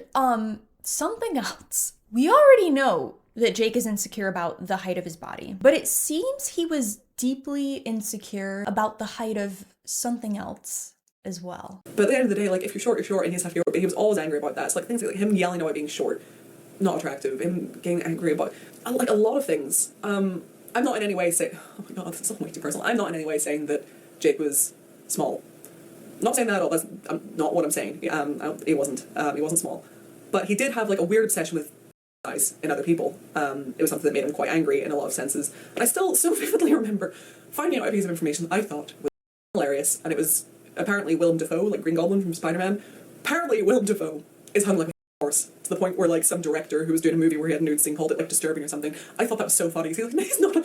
something else. We already know that Jake is insecure about the height of his body, but it seems he was deeply insecure about the height of something else as well. But at the end of the day, like, if you're short, you're short, and he's half your, but he was always angry about that. It's like things like him yelling about being short, not attractive, him getting angry about, like, a lot of things. I'm not in any way saying, oh my God, this is all way too personal. I'm not in any way saying that Jake was small. I'm not saying that at all. That's not what I'm saying. He wasn't small, but he did have, like, a weird obsession with size in other people. It was something that made him quite angry in a lot of senses. And I still so vividly remember finding out a piece of information that I thought was hilarious, and it was apparently Willem Dafoe, like Green Goblin from Spider-Man. Apparently Willem Dafoe is hung like a horse, to the point where, like, some director who was doing a movie where he had a nude scene called it, like, disturbing or something. I thought that was so funny. He's like, no, he's not.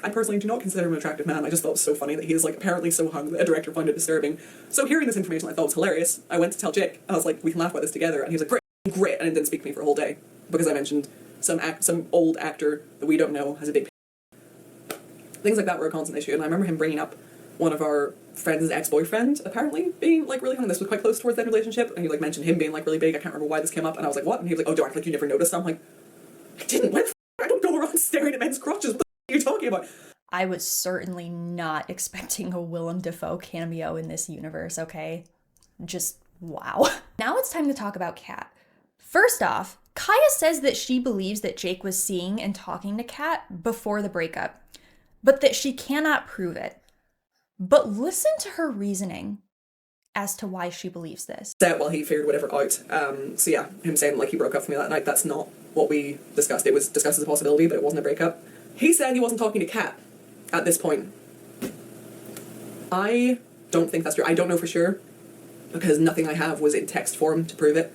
I personally do not consider him an attractive man. I just thought it was so funny that he is, like, apparently so hung that a director found it disturbing. So hearing this information I thought was hilarious. I went to tell Jake. I was like, we can laugh about this together. And he was like, great, and didn't speak to me for a whole day because I mentioned some old actor that we don't know has a big things like that were a constant issue. And I remember him bringing up one of our friends' ex-boyfriend apparently being, like, really hung. This was quite close towards that relationship, and he, like, mentioned him being, like, really big. I can't remember why this came up, and I was like, what? And he was like, oh, don't act like you never noticed. I'm like, I didn't. Why the f***? I don't go around staring at men's crotches. What the f*** are you talking about? I was certainly not expecting a Willem Dafoe cameo in this universe, okay? Just wow. Now it's time to talk about Kat. First off, Kaya says that she believes that Jake was seeing and talking to Kat before the breakup, but that she cannot prove it. But listen to her reasoning as to why she believes this. Well, he figured whatever out. So yeah, him saying, like, he broke up with me that night, that's not what we discussed. It was discussed as a possibility, but it wasn't a breakup. He said he wasn't talking to Kat at this point. I don't think that's true. I don't know for sure, because nothing I have was in text form to prove it,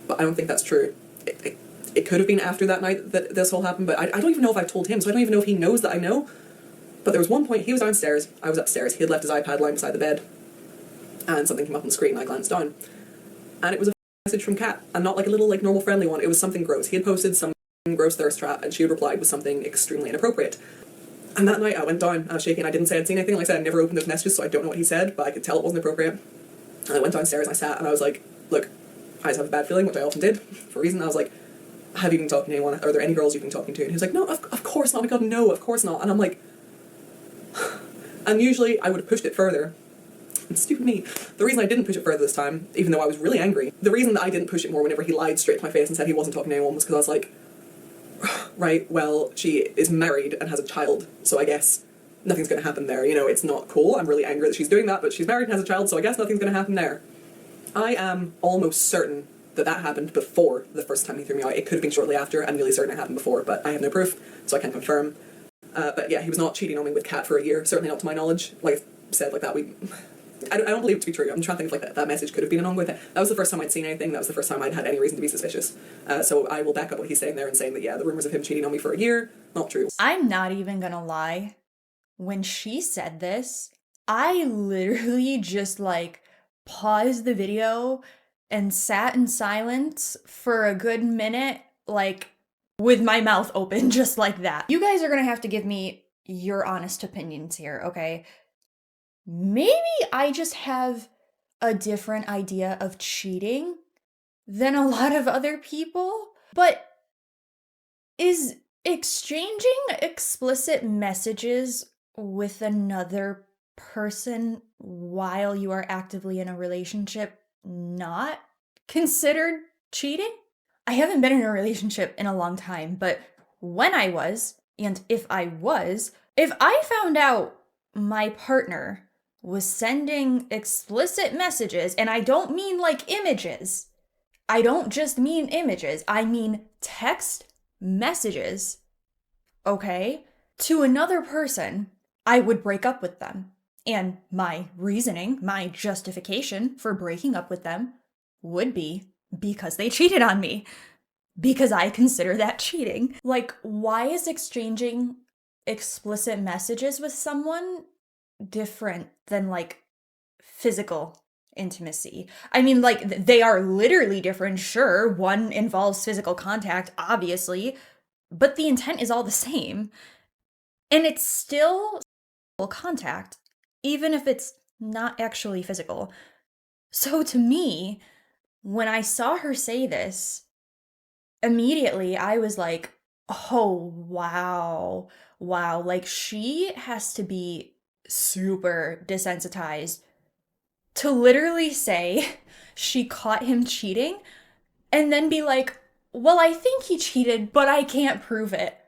but I don't think that's true. It could have been after that night that this all happened, but I don't even know if I've told him, so I don't even know if he knows that I know. But there was one point, he was downstairs, I was upstairs, he had left his iPad lying beside the bed, and something came up on the screen, I glanced down, and it was a message from Kat, and not like a little, like, normal friendly one. It was something gross. He had posted some gross thirst trap, and she had replied with something extremely inappropriate. And that night I went down, I was shaking, I didn't say I'd seen anything. Like I said, I never opened those messages, so I don't know what he said, but I could tell it wasn't appropriate. And I went downstairs, and I sat, and I was like, look, I just have a bad feeling, which I often did, for a reason. I was like, have you been talking to anyone? Are there any girls you've been talking to? And he was like, no, of course not. Oh my God, no, of course not. And I'm like, and usually I would have pushed it further, stupid me. The reason I didn't push it further this time, even though I was really angry, the reason that I didn't push it more whenever he lied straight to my face and said he wasn't talking to anyone was because I was like, right, well, she is married and has a child, so I guess nothing's going to happen there. You know, it's not cool. I'm really angry that she's doing that, but she's married and has a child, so I guess nothing's going to happen there. I am almost certain that that happened before the first time he threw me out. It could have been shortly after. I'm really certain it happened before, but I have no proof, so I can't confirm. But yeah, he was not cheating on me with Kat for a year, certainly not to my knowledge. Like I said, like that, I don't believe it to be true. I'm trying to think if like that message could have been an ongoing thing. That was the first time I'd seen anything. That was the first time I'd had any reason to be suspicious. So I will back up what he's saying there and saying that, yeah, the rumors of him cheating on me for a year, not true. I'm not even gonna lie. When she said this, I literally just like paused the video and sat in silence for a good minute, like with my mouth open, just like that. You guys are gonna have to give me your honest opinions here, okay? Maybe I just have a different idea of cheating than a lot of other people, but is exchanging explicit messages with another person while you are actively in a relationship not considered cheating? I haven't been in a relationship in a long time, but when I was, and if I found out my partner was sending explicit messages, and I don't mean like images. I don't just mean images. I mean text messages, okay, to another person, I would break up with them. And my reasoning, my justification for breaking up with them would be because they cheated on me. Because I consider that cheating. Like, why is exchanging explicit messages with someone different than like physical intimacy? I mean, like, they are literally different, sure. One involves physical contact, obviously, but the intent is all the same. And it's still contact, even if it's not actually physical. So to me, when I saw her say this, immediately I was like, oh, wow, like she has to be super desensitized to literally say she caught him cheating and then be like, well, I think he cheated, but I can't prove it.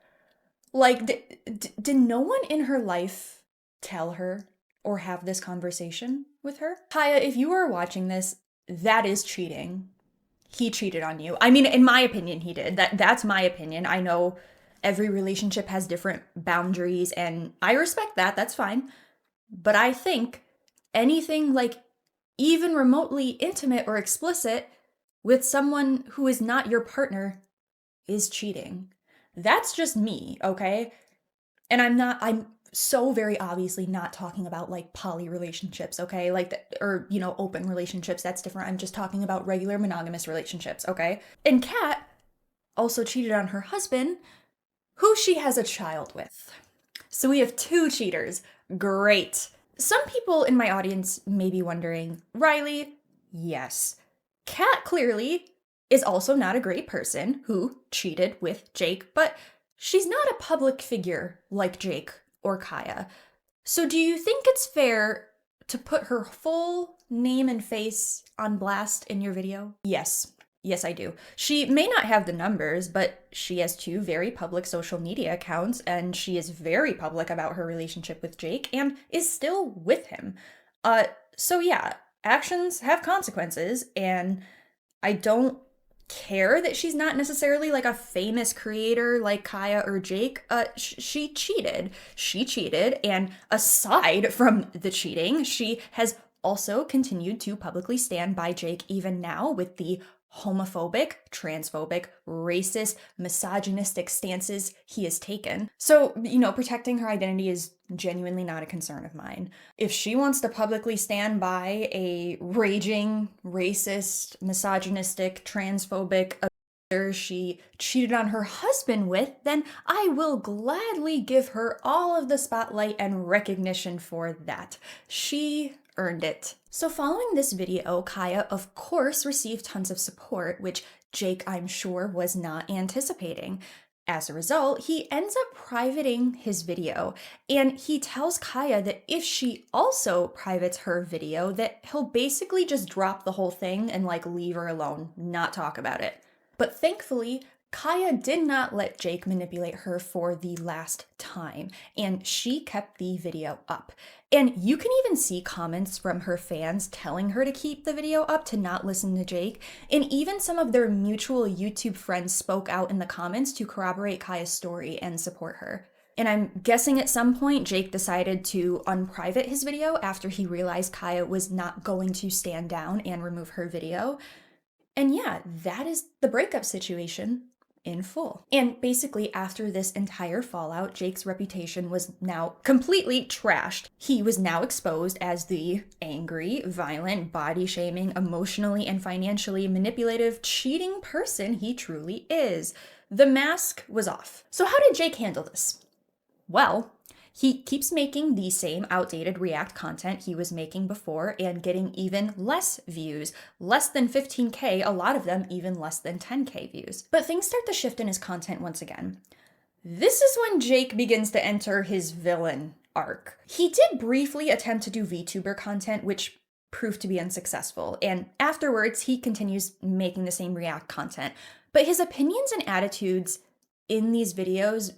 Like, did no one in her life tell her or have this conversation with her? Kaya, if you are watching this, that is cheating. He cheated on you. I mean, in my opinion, he did. That's my opinion. I know every relationship has different boundaries, and I respect that. That's fine. But I think anything like even remotely intimate or explicit with someone who is not your partner is cheating. That's just me, okay? And I'm so very obviously not talking about like poly relationships, okay? Like, or, you know, open relationships, that's different. I'm just talking about regular monogamous relationships, okay? And Kat also cheated on her husband, who she has a child with. So we have two cheaters. Great. Some people in my audience may be wondering, Riley, yes, Kat clearly is also not a great person who cheated with Jake, but she's not a public figure like Jake or Kaya. So do you think it's fair to put her full name and face on blast in your video? Yes. Yes, I do. She may not have the numbers, but she has two very public social media accounts, and she is very public about her relationship with Jake and is still with him. So yeah, actions have consequences, and I don't care that she's not necessarily like a famous creator like Kaya or Jake. She cheated. She cheated, and aside from the cheating, she has also continued to publicly stand by Jake even now with the homophobic, transphobic, racist, misogynistic stances he has taken. So, you know, protecting her identity is genuinely not a concern of mine. If she wants to publicly stand by a raging, racist, misogynistic, transphobic abuser she cheated on her husband with, then I will gladly give her all of the spotlight and recognition for that. She earned it. So following this video, Kaya of course received tons of support, which Jake, I'm sure, was not anticipating. As a result, he ends up privating his video, and he tells Kaya that if she also privates her video, that he'll basically just drop the whole thing and like leave her alone, not talk about it. But thankfully, Kaya did not let Jake manipulate her for the last time, and she kept the video up. And you can even see comments from her fans telling her to keep the video up, to not listen to Jake, and even some of their mutual YouTube friends spoke out in the comments to corroborate Kaya's story and support her. And I'm guessing at some point Jake decided to unprivate his video after he realized Kaya was not going to stand down and remove her video. And yeah, that is the breakup situation in full. And basically, after this entire fallout, Jake's reputation was now completely trashed. He was now exposed as the angry, violent, body-shaming, emotionally and financially manipulative, cheating person he truly is. The mask was off. So how did Jake handle this? Well, he keeps making the same outdated React content he was making before and getting even less views, less than 15K, a lot of them even less than 10K views. But things start to shift in his content once again. This is when Jake begins to enter his villain arc. He did briefly attempt to do VTuber content, which proved to be unsuccessful, and afterwards he continues making the same React content. But his opinions and attitudes in these videos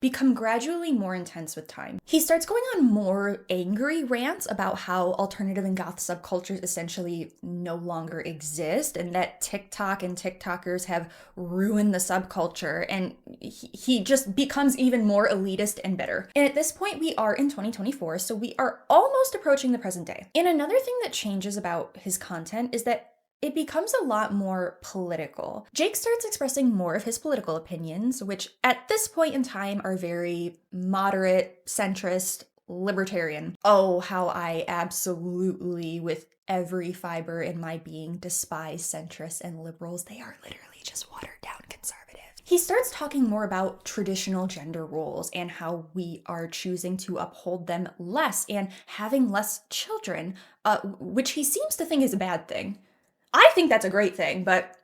become gradually more intense with time. He starts going on more angry rants about how alternative and goth subcultures essentially no longer exist, and that TikTok and TikTokers have ruined the subculture, and he just becomes even more elitist and bitter. And at this point, we are in 2024, so we are almost approaching the present day. And another thing that changes about his content is that it becomes a lot more political. Jake starts expressing more of his political opinions, which at this point in time are very moderate, centrist, libertarian. Oh, how I absolutely, with every fiber in my being, despise centrists and liberals. They are literally just watered down conservative. He starts talking more about traditional gender roles and how we are choosing to uphold them less and having less children, which he seems to think is a bad thing. I think that's a great thing, but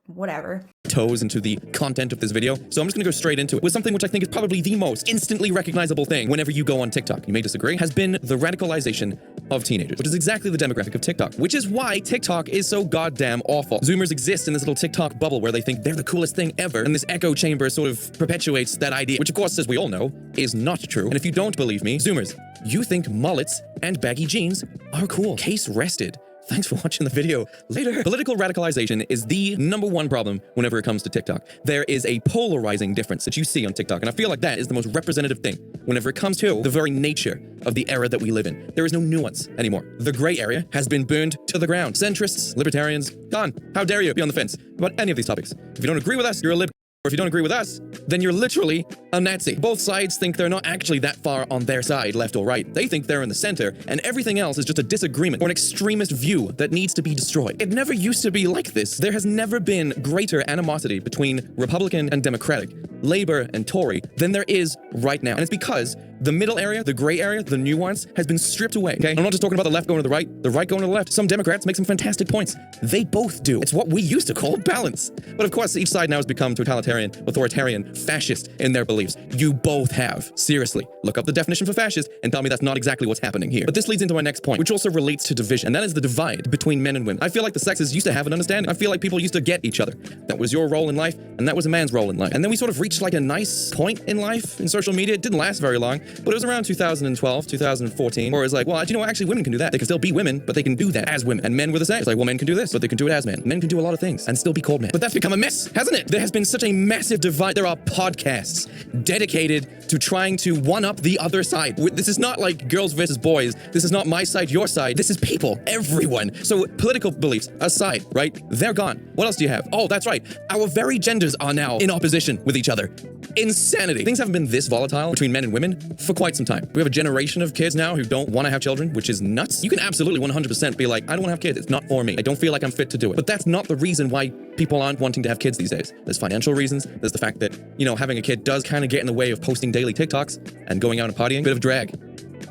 whatever. Toes into the content of this video, so I'm just gonna go straight into it with something which I think is probably the most instantly recognizable thing whenever you go on TikTok. You may disagree, has been the radicalization of teenagers, which is exactly the demographic of TikTok, which is why TikTok is so goddamn awful. Zoomers exist in this little TikTok bubble where they think they're the coolest thing ever, and this echo chamber sort of perpetuates that idea, which of course, as we all know, is not true. And if you don't believe me, Zoomers, you think mullets and baggy jeans are cool. Case rested. Thanks for watching the video. Later. Political radicalization is the #1 problem whenever it comes to TikTok. There is a polarizing difference that you see on TikTok, and I feel like that is the most representative thing whenever it comes to the very nature of the era that we live in. There is no nuance anymore. The gray area has been burned to the ground. Centrists, libertarians, gone. How dare you be on the fence about any of these topics? If you don't agree with us, you're a lib. Or if you don't agree with us, then you're literally a Nazi. Both sides think they're not actually that far on their side, left or right. They think they're in the center, and everything else is just a disagreement or an extremist view that needs to be destroyed. It never used to be like this. There has never been greater animosity between Republican and Democratic, Labor and Tory, than there is right now. And it's because the middle area, the gray area, the nuance has been stripped away, okay? I'm not just talking about the left going to the right going to the left. Some Democrats make some fantastic points. They both do. It's what we used to call balance. But of course, each side now has become totalitarian, authoritarian, fascist in their beliefs. You both have. Seriously. Look up the definition for fascist and tell me that's not exactly what's happening here. But this leads into my next point, which also relates to division, and that is the divide between men and women. I feel like the sexes used to have an understanding. I feel like people used to get each other. That was your role in life, and that was a man's role in life. And then we sort of reached like a nice point in life in social media. It didn't last very long, but it was around 2012, 2014, where it's like, well, you know what, actually women can do that. They can still be women, but they can do that as women. And men were the same. It's like, well, men can do this, but they can do it as men. Men can do a lot of things and still be called men. But that's become a mess, hasn't it? There has been such a massive divide. There are podcasts dedicated to trying to one-up the other side. This is not like girls versus boys. This is not my side, your side. This is people, everyone. So political beliefs aside, right? They're gone. What else do you have? Oh, that's right. Our very genders are now in opposition with each other. Insanity. Things haven't been this volatile between men and women for quite some time. We have a generation of kids now who don't want to have children, which is nuts. You can absolutely 100% be like, I don't want to have kids. It's not for me. I don't feel like I'm fit to do it. But that's not the reason why people aren't wanting to have kids these days. There's financial reasons. There's the fact that, you know, having a kid does kind of get in the way of posting daily TikToks and going out and partying. Bit of drag.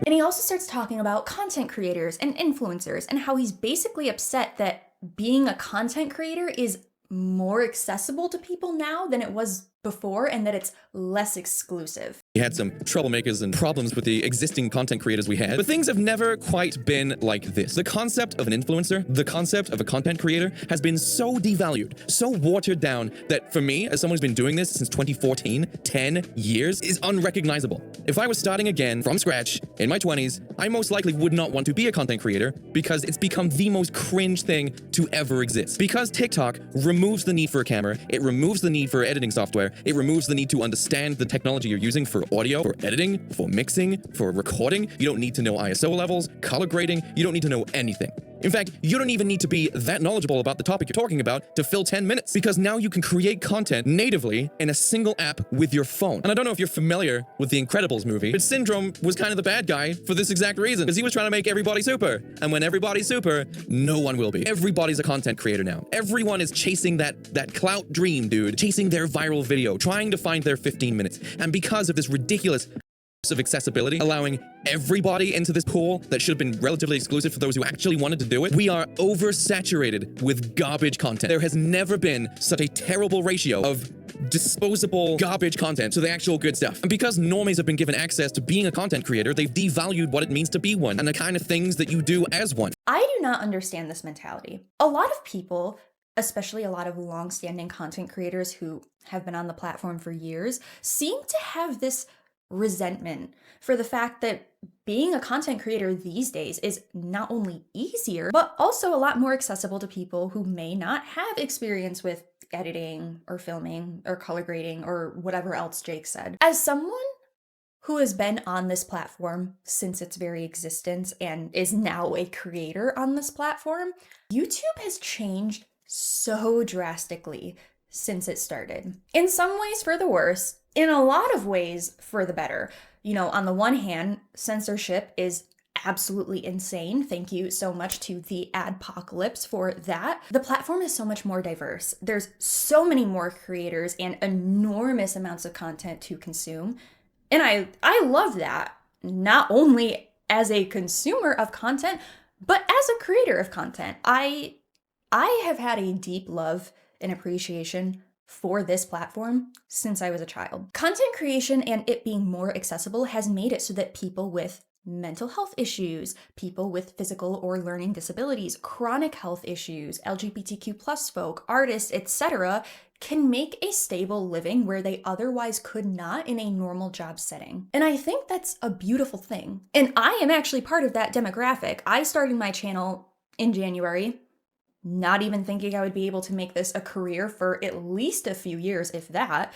And he also starts talking about content creators and influencers and how he's basically upset that being a content creator is more accessible to people now than it was before and that it's less exclusive. We had some troublemakers and problems with the existing content creators we had, but things have never quite been like this. The concept of an influencer, the concept of a content creator has been so devalued, so watered down that for me, as someone who's been doing this since 2014, 10 years, is unrecognizable. If I was starting again from scratch in my 20s, I most likely would not want to be a content creator because it's become the most cringe thing to ever exist. Because TikTok removes the need for a camera, it removes the need for editing software, it removes the need to understand the technology you're using for audio, for editing, for mixing, for recording. You don't need to know ISO levels, color grading, you don't need to know anything. In fact, you don't even need to be that knowledgeable about the topic you're talking about to fill 10 minutes, because now you can create content natively in a single app with your phone. And I don't know if you're familiar with the Incredibles movie, but Syndrome was kind of the bad guy for this exact reason, because he was trying to make everybody super. And when everybody's super, no one will be. Everybody's a content creator now. Everyone is chasing that clout dream, dude, chasing their viral video, trying to find their 15 minutes. And because of this ridiculous of accessibility, allowing everybody into this pool that should have been relatively exclusive for those who actually wanted to do it, we are oversaturated with garbage content. There has never been such a terrible ratio of disposable garbage content to the actual good stuff. And because normies have been given access to being a content creator, they've devalued what it means to be one and the kind of things that you do as one. I do not understand this mentality. A lot of people, especially a lot of long-standing content creators who have been on the platform for years, seem to have this resentment for the fact that being a content creator these days is not only easier, but also a lot more accessible to people who may not have experience with editing or filming or color grading or whatever else Jake said. As someone who has been on this platform since its very existence and is now a creator on this platform, YouTube has changed so drastically since it started. In some ways for the worse, in a lot of ways for the better. You know, on the one hand, censorship is absolutely insane. Thank you so much to the Adpocalypse for that. The platform is so much more diverse. There's so many more creators and enormous amounts of content to consume. And I love that, not only as a consumer of content, but as a creator of content. I have had a deep love and appreciation for this platform since I was a child. Content creation and it being more accessible has made it so that people with mental health issues, people with physical or learning disabilities, chronic health issues, LGBTQ+ folk, artists, etc., can make a stable living where they otherwise could not in a normal job setting. And I think that's a beautiful thing. And I am actually part of that demographic. I started my channel in January, not even thinking I would be able to make this a career for at least a few years, if that.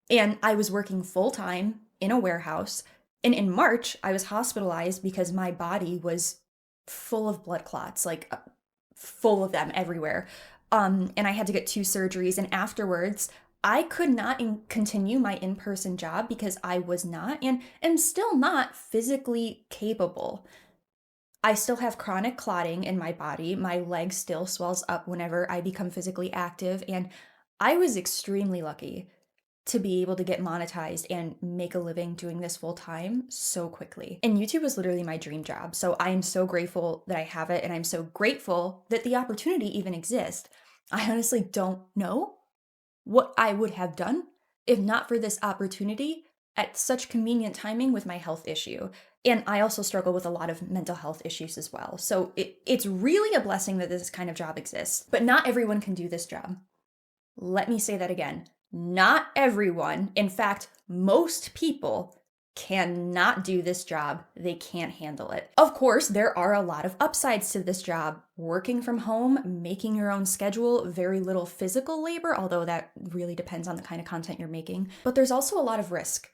And I was working full-time in a warehouse. And in March, I was hospitalized because my body was full of blood clots, like full of them everywhere. And I had to get 2 surgeries. And afterwards, I could not continue my in-person job because I was not and am still not physically capable. I still have chronic clotting in my body. My leg still swells up whenever I become physically active. And I was extremely lucky to be able to get monetized and make a living doing this full time so quickly. And YouTube was literally my dream job. So I am so grateful that I have it. And I'm so grateful that the opportunity even exists. I honestly don't know what I would have done if not for this opportunity at such convenient timing with my health issue. And I also struggle with a lot of mental health issues as well. So it's really a blessing that this kind of job exists. But not everyone can do this job. Let me say that again. Not everyone, in fact, most people cannot do this job. They can't handle it. Of course, there are a lot of upsides to this job. Working from home, making your own schedule, very little physical labor, although that really depends on the kind of content you're making. But there's also a lot of risk,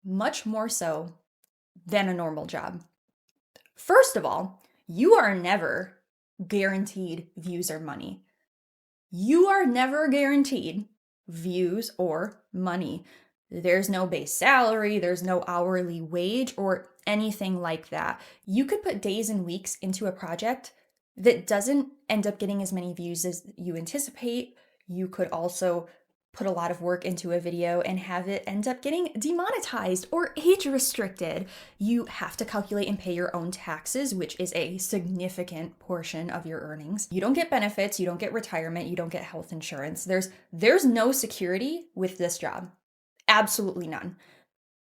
much more so than a normal job. First of all, you are never guaranteed views or money. You are never guaranteed views or money. There's no base salary, there's no hourly wage or anything like that. You could put days and weeks into a project that doesn't end up getting as many views as you anticipate. You could also put a lot of work into a video and have it end up getting demonetized or age restricted. You have to calculate and pay your own taxes, which is a significant portion of your earnings. You don't get benefits, you don't get retirement, you don't get health insurance. There's no security with this job. Absolutely none.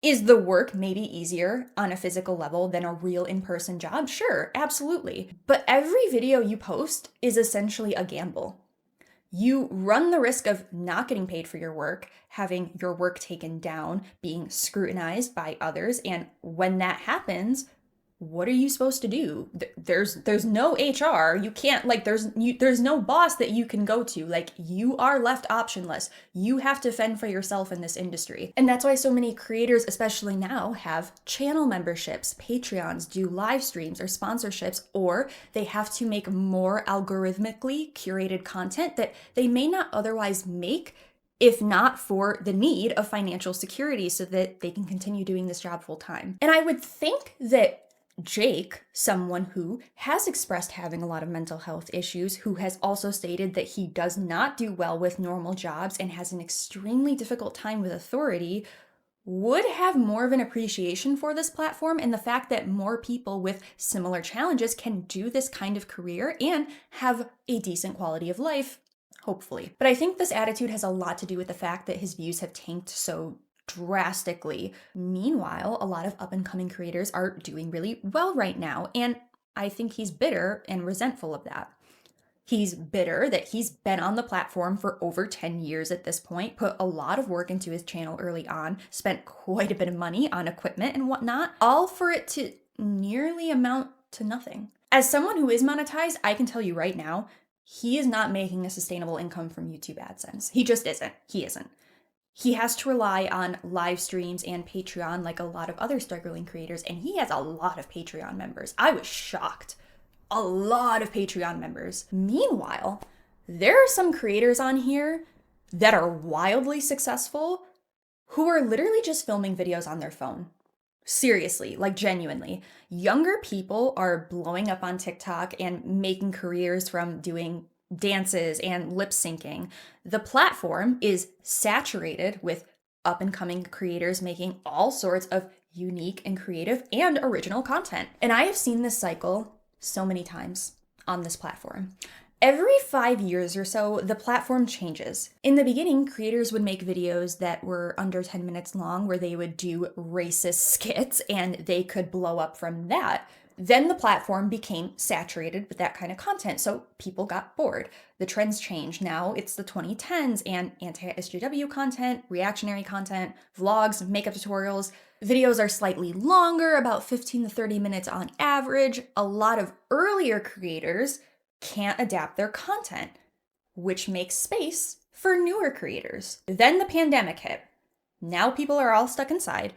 Is the work maybe easier on a physical level than a real in-person job? Sure, absolutely. But every video you post is essentially a gamble. You run the risk of not getting paid for your work, having your work taken down, being scrutinized by others, and when that happens, what are you supposed to do? There's no HR. You can't, like, there's no boss that you can go to. Like, you are left optionless. You have to fend for yourself in this industry. And that's why so many creators, especially now, have channel memberships, Patreons, do live streams or sponsorships, or they have to make more algorithmically curated content that they may not otherwise make if not for the need of financial security so that they can continue doing this job full time. And I would think that Jake, someone who has expressed having a lot of mental health issues, who has also stated that he does not do well with normal jobs and has an extremely difficult time with authority, would have more of an appreciation for this platform and the fact that more people with similar challenges can do this kind of career and have a decent quality of life, hopefully. But I think this attitude has a lot to do with the fact that his views have tanked so drastically. Meanwhile, a lot of up-and-coming creators are doing really well right now, and I think he's bitter and resentful of that. He's bitter that he's been on the platform for over 10 years at this point, put a lot of work into his channel early on, spent quite a bit of money on equipment and whatnot, all for it to nearly amount to nothing. As someone who is monetized, I can tell you right now, he is not making a sustainable income from YouTube AdSense. He just isn't. He isn't. He has to rely on live streams and Patreon like a lot of other struggling creators, and he has a lot of Patreon members. I was shocked. A lot of Patreon members. Meanwhile, there are some creators on here that are wildly successful who are literally just filming videos on their phone. Seriously, like genuinely. Younger people are blowing up on TikTok and making careers from doing dances and lip syncing. The platform is saturated with up-and-coming creators making all sorts of unique and creative and original content. And I have seen this cycle so many times on this platform. Every 5 years or so, the platform changes. In the beginning, creators would make videos that were under 10 minutes long where they would do racist skits and they could blow up from that. Then the platform became saturated with that kind of content, so people got bored. The trends changed. Now it's the 2010s and anti-SJW content, reactionary content, vlogs, makeup tutorials. Videos are slightly longer, about 15 to 30 minutes on average. A lot of earlier creators can't adapt their content, which makes space for newer creators. Then the pandemic hit. Now people are all stuck inside.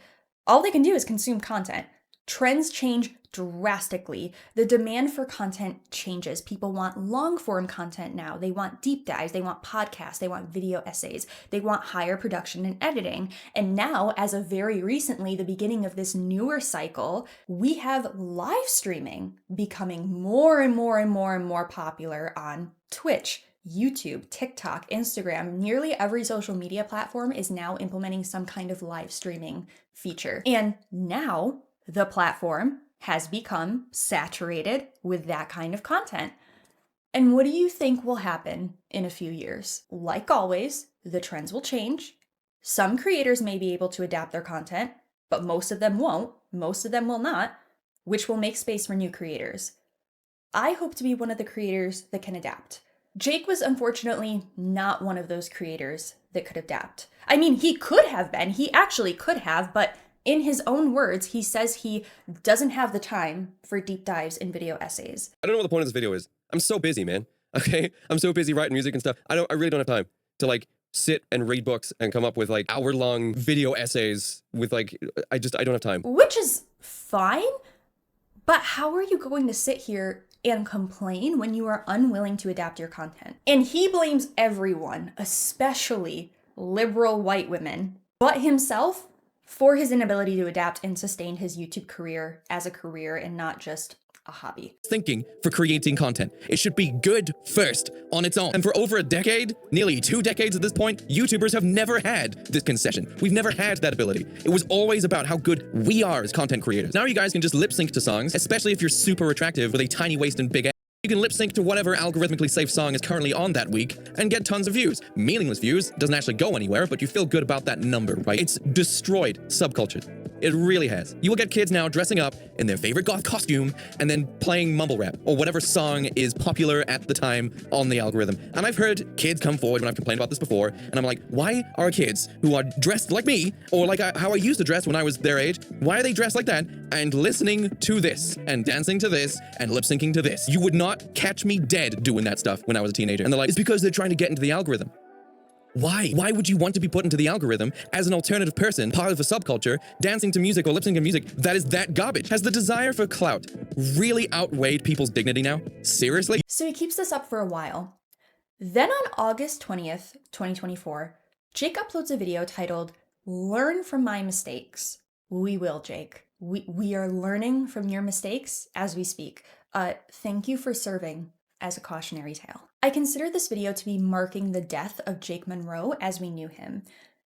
All they can do is consume content. Trends change drastically. The demand for content changes. People want long form content now. They want deep dives. They want podcasts. They want video essays. They want higher production and editing. And now, as of very recently, the beginning of this newer cycle, we have live streaming becoming more and more and more and more popular on Twitch, YouTube, TikTok, Instagram. Nearly every social media platform is now implementing some kind of live streaming feature. And now the platform has become saturated with that kind of content. And what do you think will happen in a few years? Like always, the trends will change. Some creators may be able to adapt their content, but most of them won't. Most of them will not, which will make space for new creators. I hope to be one of the creators that can adapt. Jake was unfortunately not one of those creators that could adapt. I mean, he could have been. He actually could have, but in his own words, he says he doesn't have the time for deep dives in video essays. I don't know what the point of this video is. I'm so busy, man. Okay? I'm so busy writing music and stuff. I really don't have time to like sit and read books and come up with like hour-long video essays with like, I don't have time. Which is fine, but how are you going to sit here and complain when you are unwilling to adapt your content? And he blames everyone, especially liberal white women, but himself for his inability to adapt and sustain his YouTube career as a career and not just a hobby. Thinking for creating content. It should be good first on its own. And for over a decade, nearly 2 decades at this point, YouTubers have never had this concession. We've never had that ability. It was always about how good we are as content creators. Now you guys can just lip sync to songs, especially if you're super attractive with a tiny waist and big ass. You can lip sync to whatever algorithmically safe song is currently on that week and get tons of views. Meaningless views, doesn't actually go anywhere, but you feel good about that number, right? It's destroyed subculture. It really has. You will get kids now dressing up in their favorite goth costume and then playing mumble rap or whatever song is popular at the time on the algorithm. And I've heard kids come forward when I've complained about this before, and I'm like, why are kids who are dressed like me or like how I used to dress when I was their age, why are they dressed like that and listening to this and dancing to this and lip syncing to this? You would not catch me dead doing that stuff when I was a teenager. And they're like, it's because they're trying to get into the algorithm. Why? Why would you want to be put into the algorithm as an alternative person, part of a subculture, dancing to music or lip syncing music that is that garbage? Has the desire for clout really outweighed people's dignity now? Seriously? So he keeps this up for a while. Then on August 20th, 2024, Jake uploads a video titled, "Learn from my mistakes." We will, Jake. We are learning from your mistakes as we speak. Thank you for serving as a cautionary tale. I consider this video to be marking the death of Jake MUNRO as we knew him.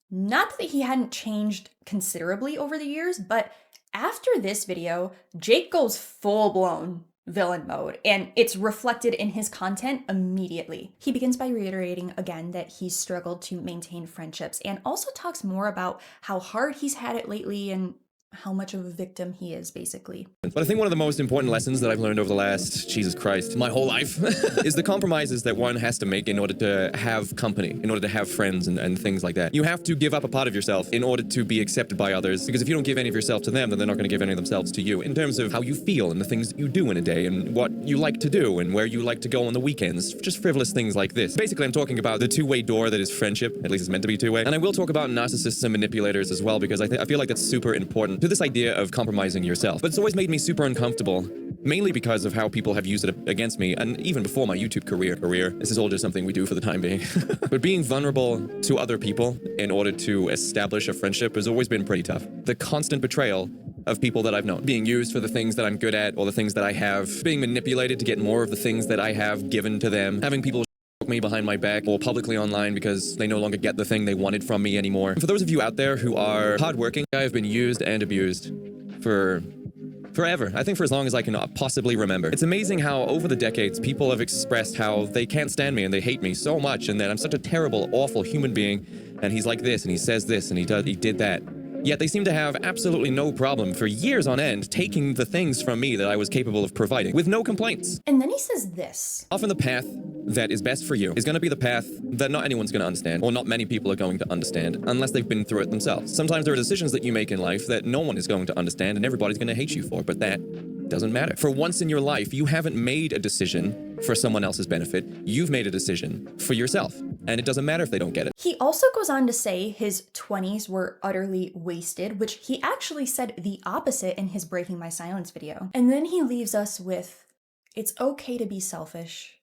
Not that he hadn't changed considerably over the years, but after this video, Jake goes full-blown villain mode, and it's reflected in his content immediately. He begins by reiterating again that he's struggled to maintain friendships and also talks more about how hard he's had it lately and how much of a victim he is, basically. But I think one of the most important lessons that I've learned over the last, Jesus Christ, my whole life, is the compromises that one has to make in order to have company, in order to have friends and things like that. You have to give up a part of yourself in order to be accepted by others, because if you don't give any of yourself to them, then they're not going to give any of themselves to you, in terms of how you feel and the things that you do in a day and what you like to do and where you like to go on the weekends. Just frivolous things like this. Basically, I'm talking about the two-way door that is friendship, at least it's meant to be two-way. And I will talk about narcissists and manipulators as well, because I feel like that's super important to this idea of compromising yourself. But it's always made me super uncomfortable, mainly because of how people have used it against me, and even before my YouTube career. This is all just something we do for the time being. But being vulnerable to other people in order to establish a friendship has always been pretty tough. The constant betrayal of people that I've known, being used for the things that I'm good at or the things that I have, being manipulated to get more of the things that I have given to them, having people me behind my back or publicly online because they no longer get the thing they wanted from me anymore. And for those of you out there who are hardworking, I have been used and abused for forever. I think for as long as I can possibly remember. It's amazing how over the decades people have expressed how they can't stand me and they hate me so much and that I'm such a terrible, awful human being and he's like this and he says this and he did that. Yet they seem to have absolutely no problem for years on end taking the things from me that I was capable of providing with no complaints. And then he says this. Often the path that is best for you is going to be the path that not anyone's going to understand, or not many people are going to understand unless they've been through it themselves. Sometimes there are decisions that you make in life that no one is going to understand and everybody's going to hate you for, but that doesn't matter. For once in your life, you haven't made a decision for someone else's benefit. You've made a decision for yourself, and it doesn't matter if they don't get it. He also goes on to say his 20s were utterly wasted, which he actually said the opposite in his Breaking My Silence video. And then he leaves us with, it's okay to be selfish.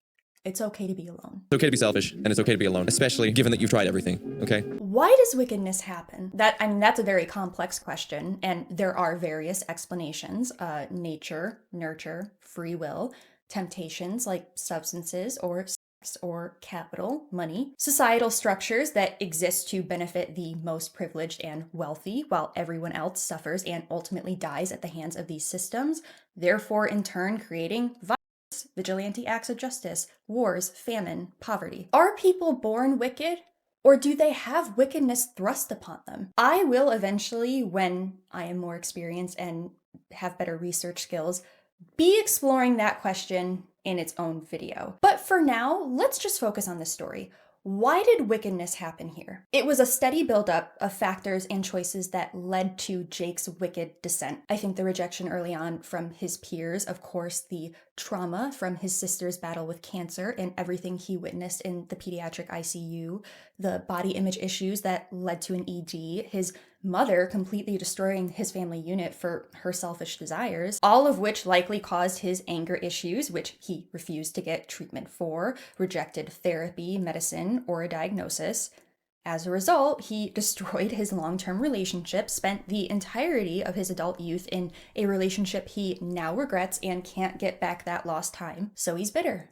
It's okay to be alone. It's okay to be selfish, and it's okay to be alone, especially given that you've tried everything, okay? Why does wickedness happen? That's a very complex question, and there are various explanations. Nature, nurture, free will, temptations like substances or sex or capital, money, societal structures that exist to benefit the most privileged and wealthy, while everyone else suffers and ultimately dies at the hands of these systems, therefore in turn creating violence, vigilante acts of justice, wars, famine, poverty. Are people born wicked, or do they have wickedness thrust upon them? I will eventually, when I am more experienced and have better research skills, be exploring that question in its own video. But for now, let's just focus on this story. Why did wickedness happen here? It was a steady buildup of factors and choices that led to Jake's wicked descent. I think the rejection early on from his peers, of course, the trauma from his sister's battle with cancer and everything he witnessed in the pediatric ICU, the body image issues that led to an ED, his mother completely destroying his family unit for her selfish desires, all of which likely caused his anger issues, which he refused to get treatment for, rejected therapy, medicine, or a diagnosis. As a result, he destroyed his long-term relationship, spent the entirety of his adult youth in a relationship he now regrets and can't get back that lost time. So he's bitter.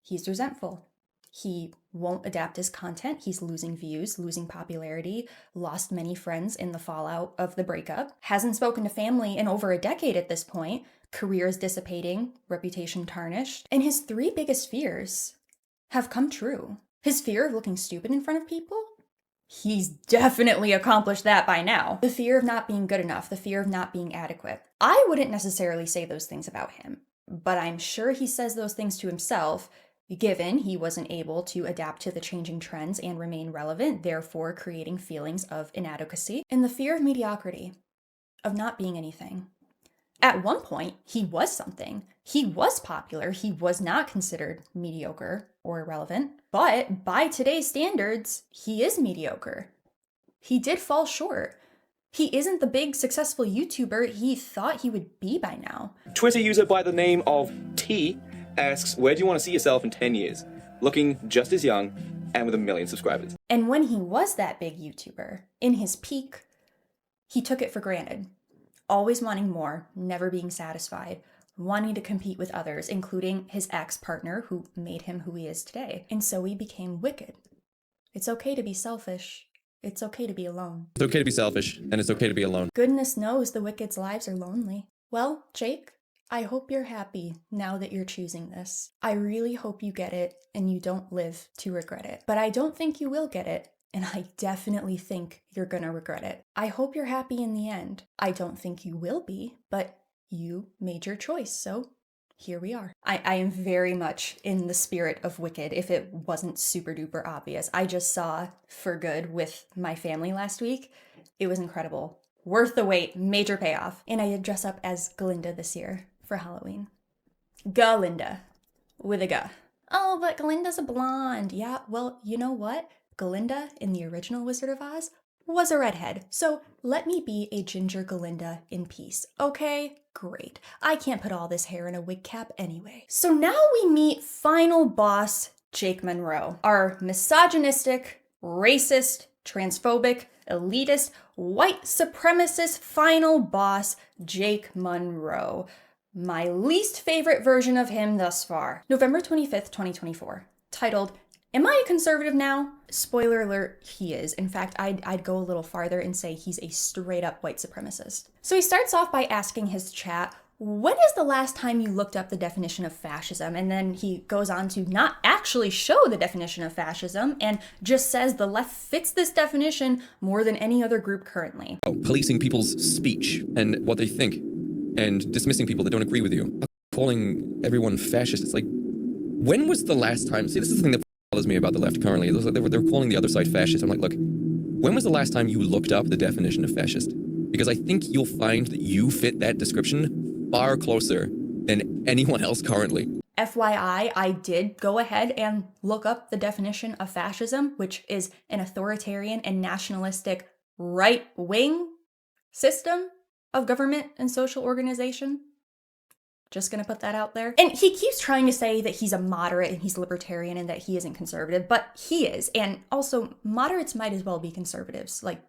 He's resentful. He won't adapt his content. He's losing views, losing popularity, lost many friends in the fallout of the breakup, hasn't spoken to family in over a decade at this point, career is dissipating, reputation tarnished, and his 3 biggest fears have come true. His fear of looking stupid in front of people? He's definitely accomplished that by now. The fear of not being good enough, the fear of not being adequate. I wouldn't necessarily say those things about him, but I'm sure he says those things to himself, given he wasn't able to adapt to the changing trends and remain relevant, therefore creating feelings of inadequacy, and the fear of mediocrity, of not being anything. At one point, he was something. He was popular. He was not considered mediocre or irrelevant. But by today's standards, he is mediocre. He did fall short. He isn't the big successful YouTuber he thought he would be by now. Twitter user by the name of T asks, where do you want to see yourself in 10 years? Looking just as young and with 1 million subscribers. And when he was that big YouTuber, in his peak, he took it for granted. Always wanting more, never being satisfied, wanting to compete with others, including his ex-partner who made him who he is today. And so he became wicked. It's okay to be selfish. It's okay to be alone. It's okay to be selfish, and it's okay to be alone. Goodness knows the wicked's lives are lonely. Well, Jake, I hope you're happy now that you're choosing this. I really hope you get it and you don't live to regret it. But I don't think you will get it. And I definitely think you're gonna regret it. I hope you're happy in the end. I don't think you will be, but you made your choice, so here we are. I am very much in the spirit of Wicked, if it wasn't super duper obvious. I just saw For Good with my family last week. It was incredible. Worth the wait, major payoff. And I did dress up as Glinda this year for Halloween. Galinda, with a G. Oh, but Glinda's a blonde. Yeah, well, you know what? Galinda in the original Wizard of Oz was a redhead, so let me be a ginger Galinda in peace. Okay, great. I can't put all this hair in a wig cap anyway. So now we meet final boss Jake MUNRO, our misogynistic, racist, transphobic, elitist, white supremacist final boss Jake MUNRO. My least favorite version of him thus far. November 25th, 2024. Titled, Am I a conservative now? Spoiler alert, he is. In fact, I'd go a little farther and say he's a straight up white supremacist. So he starts off by asking his chat, when is the last time you looked up the definition of fascism? And then he goes on to not actually show the definition of fascism and just says the left fits this definition more than any other group currently. Oh, policing people's speech and what they think and dismissing people that don't agree with you. Calling everyone fascist. It's like, when was the last time? See, this is the thing that bothers me about the left currently. They're calling the other side fascist. I'm like, look, when was the last time you looked up the definition of fascist? Because I think you'll find that you fit that description far closer than anyone else currently. FYI, I did go ahead and look up the definition of fascism, which is an authoritarian and nationalistic right-wing system of government and social organization. Just gonna put that out there. And he keeps trying to say that he's a moderate and he's libertarian and that he isn't conservative, but he is. And also, moderates might as well be conservatives. Like,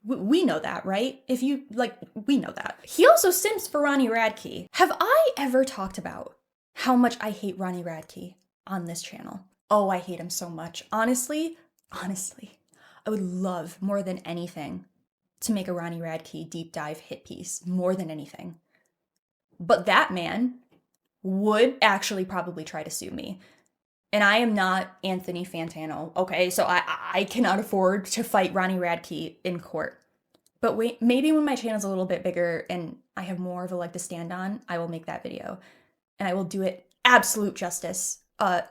we know that, right? We know that. He also simps for Ronnie Radke. Have I ever talked about how much I hate Ronnie Radke on this channel? Oh, I hate him so much. Honestly, I would love more than anything to make a Ronnie Radke deep dive hit piece, more than anything. But that man would actually probably try to sue me. And I am not Anthony Fantano, okay? So I cannot afford to fight Ronnie Radke in court. But wait, maybe when my channel's a little bit bigger and I have more of a leg to stand on, I will make that video. And I will do it absolute justice,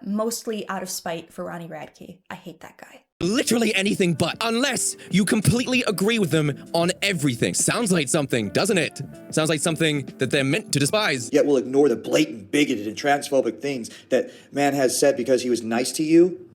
mostly out of spite for Ronnie Radke. I hate that guy. Literally anything but, unless you completely agree with them on everything. Sounds like something, doesn't it? Sounds like something that they're meant to despise. Yet we'll ignore the blatant, bigoted, and transphobic things that man has said because he was nice to you?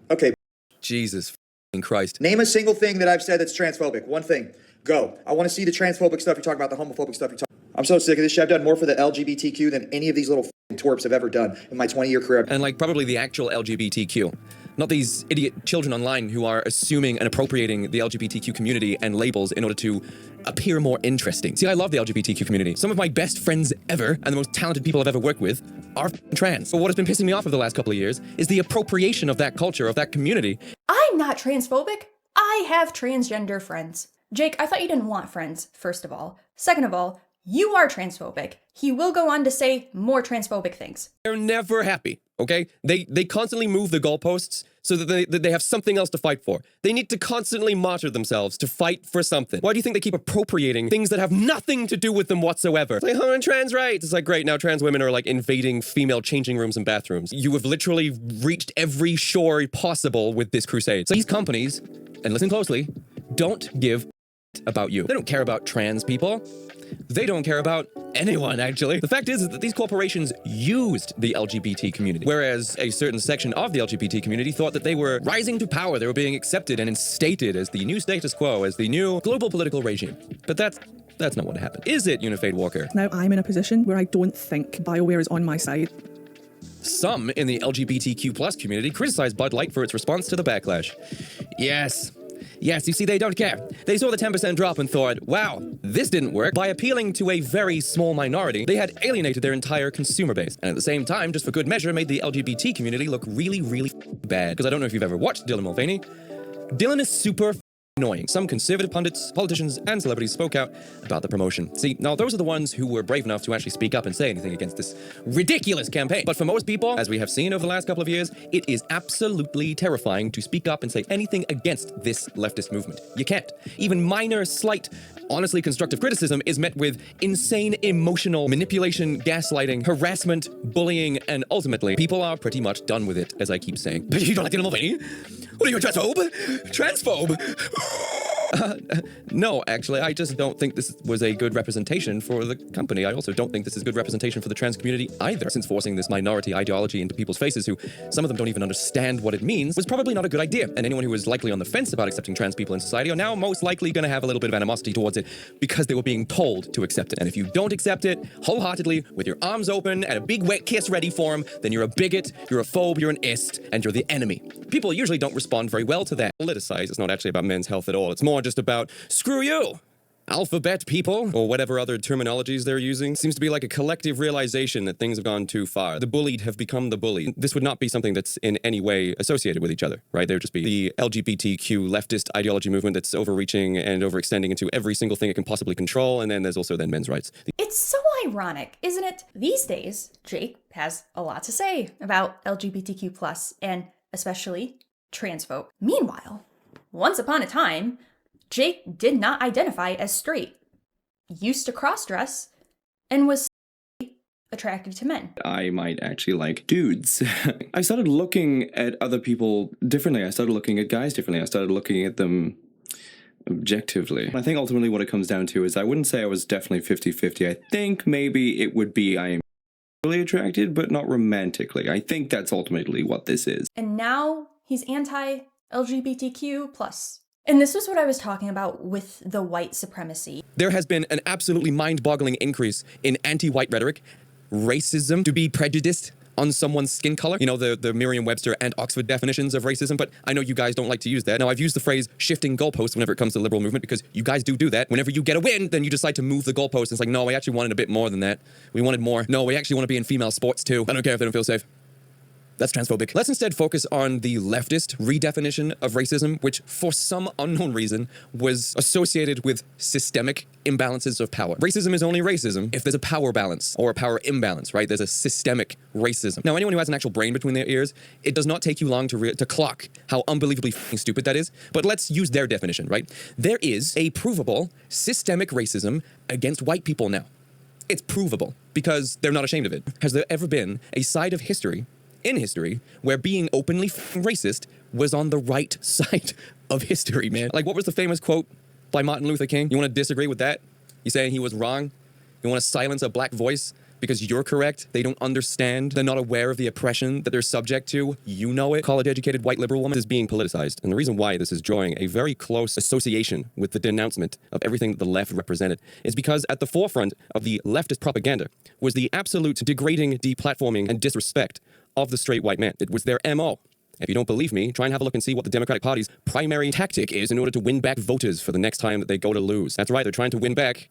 Okay. Jesus f***ing Christ. Name a single thing that I've said that's transphobic. One thing. Go. I want to see the transphobic stuff you're talking about, the homophobic stuff you're talking about. I'm so sick of this shit. I've done more for the LGBTQ than any of these little f***ing twerps have ever done in my 20-year career. And like probably the actual LGBTQ. Not these idiot children online who are assuming and appropriating the LGBTQ community and labels in order to appear more interesting. See, I love the LGBTQ community. Some of my best friends ever and the most talented people I've ever worked with are trans. But what has been pissing me off over the last couple of years is the appropriation of that culture, of that community. I'm not transphobic. I have transgender friends. Jake, I thought you didn't want friends, first of all. Second of all, you are transphobic. He will go on to say more transphobic things. They're never happy, okay? They constantly move the goalposts so that they have something else to fight for. They need to constantly martyr themselves to fight for something. Why do you think they keep appropriating things that have nothing to do with them whatsoever? It's like, oh, and trans rights. It's like, great, now trans women are like invading female changing rooms and bathrooms. You have literally reached every shore possible with this crusade. So these companies, and listen closely, don't give about you. They don't care about trans people. They don't care about anyone, actually. The fact is that these corporations used the LGBT community, whereas a certain section of the LGBT community thought that they were rising to power, they were being accepted and instated as the new status quo, as the new global political regime. But that's not what happened. Is it, Unifade Walker? Now I'm in a position where I don't think BioWare is on my side. Some in the LGBTQ plus community criticize Bud Light for its response to the backlash. Yes, you see, they don't care. They saw the 10% drop and thought, wow, this didn't work. By appealing to a very small minority, they had alienated their entire consumer base. And at the same time, just for good measure, made the LGBT community look really, really bad. Because I don't know if you've ever watched Dylan Mulvaney. Dylan is super annoying. Some conservative pundits, politicians, and celebrities spoke out about the promotion. See, now those are the ones who were brave enough to actually speak up and say anything against this ridiculous campaign. But for most people, as we have seen over the last couple of years, it is absolutely terrifying to speak up and say anything against this leftist movement. You can't. Even minor, slight, honestly constructive criticism is met with insane emotional manipulation, gaslighting, harassment, bullying, and ultimately, people are pretty much done with it, as I keep saying. But you don't like Dylan Mulvaney? What are you, a transphobe? No, actually, I just don't think this was a good representation for the company. I also don't think this is good representation for the trans community either, since forcing this minority ideology into people's faces who, some of them don't even understand what it means, was probably not a good idea. And anyone who was likely on the fence about accepting trans people in society are now most likely going to have a little bit of animosity towards it because they were being told to accept it. And if you don't accept it wholeheartedly, with your arms open and a big wet kiss ready for them, then you're a bigot, you're a phobe, you're an ist, and you're the enemy. People usually don't respond very well to that. Politicize, it's not actually about men's health at all. It's more just about, screw you! Alphabet people, or whatever other terminologies they're using, seems to be like a collective realization that things have gone too far. The bullied have become the bullied. This would not be something that's in any way associated with each other, right? There would just be the LGBTQ leftist ideology movement that's overreaching and overextending into every single thing it can possibly control, and then there's also then men's rights. It's so ironic, isn't it? These days, Jake has a lot to say about LGBTQ+, and especially trans folk. Meanwhile, once upon a time, Jake did not identify as straight, used to cross-dress, and was attracted to men. I might actually like dudes. I started looking at other people differently. I started looking at guys differently. I started looking at them objectively. I think ultimately what it comes down to is I wouldn't say I was definitely 50-50. I think maybe it would be I am really attracted, but not romantically. I think that's ultimately what this is. And now he's anti-LGBTQ+. And this was what I was talking about with the white supremacy. There has been an absolutely mind-boggling increase in anti-white rhetoric, racism, to be prejudiced on someone's skin color. You know, the Merriam-Webster and Oxford definitions of racism, but I know you guys don't like to use that. Now, I've used the phrase shifting goalposts whenever it comes to the liberal movement because you guys do that. Whenever you get a win, then you decide to move the goalposts. It's like, no, we actually wanted a bit more than that. We wanted more. No, we actually want to be in female sports too. I don't care if they don't feel safe. That's transphobic. Let's instead focus on the leftist redefinition of racism, which for some unknown reason was associated with systemic imbalances of power. Racism is only racism if there's a power balance or a power imbalance, right? There's a systemic racism. Now, anyone who has an actual brain between their ears, it does not take you long to clock how unbelievably stupid that is. But let's use their definition, right? There is a provable systemic racism against white people now. It's provable because they're not ashamed of it. Has there ever been a side of history in history where being openly racist was on the right side of history, man? Like, what was the famous quote by Martin Luther King? You want to disagree with that? You saying he was wrong? You want to silence a black voice because you're correct? They don't understand. They're not aware of the oppression that they're subject to. You know it. College-educated white liberal woman is being politicized. And the reason why this is drawing a very close association with the denouncement of everything that the left represented is because at the forefront of the leftist propaganda was the absolute degrading, deplatforming, and disrespect of the straight white man. It was their MO. If you don't believe me, try and have a look and see what the Democratic Party's primary tactic is in order to win back voters for the next time that they go to lose. That's right, they're trying to win back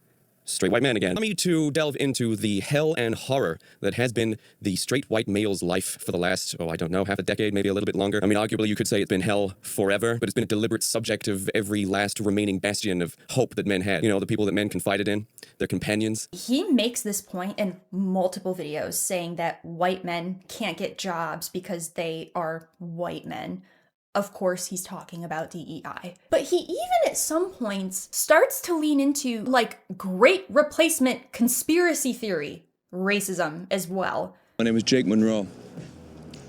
straight white men again. Allow me to delve into the hell and horror that has been the straight white male's life for the last, I don't know, half a decade, maybe a little bit longer. I mean, arguably you could say it's been hell forever, but it's been a deliberate subject of every last remaining bastion of hope that men had. You know, the people that men confided in, their companions. He makes this point in multiple videos saying that white men can't get jobs because they are white men. Of course, he's talking about DEI. But he even at some points starts to lean into like great replacement conspiracy theory racism as well. My name is Jake MUNRO.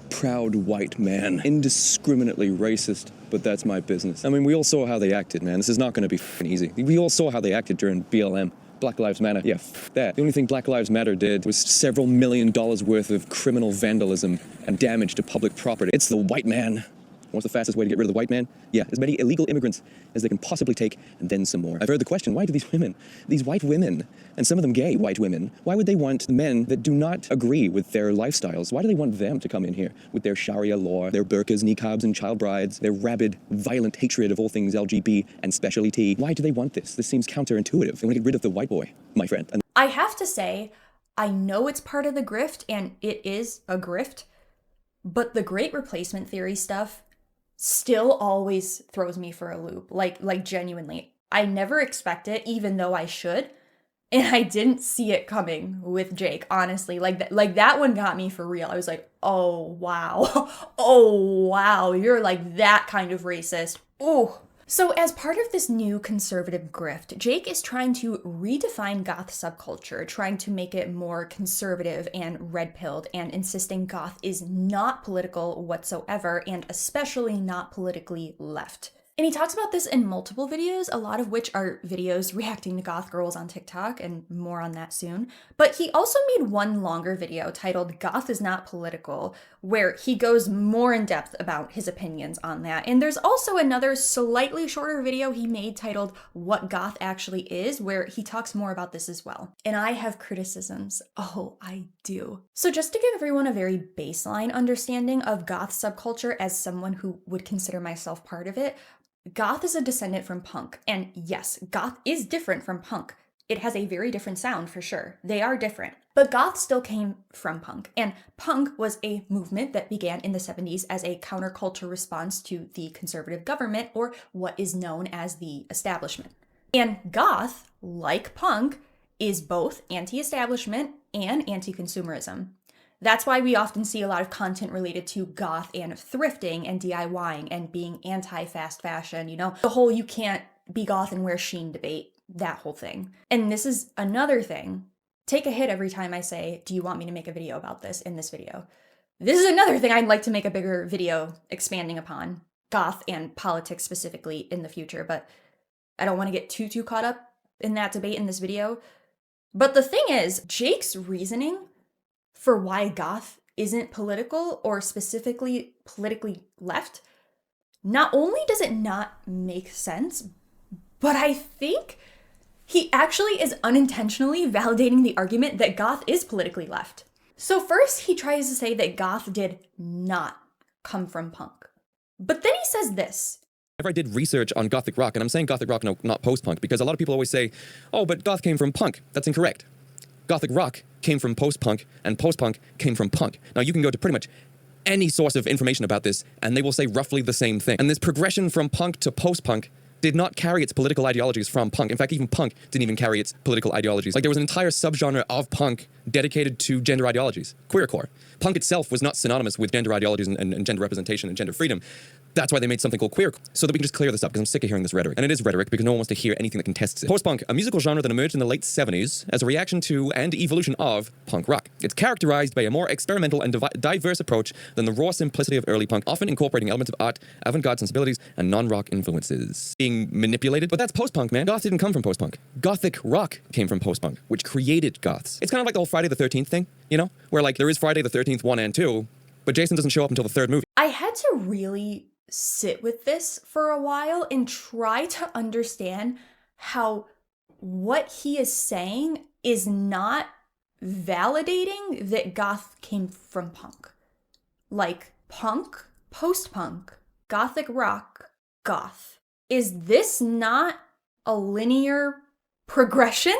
Proud white man. Indiscriminately racist, but that's my business. I mean, we all saw how they acted, man. This is not gonna be f***ing easy. We all saw how they acted during BLM. Black Lives Matter. Yeah, f*** that. The only thing Black Lives Matter did was several $1 million worth of criminal vandalism and damage to public property. It's the white man. What's the fastest way to get rid of the white man? Yeah, as many illegal immigrants as they can possibly take, and then some more. I've heard the question, why do these women, these white women, and some of them gay white women, why would they want men that do not agree with their lifestyles? Why do they want them to come in here with their Sharia law, their burqas, niqabs, and child brides, their rabid, violent hatred of all things LGB and specially T? Why do they want this? This seems counterintuitive. They want to get rid of the white boy, my friend. And I have to say, I know it's part of the grift, and it is a grift, but the great replacement theory stuff still always throws me for a loop. Like genuinely. I never expect it, even though I should. And I didn't see it coming with Jake, honestly. Like that one got me for real. I was like, oh wow. Oh wow, you're like that kind of racist. Ooh. So as part of this new conservative grift, Jake is trying to redefine goth subculture, trying to make it more conservative and red-pilled, and insisting goth is not political whatsoever, and especially not politically left. And he talks about this in multiple videos, a lot of which are videos reacting to goth girls on TikTok, and more on that soon. But he also made one longer video titled Goth is Not Political, where he goes more in depth about his opinions on that. And there's also another slightly shorter video he made titled What Goth Actually Is, where he talks more about this as well. And I have criticisms. Oh, I do. So just to give everyone a very baseline understanding of goth subculture as someone who would consider myself part of it, goth is a descendant from punk, and yes, goth is different from punk. It has a very different sound for sure. They are different. But goth still came from punk, and punk was a movement that began in the 70s as a counterculture response to the conservative government, or what is known as the establishment. And goth, like punk, is both anti-establishment and anti-consumerism. That's why we often see a lot of content related to goth and thrifting and DIYing and being anti-fast fashion, you know, the whole you can't be goth and wear Shein debate, that whole thing. And this is another thing. Take a hit every time I say, do you want me to make a video about this in this video? This is another thing I'd like to make a bigger video expanding upon, goth and politics specifically in the future, but I don't want to get too caught up in that debate in this video. But the thing is, Jake's reasoning for why goth isn't political or specifically politically left, not only does it not make sense, but I think he actually is unintentionally validating the argument that goth is politically left. So first he tries to say that goth did not come from punk. But then he says this. Whenever I did research on gothic rock, and I'm saying gothic rock, no, not post-punk, because a lot of people always say, oh, but goth came from punk. That's incorrect. Gothic rock came from post-punk, and post-punk came from punk. Now, you can go to pretty much any source of information about this, and they will say roughly the same thing. And this progression from punk to post-punk did not carry its political ideologies from punk. In fact, even punk didn't even carry its political ideologies. Like, there was an entire subgenre of punk dedicated to gender ideologies, queercore. Punk itself was not synonymous with gender ideologies and gender representation and gender freedom. That's why they made something called queer, so that we can just clear this up, because I'm sick of hearing this rhetoric. And it is rhetoric because no one wants to hear anything that contests it. Post-punk, a musical genre that emerged in the late 70s as a reaction to and evolution of punk rock. It's characterized by a more experimental and diverse approach than the raw simplicity of early punk, often incorporating elements of art, avant-garde sensibilities, and non-rock influences. Being manipulated, but that's post-punk, man. Goth didn't come from post-punk. Gothic rock came from post-punk, which created goths. It's kind of like the whole Friday the 13th thing, you know? Where, like, there is Friday the 13th 1 and 2, but Jason doesn't show up until the third movie. I had to really sit with this for a while and try to understand how what he is saying is not validating that goth came from punk. Like, punk post-punk, gothic rock, goth. Is this not a linear progression?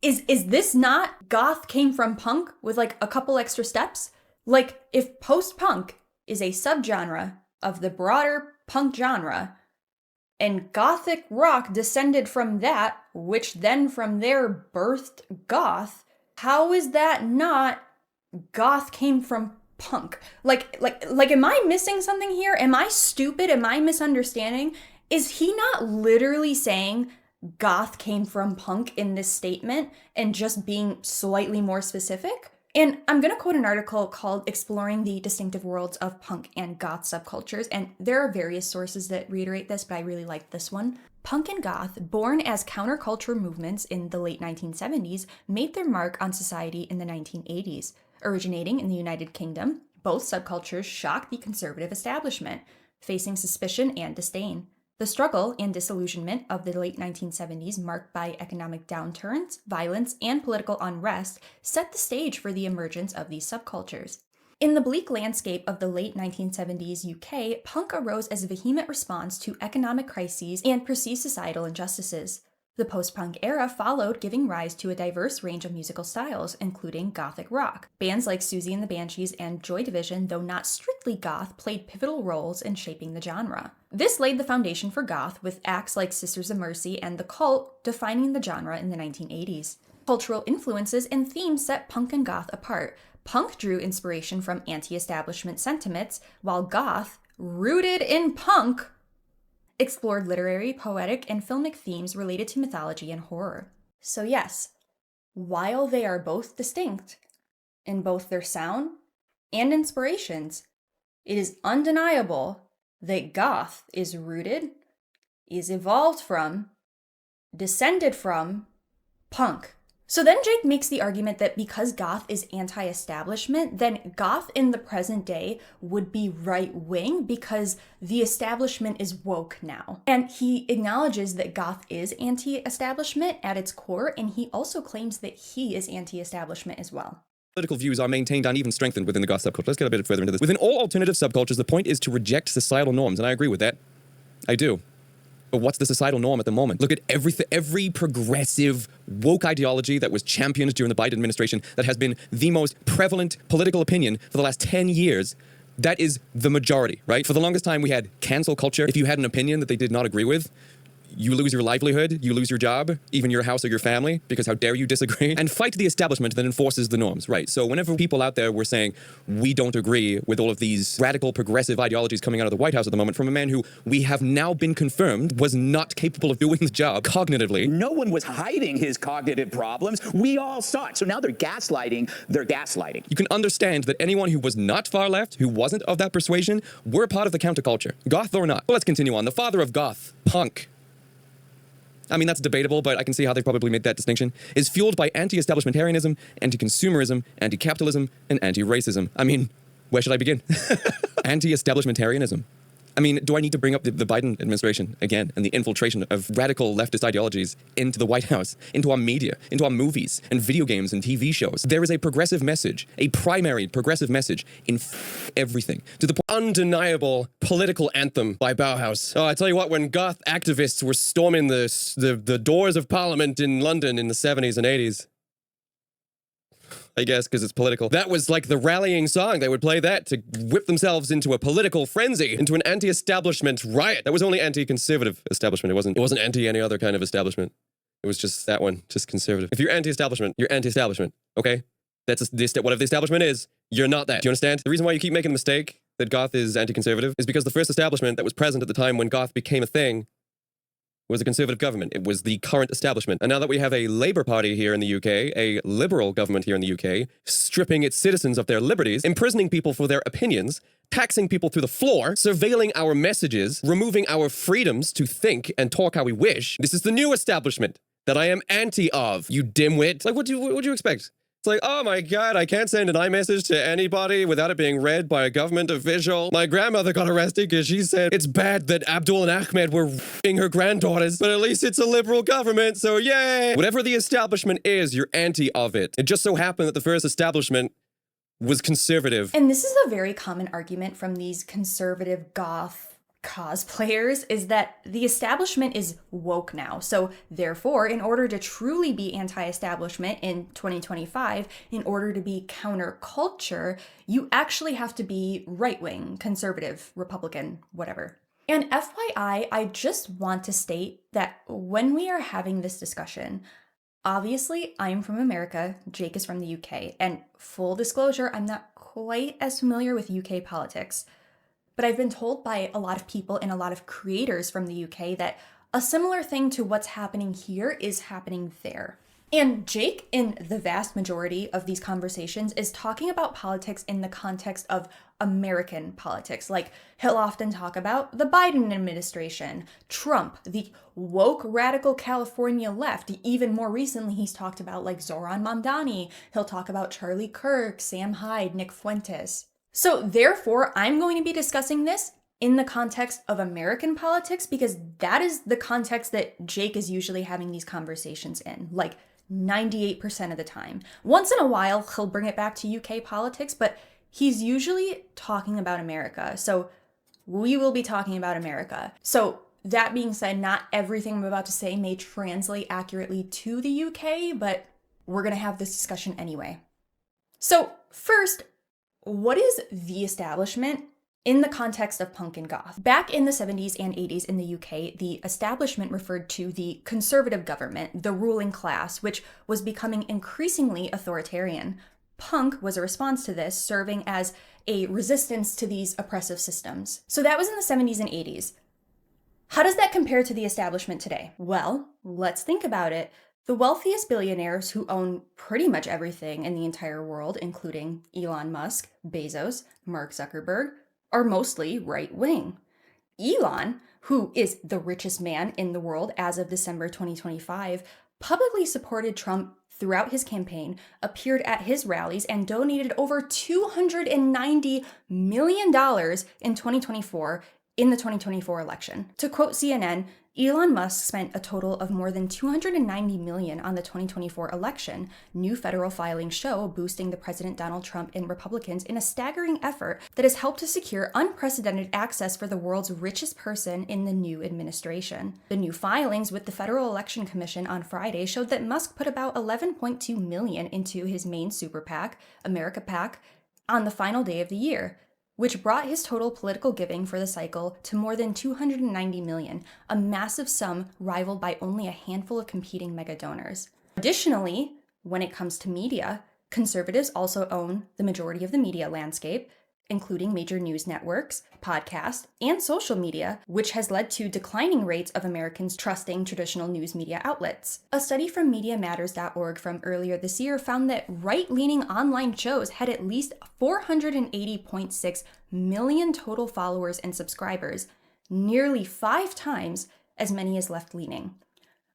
Is this not goth came from punk with like a couple extra steps? Like if post-punk is a subgenre of the broader punk genre, and gothic rock descended from that, which then from there birthed goth, how is that not goth came from punk? Like, am I missing something here? Am I stupid? Am I misunderstanding? Is he not literally saying goth came from punk in this statement and just being slightly more specific? And I'm going to quote an article called Exploring the Distinctive Worlds of Punk and Goth Subcultures, and there are various sources that reiterate this, but I really like this one. Punk and goth, born as counterculture movements in the late 1970s, made their mark on society in the 1980s. Originating in the United Kingdom, both subcultures shocked the conservative establishment, facing suspicion and disdain. The struggle and disillusionment of the late 1970s, marked by economic downturns, violence, and political unrest, set the stage for the emergence of these subcultures. In the bleak landscape of the late 1970s UK, punk arose as a vehement response to economic crises and perceived societal injustices. The post-punk era followed, giving rise to a diverse range of musical styles, including gothic rock. Bands like Susie and the Banshees and Joy Division, though not strictly goth, played pivotal roles in shaping the genre. This laid the foundation for goth, with acts like Sisters of Mercy and The Cult defining the genre in the 1980s. Cultural influences and themes set punk and goth apart. Punk drew inspiration from anti-establishment sentiments, while goth, rooted in punk, explored literary, poetic, and filmic themes related to mythology and horror. So yes, while they are both distinct in both their sound and inspirations, it is undeniable that goth is rooted, is evolved from, descended from punk. So then Jake makes the argument that because goth is anti-establishment, then goth in the present day would be right-wing because the establishment is woke now. And he acknowledges that goth is anti-establishment at its core, and he also claims that he is anti-establishment as well. Political views are maintained and even strengthened within the goth subculture. Let's get a bit further into this. Within all alternative subcultures, the point is to reject societal norms, and I agree with that. I do. But what's the societal norm at the moment? Look at every progressive woke ideology that was championed during the Biden administration that has been the most prevalent political opinion for the last 10 years. That is the majority, right? For the longest time, we had cancel culture. If you had an opinion that they did not agree with, you lose your livelihood, you lose your job, even your house or your family, because how dare you disagree? And fight the establishment that enforces the norms, right? So whenever people out there were saying, we don't agree with all of these radical progressive ideologies coming out of the White House at the moment from a man who we have now been confirmed was not capable of doing the job cognitively. No one was hiding his cognitive problems. We all saw it. So now they're gaslighting. You can understand that anyone who was not far left, who wasn't of that persuasion, were part of the counterculture, goth or not. But let's continue on. The father of goth, punk. I mean, that's debatable, but I can see how they probably made that distinction, is fueled by anti-establishmentarianism, anti-consumerism, anti-capitalism, and anti-racism. I mean, where should I begin? Anti-establishmentarianism. I mean, do I need to bring up the Biden administration again and the infiltration of radical leftist ideologies into the White House, into our media, into our movies and video games and TV shows? There is a progressive message, a primary progressive message in everything. To the undeniable political anthem by Bauhaus. Oh, I tell you what, when goth activists were storming the doors of Parliament in London in the 70s and 80s, I guess, because it's political. That was like the rallying song. They would play that to whip themselves into a political frenzy, into an anti-establishment riot. That was only anti-conservative establishment. It wasn't anti any other kind of establishment. It was just that one, just conservative. If you're anti-establishment, you're anti-establishment, okay? That's whatever the establishment is, you're not that. Do you understand? The reason why you keep making the mistake that goth is anti-conservative is because the first establishment that was present at the time when goth became a thing was a conservative government. It was the current establishment. And now that we have a Labour Party here in the UK, a liberal government here in the UK, stripping its citizens of their liberties, imprisoning people for their opinions, taxing people to the floor, surveilling our messages, removing our freedoms to think and talk how we wish, this is the new establishment that I am anti of, you dimwit. Like, what do you expect? It's like, oh my God, I can't send an iMessage to anybody without it being read by a government official. My grandmother got arrested because she said it's bad that Abdul and Ahmed were raping her granddaughters, but at least it's a liberal government, so yay! Whatever the establishment is, you're anti of it. It just so happened that the first establishment was conservative. And this is a very common argument from these conservative goth cosplayers, is that the establishment is woke now. So therefore, in order to truly be anti-establishment in 2025, in order to be counterculture, you actually have to be right-wing, conservative, Republican, whatever. And FYI, I just want to state that when we are having this discussion, obviously, I'm from America, Jake is from the UK, and full disclosure, I'm not quite as familiar with UK politics. But I've been told by a lot of people and a lot of creators from the UK that a similar thing to what's happening here is happening there. And Jake, in the vast majority of these conversations, is talking about politics in the context of American politics. Like, he'll often talk about the Biden administration, Trump, the woke radical California left. Even more recently, he's talked about like Zoran Mamdani. He'll talk about Charlie Kirk, Sam Hyde, Nick Fuentes. So therefore, I'm going to be discussing this in the context of American politics because that is the context that Jake is usually having these conversations in, like 98% of the time. Once in a while, he'll bring it back to UK politics, but he's usually talking about America. So we will be talking about America. So that being said, not everything I'm about to say may translate accurately to the UK, but we're going to have this discussion anyway. So first, what is the establishment in the context of punk and goth? Back in the 70s and 80s in the UK, the establishment referred to the conservative government, the ruling class, which was becoming increasingly authoritarian. Punk was a response to this, serving as a resistance to these oppressive systems. So that was in the 70s and 80s. How does that compare to the establishment today? Well, let's think about it. The wealthiest billionaires who own pretty much everything in the entire world, including Elon Musk, Bezos, Mark Zuckerberg, are mostly right-wing. Elon, who is the richest man in the world as of December 2025, publicly supported Trump throughout his campaign, appeared at his rallies, and donated over $290 million in 2024 in the 2024 election. To quote CNN, Elon Musk spent a total of more than $290 million on the 2024 election, new federal filings show, boosting the President Donald Trump and Republicans in a staggering effort that has helped to secure unprecedented access for the world's richest person in the new administration. The new filings with the Federal Election Commission on Friday showed that Musk put about $11.2 million into his main super PAC, America PAC, on the final day of the year, which brought his total political giving for the cycle to more than $290 million, a massive sum rivaled by only a handful of competing mega donors. Additionally, when it comes to media, conservatives also own the majority of the media landscape, including major news networks, podcasts, and social media, which has led to declining rates of Americans trusting traditional news media outlets. A study from MediaMatters.org from earlier this year found that right-leaning online shows had at least 480.6 million total followers and subscribers, nearly 5 times as many as left-leaning.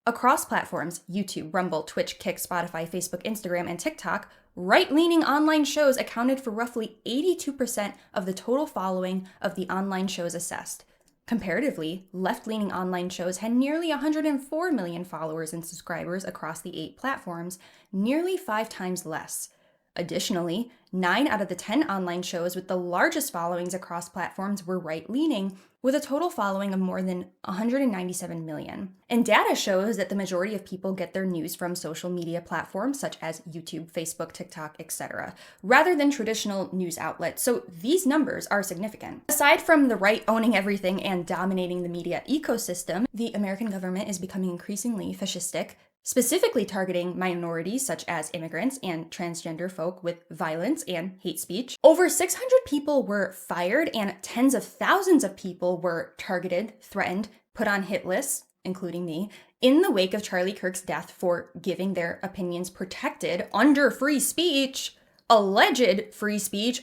Across platforms, YouTube, Rumble, Twitch, Kick, Spotify, Facebook, Instagram, and TikTok, right-leaning online shows accounted for roughly 82% of the total following of the online shows assessed. Comparatively, left-leaning online shows had nearly 104 million followers and subscribers across the 8 platforms, nearly 5 times less. Additionally, 9 out of the 10 online shows with the largest followings across platforms were right-leaning, with a total following of more than 197 million. And data shows that the majority of people get their news from social media platforms such as YouTube, Facebook, TikTok, etc., rather than traditional news outlets, so these numbers are significant. Aside from the right owning everything and dominating the media ecosystem, the American government is becoming increasingly fascistic, specifically targeting minorities such as immigrants and transgender folk with violence and hate speech. Over 600 people were fired and tens of thousands of people were targeted, threatened, put on hit lists, including me, in the wake of Charlie Kirk's death for giving their opinions protected under free speech. Alleged free speech.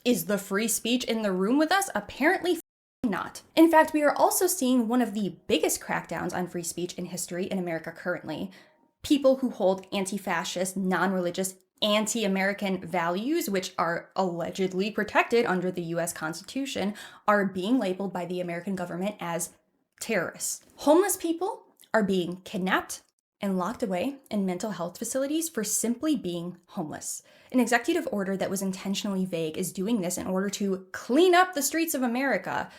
Is the free speech in the room with us? Apparently not. In fact, we are also seeing one of the biggest crackdowns on free speech in history in America currently. People who hold anti-fascist, non-religious, anti-American values, which are allegedly protected under the US Constitution, are being labeled by the American government as terrorists. Homeless people are being kidnapped, and locked away in mental health facilities for simply being homeless. An executive order that was intentionally vague is doing this in order to clean up the streets of America,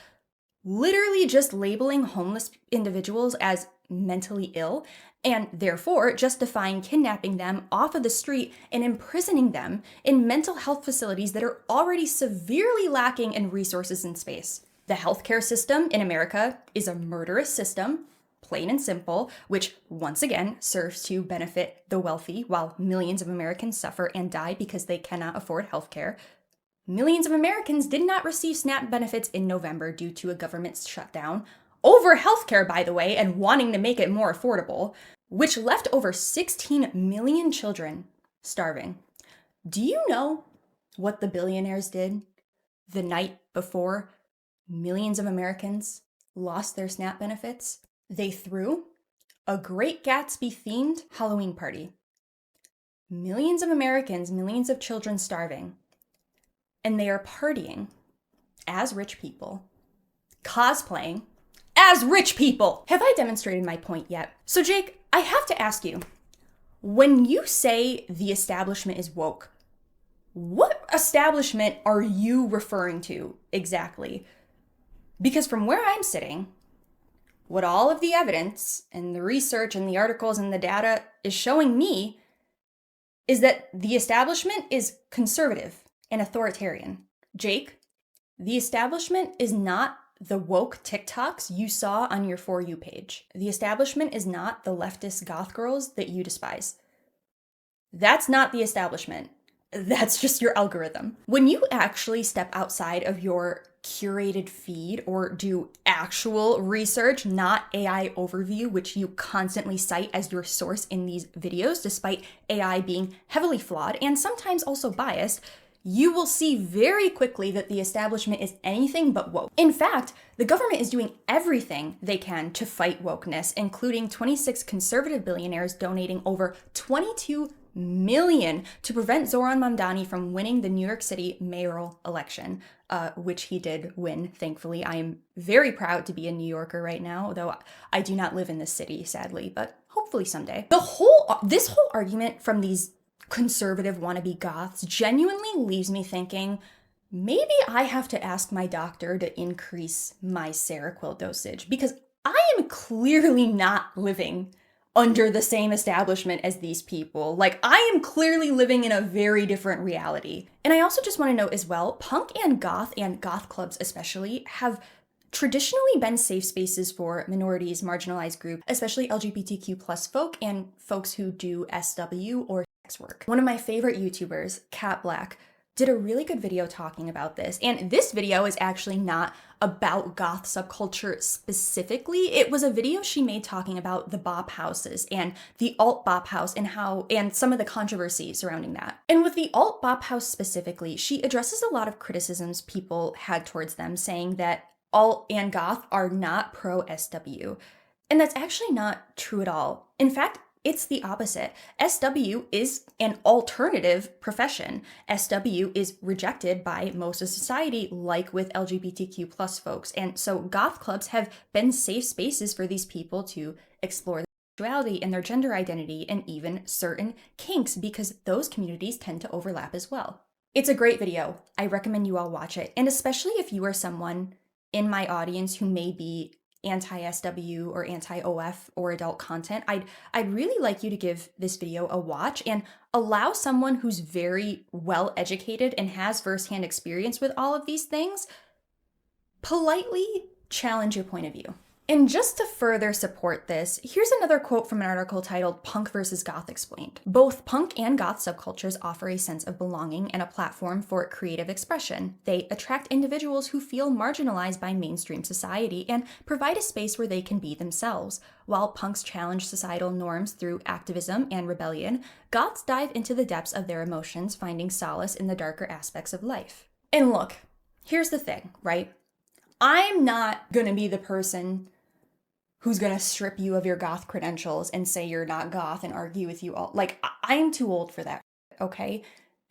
literally just labeling homeless individuals as mentally ill and therefore justifying kidnapping them off of the street and imprisoning them in mental health facilities that are already severely lacking in resources and space. The healthcare system in America is a murderous system, plain and simple, which once again serves to benefit the wealthy while millions of Americans suffer and die because they cannot afford healthcare. Millions of Americans did not receive SNAP benefits in November due to a government shutdown, over healthcare, by the way, and wanting to make it more affordable, which left over 16 million children starving. Do you know what the billionaires did the night before millions of Americans lost their SNAP benefits? They threw a Great Gatsby themed Halloween party. Millions of Americans, millions of children starving. And they are partying as rich people, cosplaying as rich people. Have I demonstrated my point yet? So Jake, I have to ask you, when you say the establishment is woke, what establishment are you referring to exactly? Because from where I'm sitting, what all of the evidence and the research and the articles and the data is showing me is that the establishment is conservative and authoritarian. Jake, the establishment is not the woke TikToks you saw on your For You page. The establishment is not the leftist goth girls that you despise. That's not the establishment. That's just your algorithm. When you actually step outside of your curated feed or do actual research, not AI overview, which you constantly cite as your source in these videos, despite AI being heavily flawed and sometimes also biased, you will see very quickly that the establishment is anything but woke. In fact, the government is doing everything they can to fight wokeness, including 26 conservative billionaires donating over $22 million to prevent Zoran Mamdani from winning the New York City mayoral election, which he did win, thankfully. I am very proud to be a New Yorker right now, though I do not live in this city, sadly, but hopefully someday. This whole argument from these conservative wannabe goths genuinely leaves me thinking, maybe I have to ask my doctor to increase my Seroquel dosage, because I am clearly not living under the same establishment as these people. Like, I am clearly living in a very different reality. And I also just want to note as well, punk and goth clubs especially, have traditionally been safe spaces for minorities, marginalized groups, especially LGBTQ plus folk and folks who do SW or sex work. One of my favorite YouTubers, Cat Black, did a really good video talking about this. And this video is actually not about goth subculture specifically. It was a video she made talking about the bop houses and the alt bop house and some of the controversy surrounding that. And with the alt bop house specifically, she addresses a lot of criticisms people had towards them, saying that alt and goth are not pro SW. And that's actually not true at all. In fact, it's the opposite. SW is an alternative profession. SW is rejected by most of society, like with LGBTQ plus folks. And so goth clubs have been safe spaces for these people to explore their sexuality and their gender identity and even certain kinks, because those communities tend to overlap as well. It's a great video. I recommend you all watch it. And especially if you are someone in my audience who may be anti-SW or anti-OF or adult content, I'd really like you to give this video a watch and allow someone who's very well educated and has firsthand experience with all of these things politely challenge your point of view. And just to further support this, here's another quote from an article titled Punk versus Goth Explained. Both punk and goth subcultures offer a sense of belonging and a platform for creative expression. They attract individuals who feel marginalized by mainstream society and provide a space where they can be themselves. While punks challenge societal norms through activism and rebellion, goths dive into the depths of their emotions, finding solace in the darker aspects of life. And look, here's the thing, right? I'm not gonna be the person who's gonna strip you of your goth credentials and say you're not goth and argue with you all. Like, I'm too old for that, okay?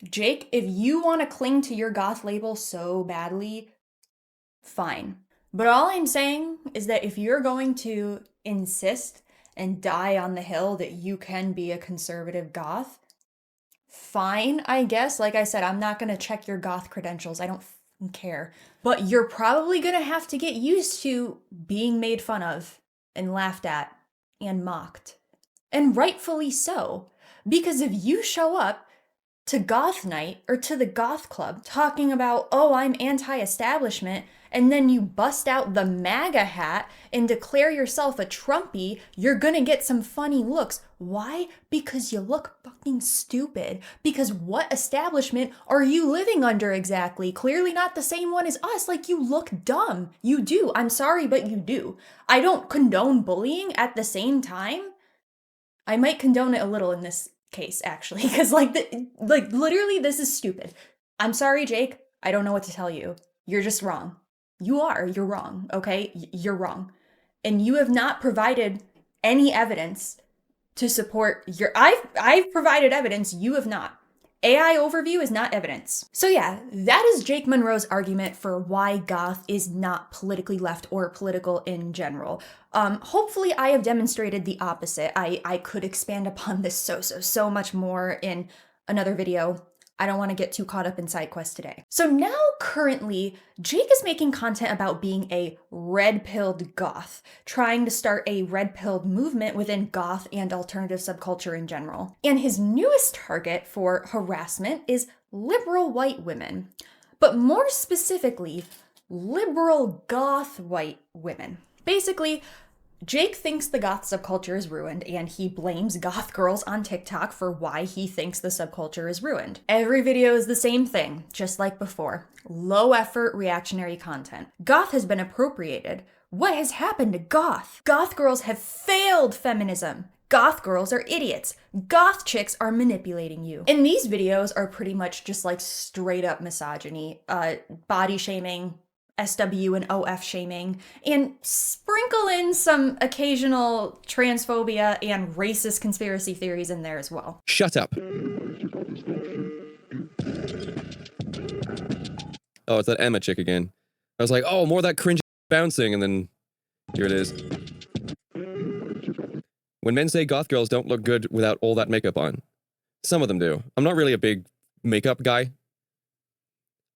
Jake, if you want to cling to your goth label so badly, fine. But all I'm saying is that if you're going to insist and die on the hill that you can be a conservative goth, fine, I guess. Like I said, I'm not gonna check your goth credentials. I don't care. But you're probably gonna have to get used to being made fun of and laughed at and mocked. And rightfully so. Because if you show up to goth night or to the goth club talking about, oh, I'm anti-establishment, and then you bust out the MAGA hat and declare yourself a Trumpy, you're gonna get some funny looks. Why? Because you look fucking stupid. Because what establishment are you living under exactly? Clearly not the same one as us. Like, you look dumb. You do. I'm sorry, but you do. I don't condone bullying. At the same time, I might condone it a little in this case, actually, because literally this is stupid. I'm sorry, Jake. I don't know what to tell you. You're just wrong. You're wrong, okay? You're wrong. And you have not provided any evidence to support your... I've provided evidence, you have not. AI overview is not evidence. So yeah, that is Jake Munro's argument for why goth is not politically left or political in general. Hopefully I have demonstrated the opposite. I could expand upon this so much more in another video. I don't want to get too caught up in side quests today. So now currently, Jake is making content about being a red-pilled goth, trying to start a red-pilled movement within goth and alternative subculture in general. And his newest target for harassment is liberal white women, but more specifically, liberal goth white women. Basically, Jake thinks the goth subculture is ruined, and he blames goth girls on TikTok for why he thinks the subculture is ruined. Every video is the same thing, just like before. Low effort reactionary content. Goth has been appropriated. What has happened to goth? Goth girls have failed feminism. Goth girls are idiots. Goth chicks are manipulating you. And these videos are pretty much just like straight up misogyny, body shaming, SW and OF shaming, and sprinkle in some occasional transphobia and racist conspiracy theories in there as well. Shut up. Oh, it's that Emma chick again. I was like, oh, more of that cringe bouncing, and then here it is. When men say goth girls don't look good without all that makeup on, some of them do. I'm not really a big makeup guy.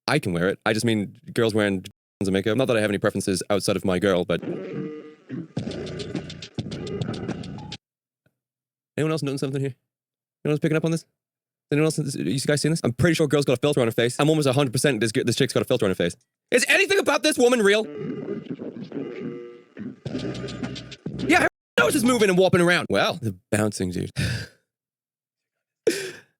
I can wear it. I just mean girls wearing of makeup. Not that I have any preferences outside of my girl, but... Anyone else noticing something here? Anyone else picking up on this? Anyone else? You guys seen this? I'm pretty sure girl's got a filter on her face. I'm almost 100% this chick's got a filter on her face. Is anything about this woman real? Yeah, her nose is moving and warping around. Well, the bouncing, dude.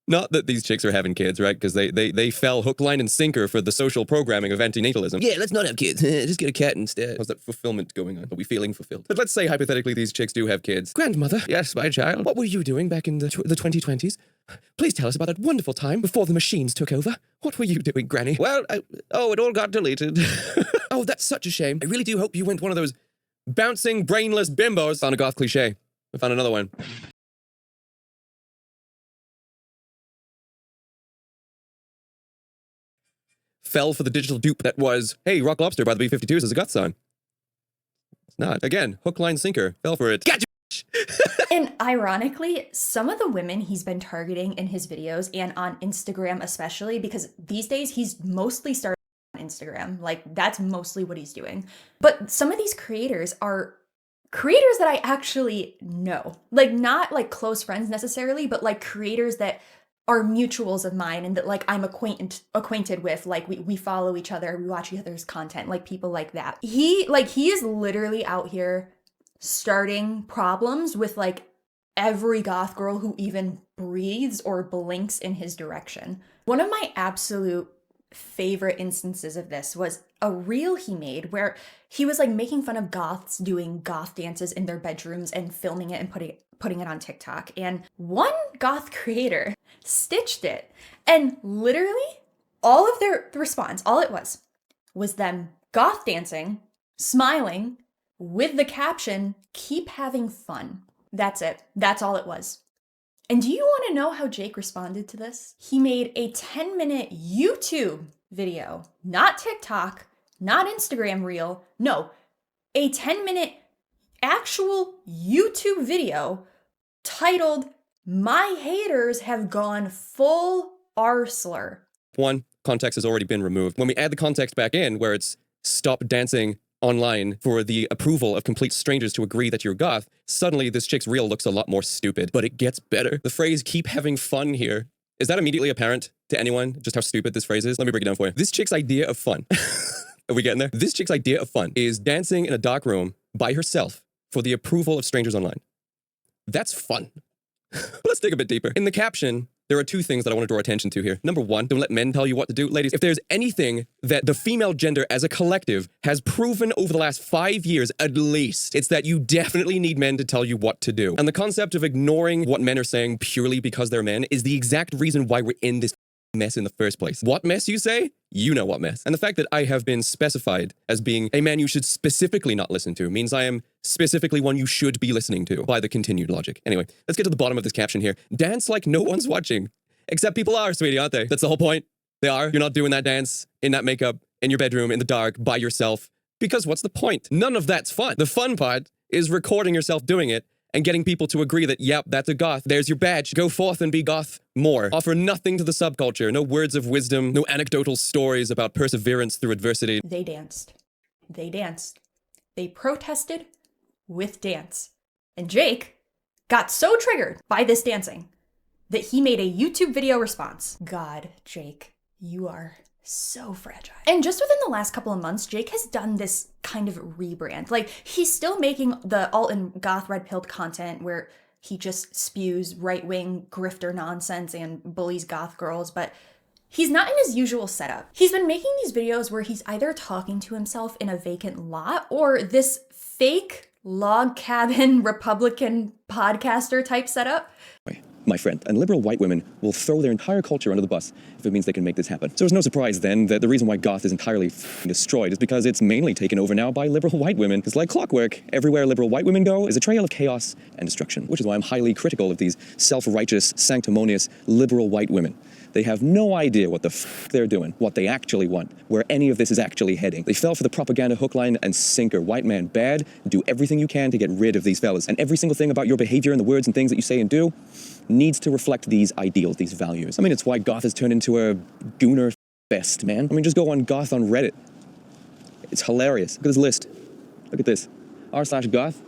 Not that these chicks are having kids, right? Because they fell hook, line, and sinker for the social programming of antinatalism. Yeah, let's not have kids. Just get a cat instead. How's that fulfillment going on? Are we feeling fulfilled? But let's say, hypothetically, these chicks do have kids. Grandmother, yes, my child. What were you doing back in the 2020s? Please tell us about that wonderful time before the machines took over. What were you doing, Granny? Well, it all got deleted. Oh, that's such a shame. I really do hope you went one of those bouncing, brainless bimbos. Found a goth cliche. I found another one. Fell for the digital dupe that was, hey, Rock Lobster by the B-52s is a goth song. It's not. Again, hook, line, sinker. Fell for it. Gotcha! And ironically, some of the women he's been targeting in his videos and on Instagram especially, because these days he's mostly started on Instagram. Like, that's mostly what he's doing. But some of these creators are creators that I actually know. Like, not like close friends necessarily, but like creators that are mutuals of mine and that like I'm acquainted with. Like we follow each other, we watch each other's content, like people like that. He is literally out here starting problems with like every goth girl who even breathes or blinks in his direction. One of my absolute favorite instances of this was a reel he made where he was like making fun of goths doing goth dances in their bedrooms and filming it and putting it on TikTok. And one goth creator stitched it, and literally all of their response, all it was them goth dancing, smiling, with the caption, "Keep having fun." That's it. That's all it was. And do you want to know how Jake responded to this? He made a 10-minute YouTube video, not TikTok, not Instagram reel, no, a 10-minute actual YouTube video titled, "My haters have gone full arseler." One, context has already been removed. When we add the context back in, where it's stop dancing online for the approval of complete strangers to agree that you're goth, suddenly this chick's reel looks a lot more stupid. But it gets better. The phrase "keep having fun" here, is that immediately apparent to anyone, just how stupid this phrase is? Let me break it down for you. This chick's idea of fun, are we getting there? This chick's idea of fun is dancing in a dark room by herself for the approval of strangers online. That's fun. But let's dig a bit deeper. In the caption, there are two things that I want to draw attention to here. Number one, don't let men tell you what to do. Ladies, if there's anything that the female gender as a collective has proven over the last 5 years at least, it's that you definitely need men to tell you what to do. And the concept of ignoring what men are saying purely because they're men is the exact reason why we're in this mess in the first place. What mess, you say? You know what mess. And the fact that I have been specified as being a man you should specifically not listen to means I am specifically one you should be listening to by the continued logic. Anyway, let's get to the bottom of this caption here. Dance like no one's watching. Except people are, sweetie, aren't they? That's the whole point. They are. You're not doing that dance in that makeup in your bedroom in the dark by yourself. Because what's the point? None of that's fun. The fun part is recording yourself doing it and getting people to agree that, yep, that's a goth. There's your badge. Go forth and be goth more. Offer nothing to the subculture. No words of wisdom. No anecdotal stories about perseverance through adversity. They danced. They danced. They protested with dance. And Jake got so triggered by this dancing that he made a YouTube video response. God, Jake, you are so fragile. And just within the last couple of months, Jake has done this kind of rebrand. Like, he's still making the alt and goth red pilled content where he just spews right-wing grifter nonsense and bullies goth girls, but he's not in his usual setup. He's been making these videos where he's either talking to himself in a vacant lot or this fake log cabin Republican podcaster type setup. My friend, and liberal white women will throw their entire culture under the bus if it means they can make this happen. So it's no surprise then that the reason why goth is entirely destroyed is because it's mainly taken over now by liberal white women. It's like clockwork. Everywhere liberal white women go is a trail of chaos and destruction, which is why I'm highly critical of these self-righteous, sanctimonious, liberal white women. They have no idea what the they're doing, what they actually want, where any of this is actually heading. They fell for the propaganda hook, line, and sinker. White man bad, do everything you can to get rid of these fellas. And every single thing about your behavior and the words and things that you say and do needs to reflect these ideals, these values. I mean, it's why goth has turned into a gooner fest, man. I mean, just go on goth on Reddit. It's hilarious. Look at this list. Look at this. r/goth.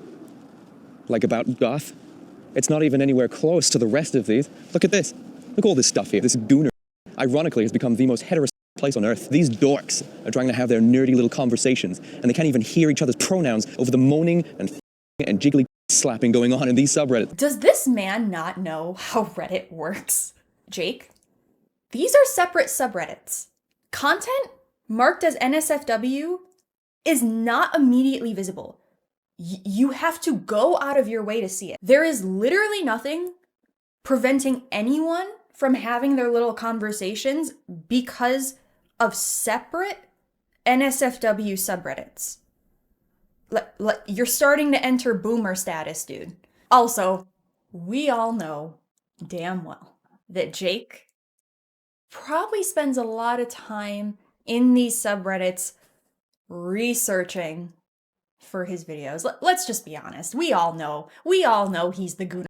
Like about goth. It's not even anywhere close to the rest of these. Look at this. Look at all this stuff here. This gooner, ironically, has become the most heterosexual place on earth. These dorks are trying to have their nerdy little conversations, and they can't even hear each other's pronouns over the moaning and jiggly slapping going on in these subreddits. Does this man not know how Reddit works? Jake, these are separate subreddits. Content marked as NSFW is not immediately visible. You have to go out of your way to see it. There is literally nothing preventing anyone from having their little conversations because of separate NSFW subreddits. You're starting to enter boomer status, dude. Also, we all know damn well that Jake probably spends a lot of time in these subreddits researching for his videos. Let's just be honest. We all know he's the gooner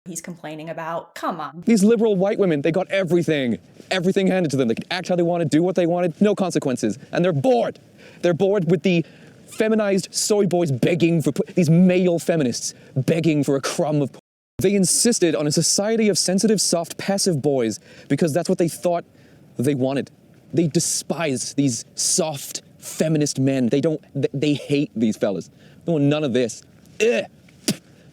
he's complaining about. Come on. These liberal white women, they got everything handed to them. They could act how they wanted, do what they wanted, no consequences. And they're bored. They're bored with the feminized soy boys begging for, these male feminists begging for a crumb of. They insisted on a society of sensitive, soft, passive boys because that's what they thought they wanted. They despise these soft, feminist men. They hate these fellas. They want none of this. Ugh.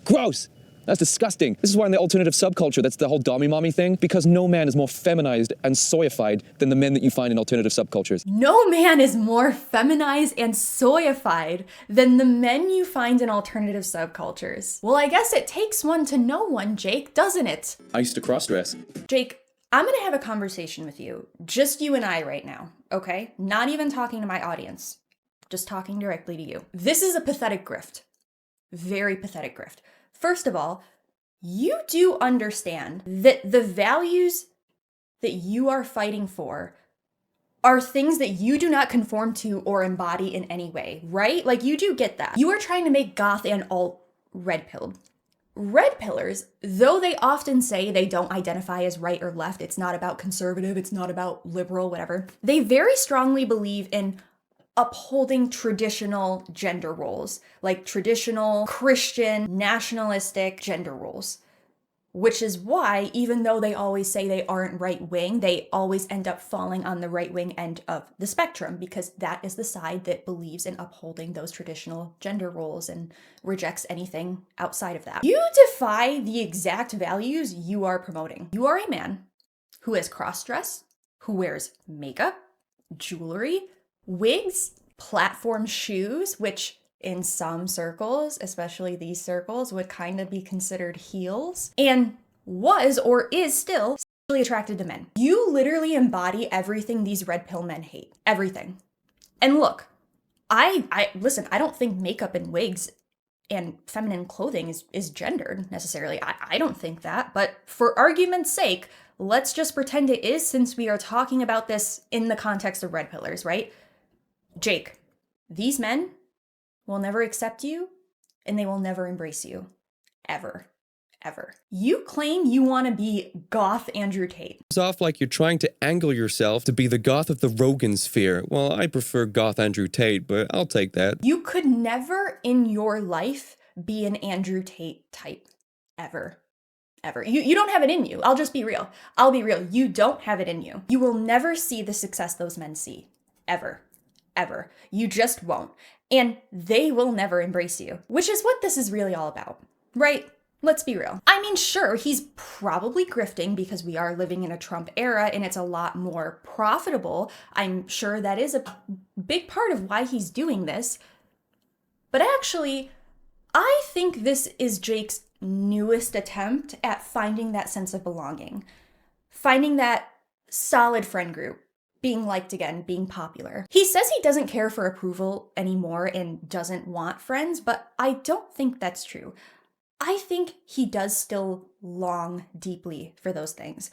Gross. That's disgusting. This is why in the alternative subculture, that's the whole dommy-mommy thing, because no man is more feminized and soyified than the men that you find in alternative subcultures. No man is more feminized and soyified than the men you find in alternative subcultures. Well, I guess it takes one to know one, Jake, doesn't it? I used to cross-dress. Jake, I'm gonna have a conversation with you, just you and I right now, okay? Not even talking to my audience, just talking directly to you. This is a pathetic grift. Very pathetic grift. First of all, you do understand that the values that you are fighting for are things that you do not conform to or embody in any way, right? Like, you do get that. You are trying to make goth and alt red-pilled. Red pillars, though they often say they don't identify as right or left, it's not about conservative, it's not about liberal, whatever, they very strongly believe in upholding traditional gender roles, like traditional Christian, nationalistic gender roles. Which is why, even though they always say they aren't right-wing, they always end up falling on the right-wing end of the spectrum, because that is the side that believes in upholding those traditional gender roles and rejects anything outside of that. You defy the exact values you are promoting. You are a man who is cross-dressed, who wears makeup, jewelry, wigs, platform shoes, which in some circles, especially these circles, would kind of be considered heels, and was or is still sexually attracted to men. You literally embody everything these red pill men hate. Everything. And look, listen, I don't think makeup and wigs and feminine clothing is gendered necessarily. I don't think that, but for argument's sake, let's just pretend it is, since we are talking about this in the context of red pillars, right? Jake, these men will never accept you, and they will never embrace you. Ever. Ever. You claim you want to be goth Andrew Tate. It's off like you're trying to angle yourself to be the goth of the Rogan sphere. Well, I prefer goth Andrew Tate, but I'll take that. You could never in your life be an Andrew Tate type. Ever. Ever. You don't have it in you. I'll just be real. I'll be real. You don't have it in you. You will never see the success those men see. Ever. Ever. You just won't. And they will never embrace you, which is what this is really all about, right? Let's be real. I mean, sure, he's probably grifting because we are living in a Trump era and it's a lot more profitable. I'm sure that is a big part of why he's doing this. But actually, I think this is Jake's newest attempt at finding that sense of belonging, finding that solid friend group, being liked again, being popular. He says he doesn't care for approval anymore and doesn't want friends, but I don't think that's true. I think he does still long deeply for those things.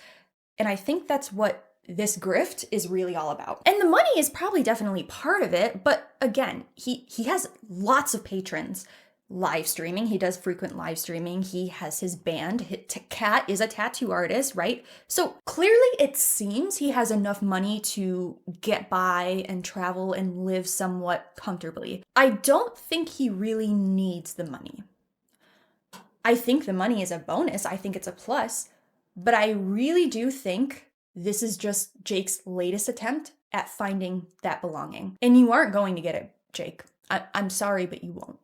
And I think that's what this grift is really all about. And the money is probably definitely part of it, but again, he has lots of patrons. Live streaming, he does frequent live streaming, he has his band, Kat is a tattoo artist, right? So clearly it seems he has enough money to get by and travel and live somewhat comfortably. I don't think he really needs the money. I think the money is a bonus, I think it's a plus, but I really do think this is just Jake's latest attempt at finding that belonging. And you aren't going to get it, Jake. I'm sorry, but you won't.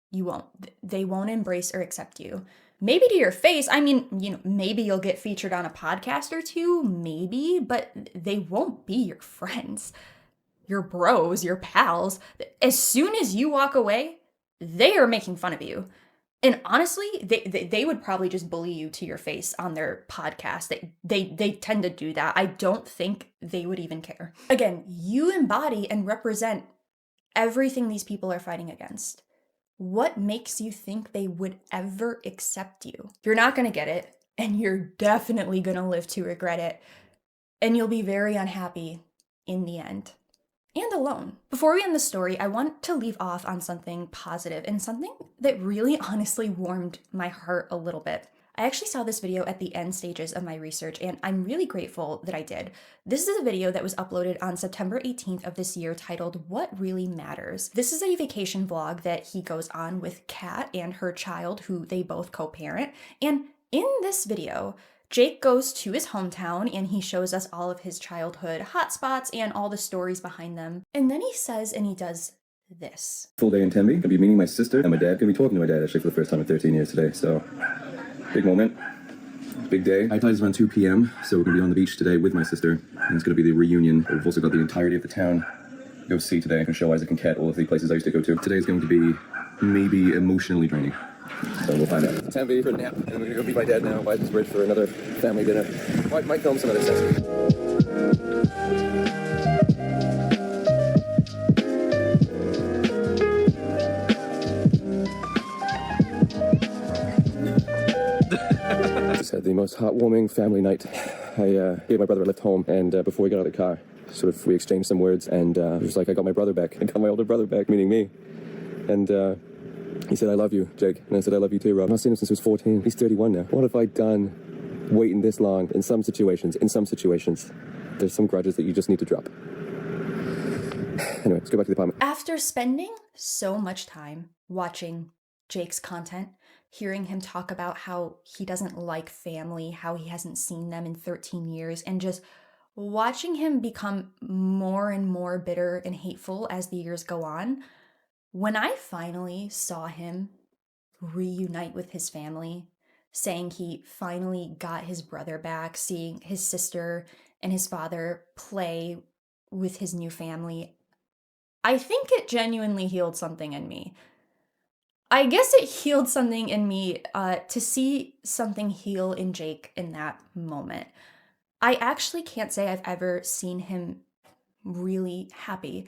You won't. They won't embrace or accept you. Maybe to your face. I mean, maybe you'll get featured on a podcast or two, maybe, but they won't be your friends, your bros, your pals. As soon as you walk away, they are making fun of you. And honestly, they would probably just bully you to your face on their podcast. They tend to do that. I don't think they would even care. Again, you embody and represent everything these people are fighting against. What makes you think they would ever accept you? You're not going to get it, and you're definitely going to live to regret it, and you'll be very unhappy in the end. And alone. Before we end the story, I want to leave off on something positive and something that really honestly warmed my heart a little bit. I actually saw this video at the end stages of my research, and I'm really grateful that I did. This is a video that was uploaded on September 18th of this year titled, What Really Matters? This is a vacation vlog that he goes on with Kat and her child, who they both co-parent. And in this video, Jake goes to his hometown and he shows us all of his childhood hotspots and all the stories behind them. And then he says and he does this. Full day in Tempe. Gonna be meeting my sister and my dad. Gonna be talking to my dad actually for the first time in 13 years today, so big moment. Big day. High tide is around 2 p.m., so we're gonna be on the beach today with my sister, and it's gonna be the reunion. We've also got the entirety of the town to go see today. I can show Isaac and Kat all of the places I used to go to. Today is going to be maybe emotionally draining, so we'll find out. Tempe for a nap, and we're gonna go meet my dad now by this bridge for another family dinner. Might film some other stuff. Just had the most heartwarming family night. I gave my brother a lift home, and before we got out of the car, sort of, we exchanged some words, and it was like, I got my brother back. I got my older brother back, meaning me. And he said, I love you, Jake. And I said, I love you too, Rob. I've not seen him since he was 14. He's 31 now. What have I done waiting this long? In some situations, there's some grudges that you just need to drop. Anyway, let's go back to the apartment. After spending so much time watching Jake's content, hearing him talk about how he doesn't like family, how he hasn't seen them in 13 years, and just watching him become more and more bitter and hateful as the years go on, when I finally saw him reunite with his family, saying he finally got his brother back, seeing his sister and his father play with his new family, I think it genuinely healed something in me. I guess it healed something in me to see something heal in Jake in that moment. I actually can't say I've ever seen him really happy.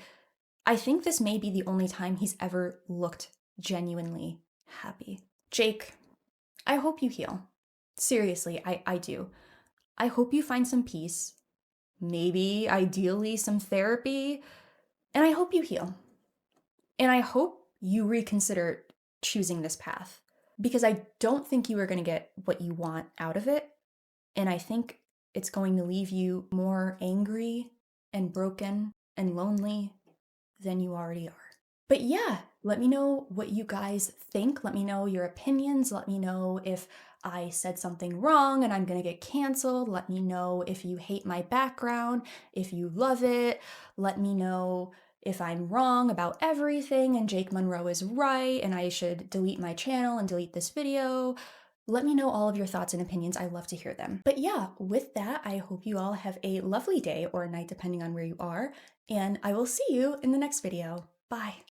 I think this may be the only time he's ever looked genuinely happy. Jake, I hope you heal. Seriously, I do. I hope you find some peace, maybe ideally some therapy, and I hope you heal. And I hope you reconsider choosing this path, because I don't think you are going to get what you want out of it. And I think it's going to leave you more angry and broken and lonely than you already are. But yeah, let me know what you guys think. Let me know your opinions. Let me know if I said something wrong and I'm gonna get canceled. Let me know if you hate my background, if you love it. Let me know if I'm wrong about everything and Jake Munro is right and I should delete my channel and delete this video. Let me know all of your thoughts and opinions. I love to hear them. But yeah, with that, I hope you all have a lovely day or night, depending on where you are, and I will see you in the next video. Bye.